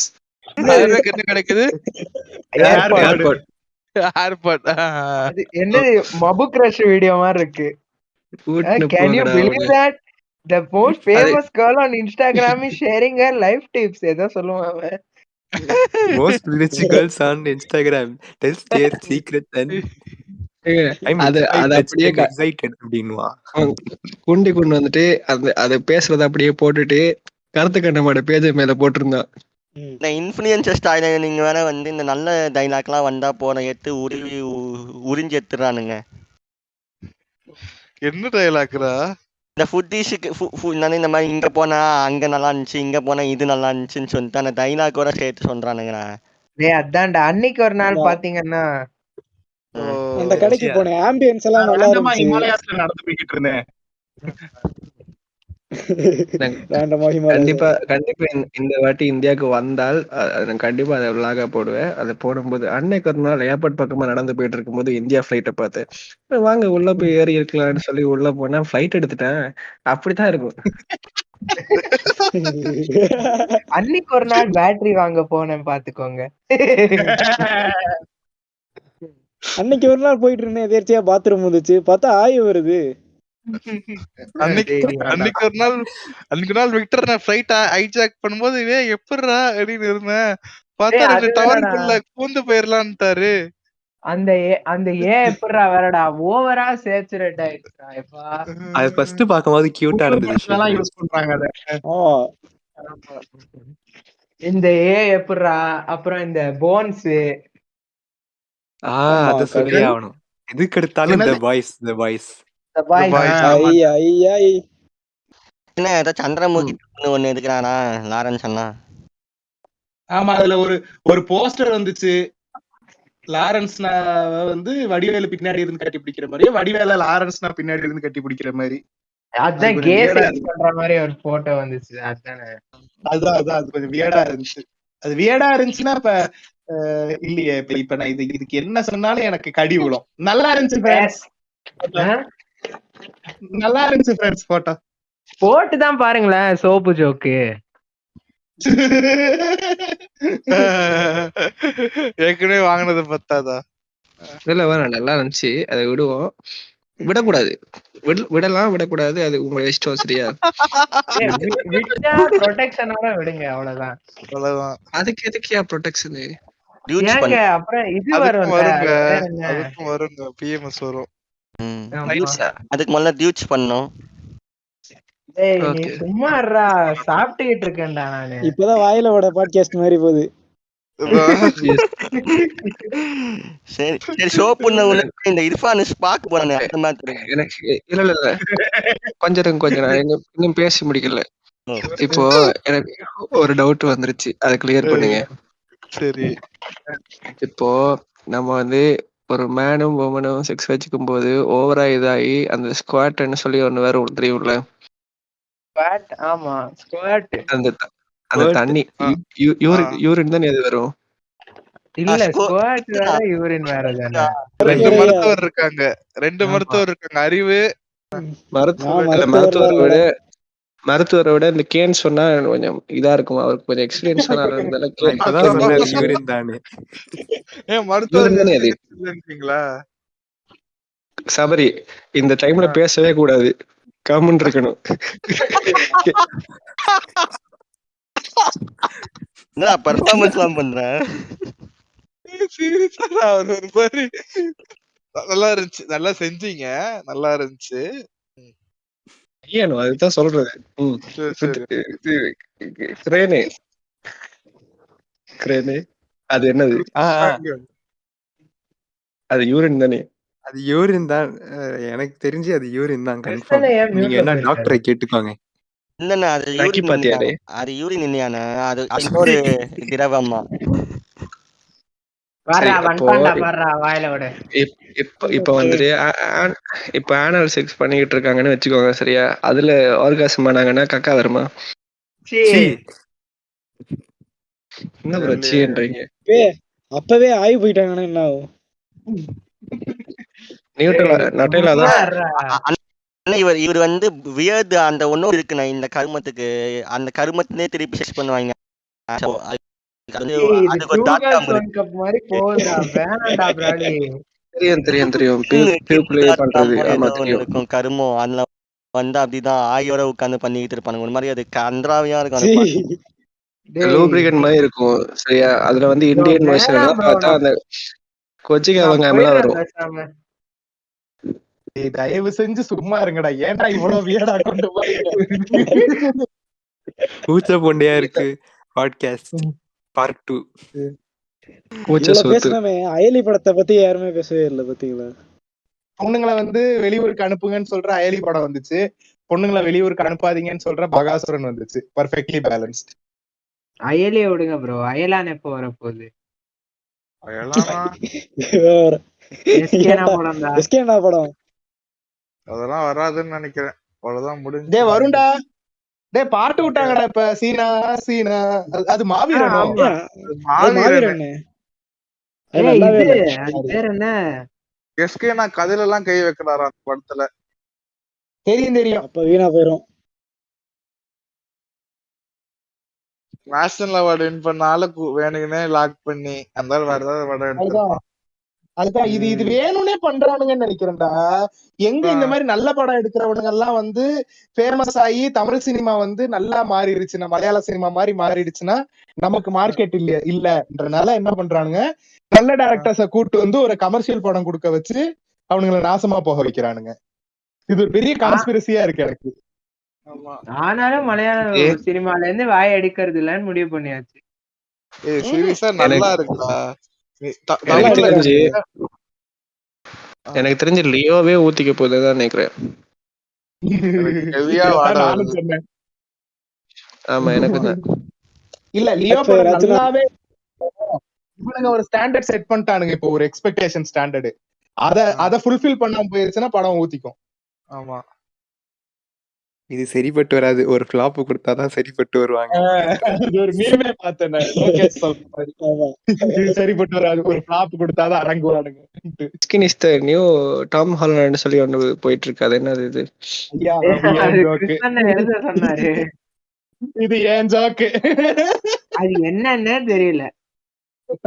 என்ன கிடைக்குது? என்ன மபு கிரஷ் வீடியோ மாதிரி இருக்கு. Can you believe that the most famous girl on Instagram is sharing her life tips? ஏதோ சொல்லுவான் அவன். Most rich girls on Instagram tells their secrets and அது அப்படியே excited அப்படின்னுவா. குண்டி கொண்டு வந்துட்டு அதை பேசுறத அப்படியே போட்டுட்டு கருத்து கண்ணமாட பேஜ் மேல போட்டிருந்தான். ம். இந்த இன்ஃப்ளூயன்சர் ஸ்டைல நீங்க வேற வந்து இந்த நல்ல டைலாக்லாம் வந்தா போன எடுத்து உறிஞ்சி எடுத்துறானுங்க. என்ன டயலாக்ரா? இந்த ஃபுட்டீஸுக்கு இந்த மாதிரி இங்க போனா அங்க நல்லா இருந்துச்சு, இங்க போனா இது நல்லா இருந்துச்சுன்னு சொல்லிட்டு அந்த டைலாக்கோட சேர்த்து சொல்றானுங்கண்ணா. அதான்டா அன்னைக்கு ஒரு நாள் பாத்தீங்கன்னா அந்த கடைக்கு போனேன், ஆம்பியன்ஸ் எல்லாம் நல்லா இருந்துச்சு. ஹிமாலயாஸ்ல நடந்து போய்கிட்டு இருந்தேன். கண்டிப்பா இந்த வாட்டி இந்தியாவுக்கு வந்தால் நான் கண்டிப்பா அதை விளாக போடுவேன். அதை போடும்போது அன்னைக்கு ஒரு நாள் ஏர்போர்ட் பக்கமா நடந்து போயிட்டு இருக்கும்போது இந்தியா ஃபிளைட்டை பார்த்தேன். வாங்க உள்ள போய் ஏறி இருக்கலாம்னு சொல்லி உள்ள போனா ஃபிளைட் எடுத்துட்டேன். அப்படித்தான் இருக்கும். அன்னைக்கு ஒரு நாள் பேட்டரி வாங்க போனேன் பாத்துக்கோங்க. அன்னைக்கு ஒரு நாள் போயிட்டு இருந்தேன், எதேர்ச்சியா பாத்ரூம் வந்துச்சு, பார்த்தா ஆய் வருது. அன்னைக்கு ஒரு நாள் விக்டர் நான் ஃபிளைட் ஹைஜாக் பண்ணும்போது எப்படிரா அப்படின்னு இருந்தேன். பார்த்தா 2 டவருக்குள்ள பூந்து போயிடலான்ட்டாரு. அந்த எப்படிரா வேறடா ஓவரா சேச்சுரேட் ஆயிடுச்சுடா. எப்பா அது ஃபர்ஸ்ட் பாக்கும்போது கியூட்டா இருந்துச்சு. யூஸ் பண்றாங்க அத. இந்த எப்படிரா, அப்புறம் இந்த போன்ஸ் அத சொல்லி ஆகணும். எதுக்கு எடுத்தாலும் இந்த பாய்ஸ் என்ன ஏதோ சந்திரமுகி ஒண்ணு எடுக்கிறானா லாரன்ஸ் அண்ணா? ஆமா, அதுல ஒரு போஸ்டர் வந்துச்சு. லாரன்ஸ்னா வந்து வடிவேலு பின்னாடி இருந்து கட்டி பிடிக்கிற மாதிரி, வடிவேல லாரன்ஸ்னா பின்னாடி இருந்து கட்டி பிடிக்கிற மாதிரி. அதான் கேஸ் பண்ற மாதிரி ஒரு போட்டோ வந்துச்சு. அதான் அது கொஞ்சம் வியர்டா இருந்துச்சு. அது வியர்டா இருந்துச்சுன்னா இப்ப இல்லையே. இப்ப நான் இதுக்கு என்ன சொன்னாலும் எனக்கு கடி விழும். நல்லா இருந்துச்சு ஃப்ரெண்ட்ஸ், நல்லா இருந்துச்சு ஃப்ரெண்ட்ஸ் போட்டோ போட்டு தான் பாருங்களேன். சோப்பு ஜோக்கு ஏற்கனவே வாங்கினது பத்தாதா? இல்ல வேணாம், நல்லா இருந்துச்சு. அதை விடுவோம். விடக்கூடாது, விடலாம், விடக்கூடாது, அது உங்க இஷ்டம். சரியா? ப்ரொடெக்ஷனோட விடுங்க, அவ்வளவுதான். அதுக்கு எதுக்கியா ப்ரொடெக்ஷன்? அப்புறம் இது வருங்க, பிஎம்எஸ் வரும். அதுக்கு முதல்ல டியூட்ஸ் பண்ணோம். நீ சும்மா சாப்பிட்டுக்கிட்டு இருக்கேன்டா நானு. இப்பதான் வாயில வட பாட்காஸ்ட் மாதிரி போகுது. சரி சரி, ஷோ பண்ண இந்த இர்ஃபான் ஸ்பாக் போறானே அந்த மாதிரி எனக்கு இல்ல கொஞ்சம் நான் இன்னும் பேசி முடிக்கல. இப்போ எனக்கு ஒரு டவுட் வந்துருச்சு, அதை கிளியர் பண்ணுங்க. சரி, இப்போ நம்ம வந்து ஒரு மேனும் உமனும் செக்ஸ் வச்சுக்கும் போது ஓவரா இதாகி அந்த ஸ்குவாட்னு சொல்லி ஒண்ணு வேற தெரியும்ல? ஆமா, ஸ்குவாட். அந்த தண்ணி யூரின் தானே அது வரும். இல்ல, ஸ்குவாட் வேற யூரின் வேற தானே. 2 மருத்துவர் இருக்காங்க. அறிவு மருத்துவரை விட இந்த கேன் சொன்னா கொஞ்சம் இதா இருக்கும். அவருக்கு கொஞ்சம் எக்ஸ்பீரியன்ஸ் யூரின் தானே. இல்லைங்களா? சபரி, இந்த டைம்ல பேசவே கூடாது, கம்முன்னு இருக்கணும். என்ன பெர்ஃபார்மன்ஸ்லாம் பண்றேன். நல்லா இருந்துச்சு, நல்லா செஞ்சீங்க, நல்லா இருந்துச்சு. அதுதான் சொல்றது. கிரேனே அது என்னது? அது யூரின் தானே? அது யூரின் தான், எனக்கு தெரிஞ்சு அது யூரின் தான் கன்ஃபார்ம். நீங்க என்ன டாக்டரை கேட்டுக்கோங்க. இல்லண்ணா, அது யூரின் இல்லையாண்ணா, அது இன்னொரு திரவமா. இப்ப வந்துட்டு இப்ப ஆனல் செக்ஸ் பண்ணிக்கிட்டு இருக்காங்கன்னு வச்சுக்கோங்க, சரியா? அதுல ஆர்காசம் பண்ணாங்கன்னா கக்கா வருமா? என்ன பிரச்சனைன்றீங்க? அப்பவே ஆகி போயிட்டாங்கன்னா என்ன ஆகும்? இவர் வந்து வியர்டு அந்த ஒன்னும் இருக்குண்ணா இந்த கருமத்துக்கு. அந்த கருமத்திலே திருப்பி செக்ஸ் பண்ணுவாங்க. கருமம் அதுல வந்து அப்படிதான் ஆயோட உட்கார்ந்து பண்ணிக்கிட்டு இருப்பாங்க. ஒரு மாதிரி அது கன்றாவியா இருக்கும், லூப்ரிகன்ட் மாதிரி இருக்கும், சரியா? அதுல வந்து இந்தியன் வெர்ஷன் பார்த்தா அந்த கொச்சிக்கா வெங்காயம்லாம் வரும். தயவு செஞ்சு சும்மா இருங்கடா, ஏன்டா இவ்வளவு வியர்டா கொண்டு போறீங்க? பூச்ச பொண்டையா இருக்கு பாட்காஸ்ட். பார்ட் 2. கோச்ச இவ்வளவு சோத்து பேசினமே அயலி படத்தை பத்தி யாருமே பேசவே இல்லை பாத்தீங்களா? பொண்ணுங்களை வந்து வெளியூருக்கு அனுப்புங்கன்னு சொல்ற அயலி படம் வந்துச்சு, பொண்ணுங்களை வெளியூருக்கு அனுப்பாதீங்கன்னு சொல்ற பகாசுரன் வந்துச்சு. Perfectly balanced. அயலே விடுங்க ப்ரோ, அயலான் எப்போ வரப்போகுது? அயலானா எஸ்கேனா படம் தான். எஸ்கேனா படம் அதெல்லாம் வராதுன்னு நினைக்கிறேன். அவ்வளவுதான் முடிஞ்சு. டே வருண்டா, டே பாட்டு விட்டாங்கடா இப்ப. சீனா சீனா அது மாவீரனோ? ஆமா. மாவீரன் அது ஏய், நல்லாவே இது இல்லை. அது பேர் என்ன? எஸ்கே நான் கதையில எல்லாம் கை வைக்கிறாரு அந்த படத்துல. தெரியும் தெரியும். அப்ப வீணா போயிரும். நேஷனல் அவார்டு வின் பண்ணால வேணுங்கன்னே லாக் பண்ணி அந்த வேற ஏதாவது படம் எடுத்திருப்பான். அதுதான் இது வேணும்னே பண்றானுங்கன்னு நினைக்கிறேன்டா. எங்க இந்த மாதிரி நல்ல படம் எடுக்கிறவனுங்க எல்லாம் வந்து ஃபேமஸ் ஆகி தமிழ் சினிமா வந்து நல்லா மாறிடுச்சுன்னா, மலையாள சினிமா மாதிரி மாறிடுச்சுன்னா நமக்கு மார்க்கெட் இல்லன்றனால என்ன பண்றானுங்க, நல்ல டைரக்டர்ஸ கூட்டு வந்து ஒரு கமர்ஷியல் படம் கொடுக்க வச்சு அவனுங்களை நாசமா போக வைக்கிறானுங்க. இது ஒரு பெரிய கான்ஸ்பிரசியா இருக்கு எனக்கு. ஆனாலும் மலையாள சினிமால இருந்து வாய் அடிக்கிறது இல்லன்னு முடிவு பண்ணியாச்சு. சீரியஸா நல்லா இருக்குடா. எனக்கு தெரிஞ்சு லியோவே ஊத்திக்க போகுதுதான் நினைக்கிறேன். நானும் சொன்னேன். ஆமா எனக்கு தான். இல்ல லியோ படம் நல்லாவே இவனுங்க ஒரு ஸ்டாண்டர்ட் செட் பண்ணிட்டானுங்க. இப்போ ஒரு எக்ஸ்பெக்டேஷன் ஸ்டாண்டர்டு அத ஃபுல்ஃபில் பண்ணாம போயிருச்சுன்னா படம் ஊத்திக்கும். ஆமா, இது சரிப்பட்டு வராது. ஒரு ஃபிளாப் கொடுத்தாதான் சரிப்பட்டு வருவாங்க. ஒரு மீமே பார்த்தேன், சரிப்பட்டு வராது, ஒரு ஃபிளாப் கொடுத்தாதான் அடங்குவானுங்க. Skin is the new Tom Holland சொல்லி ஒன்று போயிட்டு இருக்கு. அது என்னது இது? சொன்னாரு இது ஏன் ஜோக்கு? அது என்னன்னு தெரியல.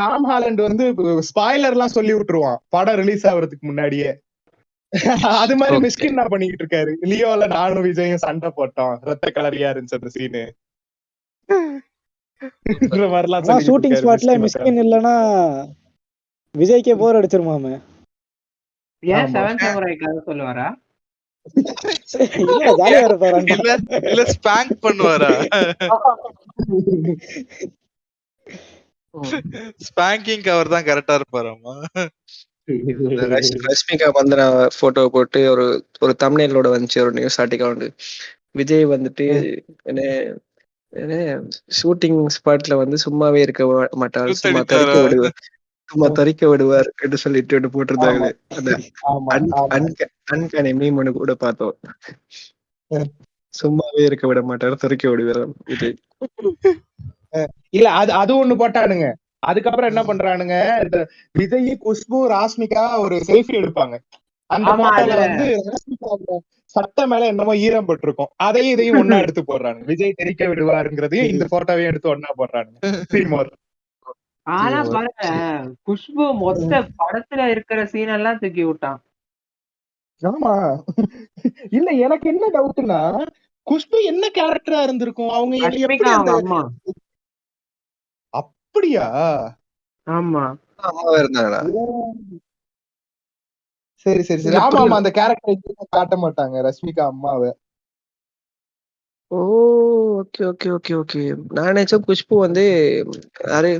டாம் ஹாலண்ட் வந்து ஸ்பாய்லர் எல்லாம் சொல்லி விட்டுருவான் படம் ரிலீஸ் ஆகுறதுக்கு முன்னாடியே. அது மாதிரி மிஸ்கின் நான் பண்ணிக்கிட்டு இருக்காரு. லியோல நானும் விஜயும் சண்டை போட்டோம், ரத்த கலரியா இருந்துச்சு அந்த சீனு. ஷூட்டிங் ஸ்பாட்ல மிஸ்கின் இல்லனா விஜய்க்கே போர் அடிச்சிருமாமே. ஏன் செவன் சாமுராய் கதை சொல்லுவாரா? இல்ல ஜாலியா இருப்பாரு. இல்ல ஸ்பாங்க் பண்ணுவாரா? ஸ்பாங்கிங் அவர் தான் கரெக்டா இருப்பாராமா. ரஷ்மிகா வந்தனா போட்டோ போட்டு ஒரு தம்ப்நெயிலோட வந்துச்சு ஒரு நியூஸ் ஆர்டிகல். விஜய் வந்துட்டு என்ன ஷூட்டிங் ஸ்பாட்ல வந்து சும்மாவே இருக்க மாட்டார், சும்மா தரிக்க விடுவார் என்று சொல்லிட்டு போட்டிருந்தாங்க. அந்த அன்கானி மீம் ஒண்ணு கூட பார்த்தோம். சும்மாவே இருக்க விட மாட்டார், தரிக்க விடுவார் விஜய். இல்ல அது ஒண்ணு போட்டானுங்க. அதுக்கப்புறம் என்ன பண்றானுங்க, விஜய், குஷ்பு, ராஷ்மிகா ஒரு செல்ஃபி எடுப்பாங்க. அந்த போட்டோல வந்து சட்டை மேல என்னமோ ஈரம் பட்டிருக்கும். அதையும் இதையும் ஒன்னா எடுத்து போடுறானுங்க. விஜய் தெரிக்க விடுவாருங்கிறதையும் இந்த போட்டோவையும் எடுத்து ஒன்னா போடுறானுங்க. ஆனா பாருங்க, குஷ்பு மொத்த படத்துல இருக்கிற சீன் எல்லாம் தூக்கி விட்டான். ஆமா, இல்ல எனக்கு என்ன டவுட்னா, குஷ்பு என்ன கேரக்டரா இருந்திருக்கும்? அவங்க அப்படியா? ஆமா, அம்மாவே இருந்தாங்களா? சரி சரி சரி. ஆமா ஆமா, அந்த கேரக்டர் காட்ட மாட்டாங்க ரஷ்மிகா அம்மாவை. ஓ ஓகே ஓகே ஓகே ஓகே. நான் நினைச்சேன் குஷ்பு வந்து யாரு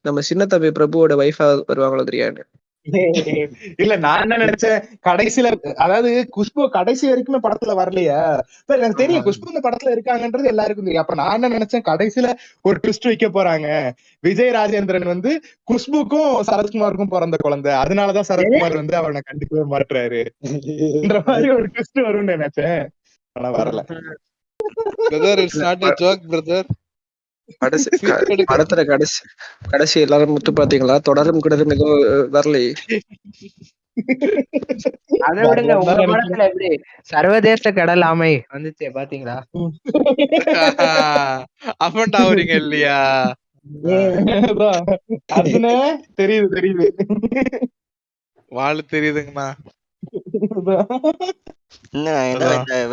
நம்ம சின்ன தம்பி பிரபுவோட வைஃபா வருவாங்களோ தெரியாது. இல்ல நான் என்ன நினைச்சேன், கடைசியில அதாவது குஷ்பு கடைசி வரைக்குமே படத்துல வரலையா? எனக்கு தெரியும் குஷ்பு இந்த படத்துல இருக்காங்கன்றது எல்லாருக்கும் தெரியும். அப்ப நான் என்ன நினைச்சேன், கடைசியில ஒரு ட்விஸ்ட் வைக்க போறாங்க. விஜய் ராஜேந்திரன் வந்து குஷ்புக்கும் சரத்குமாருக்கும் பிறந்த குழந்தை, அதனாலதான் சரத்குமார் வந்து அவனை கண்டுக்கவே மாட்டுறாரு என்ற மாதிரி ஒரு ட்விஸ்ட் வரும்னு நினைச்சேன். ஆனா வரல. Brother, it's not a joke brother. படத்துல கடைசி எல்லாரும் முத்து பாத்தீங்களா? தொடரும் கிடரும் ஏதோ வரலை. அதை விடுங்க, உங்க படத்துல எப்படி சர்வதேச கடல் ஆமை வந்துச்சு பாத்தீங்களா? அஃபண்ட் ஆவறீங்க இல்லையா? அதுனே தெரியுது தெரியுது, வாழ் தெரியுதுங்கண்ணா.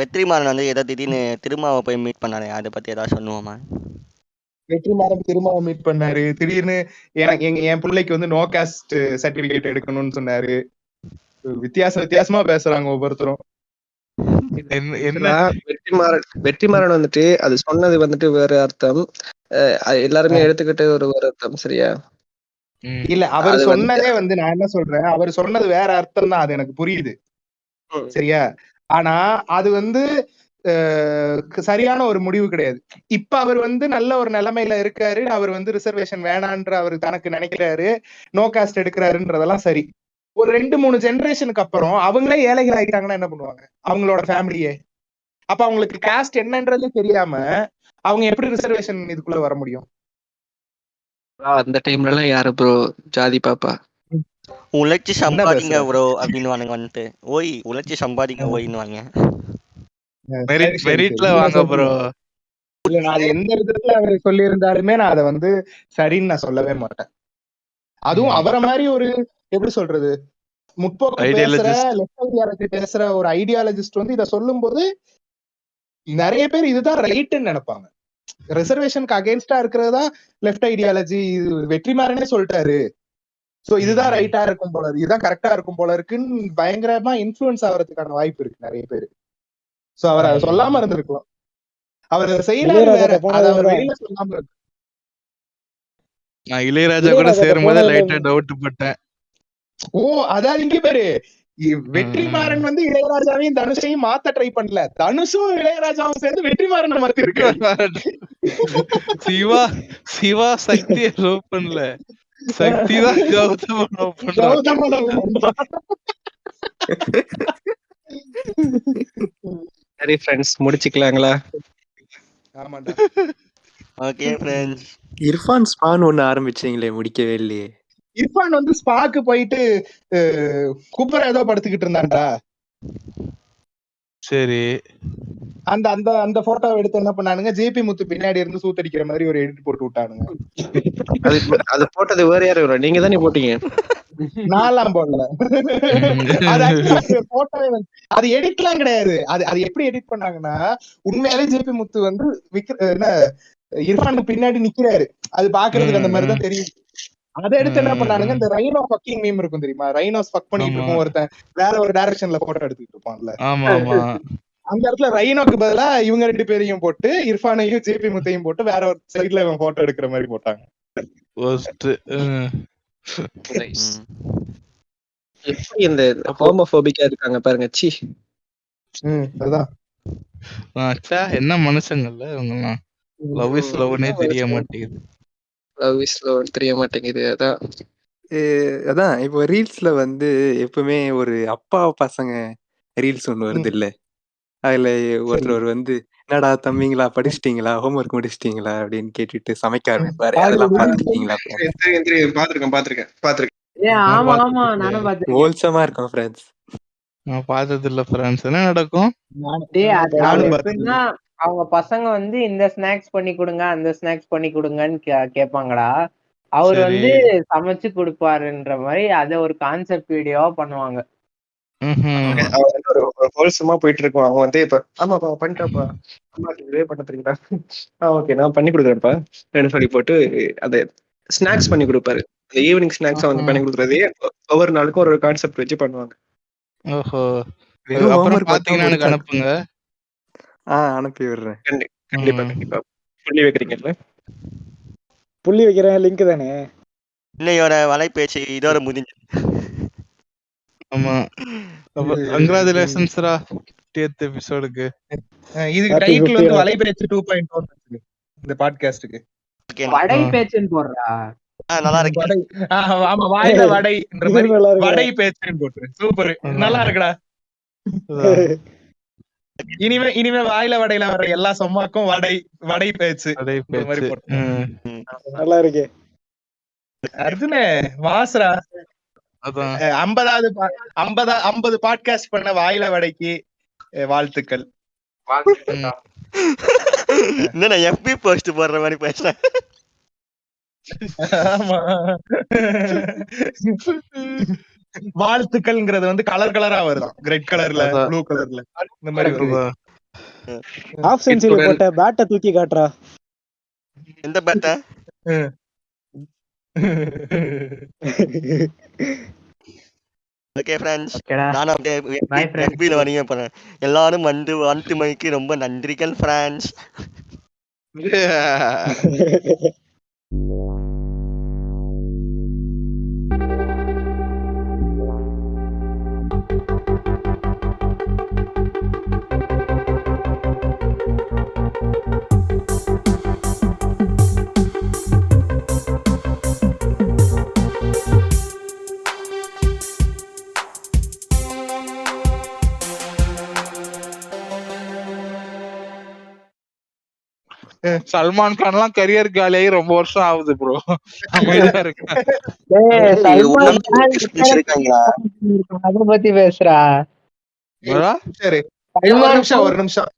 வெற்றிமாறன் வந்து ஏதோ திடீர்னு திருமாவை போய் மீட் பண்ணாரு, அதை பத்தி ஏதாவது சொல்லுவோமா? வெற்றிமாறன் திருமாவை மீட் பண்ணாரு. திடீர்னு எனக்கு என் பிள்ளைக்கு வந்து நோ காஸ்ட் சர்டிபிகேட் எடுக்கணும்னு சொன்னாரு. வித்தியாசமா பேசுறாங்க ஒவ்வொருத்தரும். வெற்றிமாறன் வந்துட்டு அது சொன்னது வந்துட்டு வேற அர்த்தம். எல்லாருமே எடுத்துக்கிட்டு ஒரு வருத்தம். சரியா? இல்ல அவர் அது வந்து சொன்னதே வந்து நான் என்ன சொல்றேன், அவர் சொன்னது வேற அர்த்தம் தான், அது எனக்கு புரியுது. சரியா? ஆனா அது வந்து சரியான ஒரு முடிவு கிடையாது. இப்ப அவர் வந்து நல்ல ஒரு நிலைமையில இருக்காரு. அவர் வந்து ரிசர்வேஷன் வேணான்ற அவர் தனக்கு நினைக்கிறாரு, நோ காஸ்ட் எடுக்கிறாருன்றதெல்லாம் சரி. ஒரு 2-3 ஜெனரேஷனுக்கு அப்புறம் அவங்களே ஏழைகள் ஆயிட்டாங்கன்னா என்ன பண்ணுவாங்க? அவங்களோட ஃபேமிலியே. அப்ப அவங்களுக்கு காஸ்ட் என்னன்றது தெரியாம அவங்க எப்படி ரிசர்வேஷன் இதுக்குள்ள வர முடியும்? அந்த டைம்ல எல்லாம் யாரு ப்ரோ ஜாதி பாப்பா? உழைச்சி என்ன சம்பாதிங்க பேசுற? ப்ரோ அப்படின்னு வந்துட்டு ஓய் உழைச்சி சம்பாதிங்க ஓய்னுவாங்க. சரி, சரி, மெரிட்ல சரி. வாங்க ப்ரோ. இல்ல நான் அது எந்த விதத்துல அவர் சொல்லி இருந்தாலுமே நான் அதை வந்து சரின்னு நான் சொல்லவே மாட்டேன். அதுவும் அவரை மாதிரி ஒரு எப்படி சொல்றது, முற்போக்கு பேசுற, ஐடியாலஜிஸ்ட். லெஃப்ட் ஐடியாலஜி பேசுற ஒரு ஐடியாலஜிஸ்ட் வந்து இதை சொல்லும் போது நிறைய பேர் இதுதான் ரைட்னு நினைப்பாங்க. ரிசர்வேஷனுக்கு அகைன்ஸ்டா இருக்கிறதா லெஃப்ட் ஐடியாலஜி. வெற்றிமாறனே சொல்லிட்டாரு, சோ இதுதான் ரைட்டா இருக்கும் போல இருக்கு, இதுதான் கரெக்டா இருக்கும் போல இருக்குன்னு பயங்கரமா இன்ஃபுளுன்ஸ் ஆகிறதுக்கான வாய்ப்பு இருக்கு நிறைய பேரு. சோ அவர் அதை சொல்லாம இருந்திருக்கலாம். அவர் அதை செய்யலாரு வேற, அதை அவர் வெளியில சொல்லாம இருக்கு. நான் இளையராஜா கூட சேரும்போது லைட்டா டவுட் பட்டேன். ஓ அதான் இங்க பேரு வெற்றிமாறன் வந்து இளையராஜாவையும் தனுஷையும் மாத்த ட்ரை பண்ணல, தனுஷும் இளையராஜாவும் சேர்ந்து வெற்றிமாறனை மாத்தி இருக்கு. சிவா சிவா சக்தியை லவ் பண்ணல, சக்தி தான் கௌதம லவ் பண்றான். சரி ஃப்ரெண்ட்ஸ், முடிச்சுக்கலாங்களா? ஆமாண்டா. Okay friends. இர்ஃபான் ஸ்பான் ஒண்ணு ஆரம்பிச்சீங்களே, முடிக்கவே இல்லையே. இர்ஃபான் வந்து ஸ்பாக்கு போயிட்டு கூப்பர் ஏதோ படுத்துக்கிட்டு இருந்தான்டா. சரி, அந்த அந்த அந்த போட்டோவை எடுத்து என்ன பண்ணானுங்க, ஜேபி முத்து பின்னாடி இருந்து சூத்தடிக்கிற மாதிரி ஒரு எடிட் போட்டு விட்டானுங்க. அது போட்டது வேற யாரு வரும்? நீங்க தானே போட்டீங்க. நான்லாம் போடல. அது எடிட்லாம் கிடையாது. அது எப்படி எடிட் பண்ணாங்கன்னா, உண்மையாலே ஜேபி முத்து வந்து என்ன இர்ஃபானுக்கு பின்னாடி நிக்கிறாரு, அது பாக்குறதுக்கு அந்த மாதிரி தான் தெரியும். அதை எடுத்து என்ன பண்ணானுங்க, இந்த ரைனோ ஃபக்கிங் மீம் இருக்கும் தெரியுமா, ரைனோஸ் ஃபக் பண்ணிட்டு இருக்கும் ஒருத்தன் வேற ஒரு டைரக்ஷன்ல போட்டோ எடுத்துட்டு இருப்பான்ல, அந்த இடத்துல ரைனோக்கு பதிலா இவங்க 2 பேரையும் போட்டு இர்ஃபானையும் ஜேபி முத்தையும் போட்டு வேற ஒரு சைடுல இவன் போட்டோ எடுக்கிற மாதிரி போட்டாங்க. எப்படி இந்த ஹோமோபோபிக்கா இருக்காங்க பாருங்க. சி அதுதான் என்ன மனுஷங்கள்ல இவங்கெல்லாம். லவ் இஸ் லவ்னே தெரிய மாட்டேங்குது. லவ் இஸ் லவ் தெரிய மாட்டேங்குது. அதான் இப்போ ரீல்ஸ்ல வந்து எப்பவுமே ஒரு அப்பா பசங்க ரீல்ஸ் ஒண்ணு வருது இல்ல, அதுல ஒருத்தர் வந்து என்னடா தம்பிங்களா படிச்சிட்டீங்களா, ஹோம்ஒர்க் முடிச்சிட்டீங்களா அப்படின்னு கேட்டுட்டு சமைக்க ஆரம்பிப்பாரு. அதெல்லாம் பாத்துருக்கீங்களா? பாத்துருக்கேன். ஆமா ஆமா நானும் பாத்துருக்கேன். ஹோல்சமா இருக்கும் ஃப்ரெண்ட்ஸ். நான் பார்த்தது இல்ல ஃப்ரெண்ட்ஸ். என்ன நடக்கும்? எப்படின்னா அவங்க பசங்க வந்து இந்த ஸ்நாக்ஸ் பண்ணி கொடுங்க அந்த ஸ்நாக்ஸ் பண்ணி கொடுங்கன்னு கேட்பாங்கடா. அவர் வந்து சமைச்சு கொடுப்பாருன்ற மாதிரி அதை ஒரு கான்செப்ட் வீடியோவா பண்ணுவாங்க. ஹோல்சமா போயிட்டு இருக்கும். அவங்க வந்து இப்ப ஆமாப்பா பண்ணிட்டாப்பா, அம்மாக்கு இதுவே பண்ண தெரியுதா, ஓகே நான் பண்ணி கொடுக்குறேன்ப்பா சொல்லி போட்டு அதை ஸ்நாக்ஸ் பண்ணி கொடுப்பாரு. அந்த ஈவினிங் ஸ்நாக்ஸ் வந்து பண்ணி கொடுக்குறதே ஒவ்வொரு நாளுக்கும் ஒரு கான்செப்ட் வச்சு பண்ணுவாங்க. ஓஹோ, அப்புறம் பாத்தீங்கன்னா எனக்கு அனுப்புங்க. அனுப்பி விடுறேன். கண்டிப்பா கண்டிப்பா. புள்ளி வைக்கிறீங்கல்ல? புள்ளி வைக்கிறேன், லிங்க் தானே. இன்னையோட வலைபேச்சு இதோட முடிஞ்சு. ஆமா, கங்க்ராச்சுலேஷன்ஸ்ரா 50th எபிசோடுக்கு. இதுக்கு டைட்டில் வந்து வலைபேச்சு 2.0 இந்த பாட்காஸ்டுக்கு. வடை பேச்சுன்னு போடுறா. நல்லா இருக்கு. ஆமா, வாயில வடைன்ற மாதிரி வடை பேச்சுன்னு போட்டு சூப்பர், நல்லா இருக்குடா. இனிமே வாயில வடையில வர எல்லா சொம்மாக்கும் வடை பேச்சு நல்லா இருக்கு. அர்ஜுனே வாசுரா 50 பாட்காஸ்ட் பண்ண வாயில வடைக்கு வாழ்த்துக்கள். என்ன FB போஸ்ட் போடுற மாதிரி பேசுறேன். ஆமா, வாழ்த்துக்கள்ங்கிறது வந்து கலர் கலரா வருதான், ரெட் கலர்ல ப்ளூ கலர்ல இந்த மாதிரி வருது. ஆஃப் செஞ்சுரி போட்ட பேட்டை தூக்கி காட்டுறா. எந்த பேட்ட? ஓகே ஃப்ரெண்ட்ஸ், நானும் அப்படியே FBல வணிகம் பண்ணேன். எல்லாரும் வந்து வாழ்த்துமைக்கு ரொம்ப நன்றிகள் ஃப்ரெண்ட்ஸ். சல்மான் கான் எல்லாம் கரியர் காலியாகி ரொம்ப வருஷம் ஆகுது ப்ரோ. அமைதியா இருக்கு. டேய், சல்மான் கான் இருக்காங்களா? அத பத்தி பேசுறா. சரி ஒரு நிமிஷம்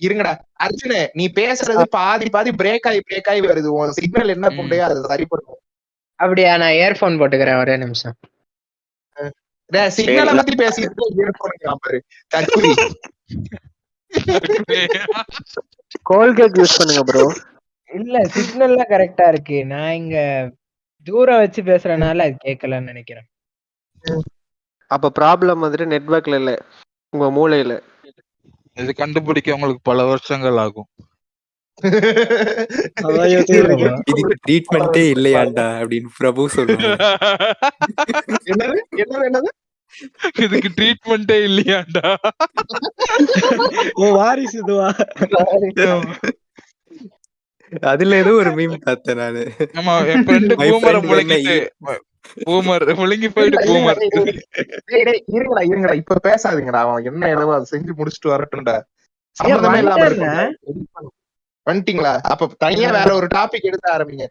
இருங்கடா அர்ஜுனே, நீ பேசுறது பாதி பிரேக் ஆகி வருது. உன் சிக்னல் என்ன புண்டையோ அதை சரி பண்ணும். அப்படியா? நான் இயர்போன் போட்டுக்கிறேன், ஒரே நிமிஷம். சிக்னலை பத்தி பேசிட்டு இயர்போன் பாரு தற்குறி. கோல்கேட் யூஸ் பண்ணுங்க ப்ரோ. இல்ல, சிக்னல்லாம் கரெக்டா இருக்கு. நான் இங்க தூரம் வச்சு பேசுறதுனால அது கேட்கலன்னு நினைக்கிறேன். அப்ப ப்ராப்ளம் வந்துட்டு நெட்வொர்க்ல இல்ல, உங்க மூளையில. இது கண்டுபிடிக்க உங்களுக்கு பல வருஷங்கள் ஆகும். இதுக்கு ட்ரீட்மெண்டே இல்லையாண்டா அப்படின்னு பிரபு சொல்லுவாங்க. என்னது இதுக்கு ட்ரீட்மெண்டே இல்லையாண்டா. ஓ வாரிசு இதுவா? அதுல ஏதோ ஒரு மீம் பார்த்தேன் நானு. ஆமா, என் ஃப்ரெண்டு பூமரை முழுங்கிட்டு பூமர் முழுங்கி போயிட்டு பூமர். இருங்கடா இப்ப பேசாதீங்கடா. அவன் என்ன எழுவோ அதை செஞ்சு முடிச்சுட்டு வரட்டும்டா. சம்பந்தமே இல்லாம வந்துட்டீங்களா? அப்ப தனியா வேற ஒரு டாபிக் எடுத்து ஆரம்பிங்க.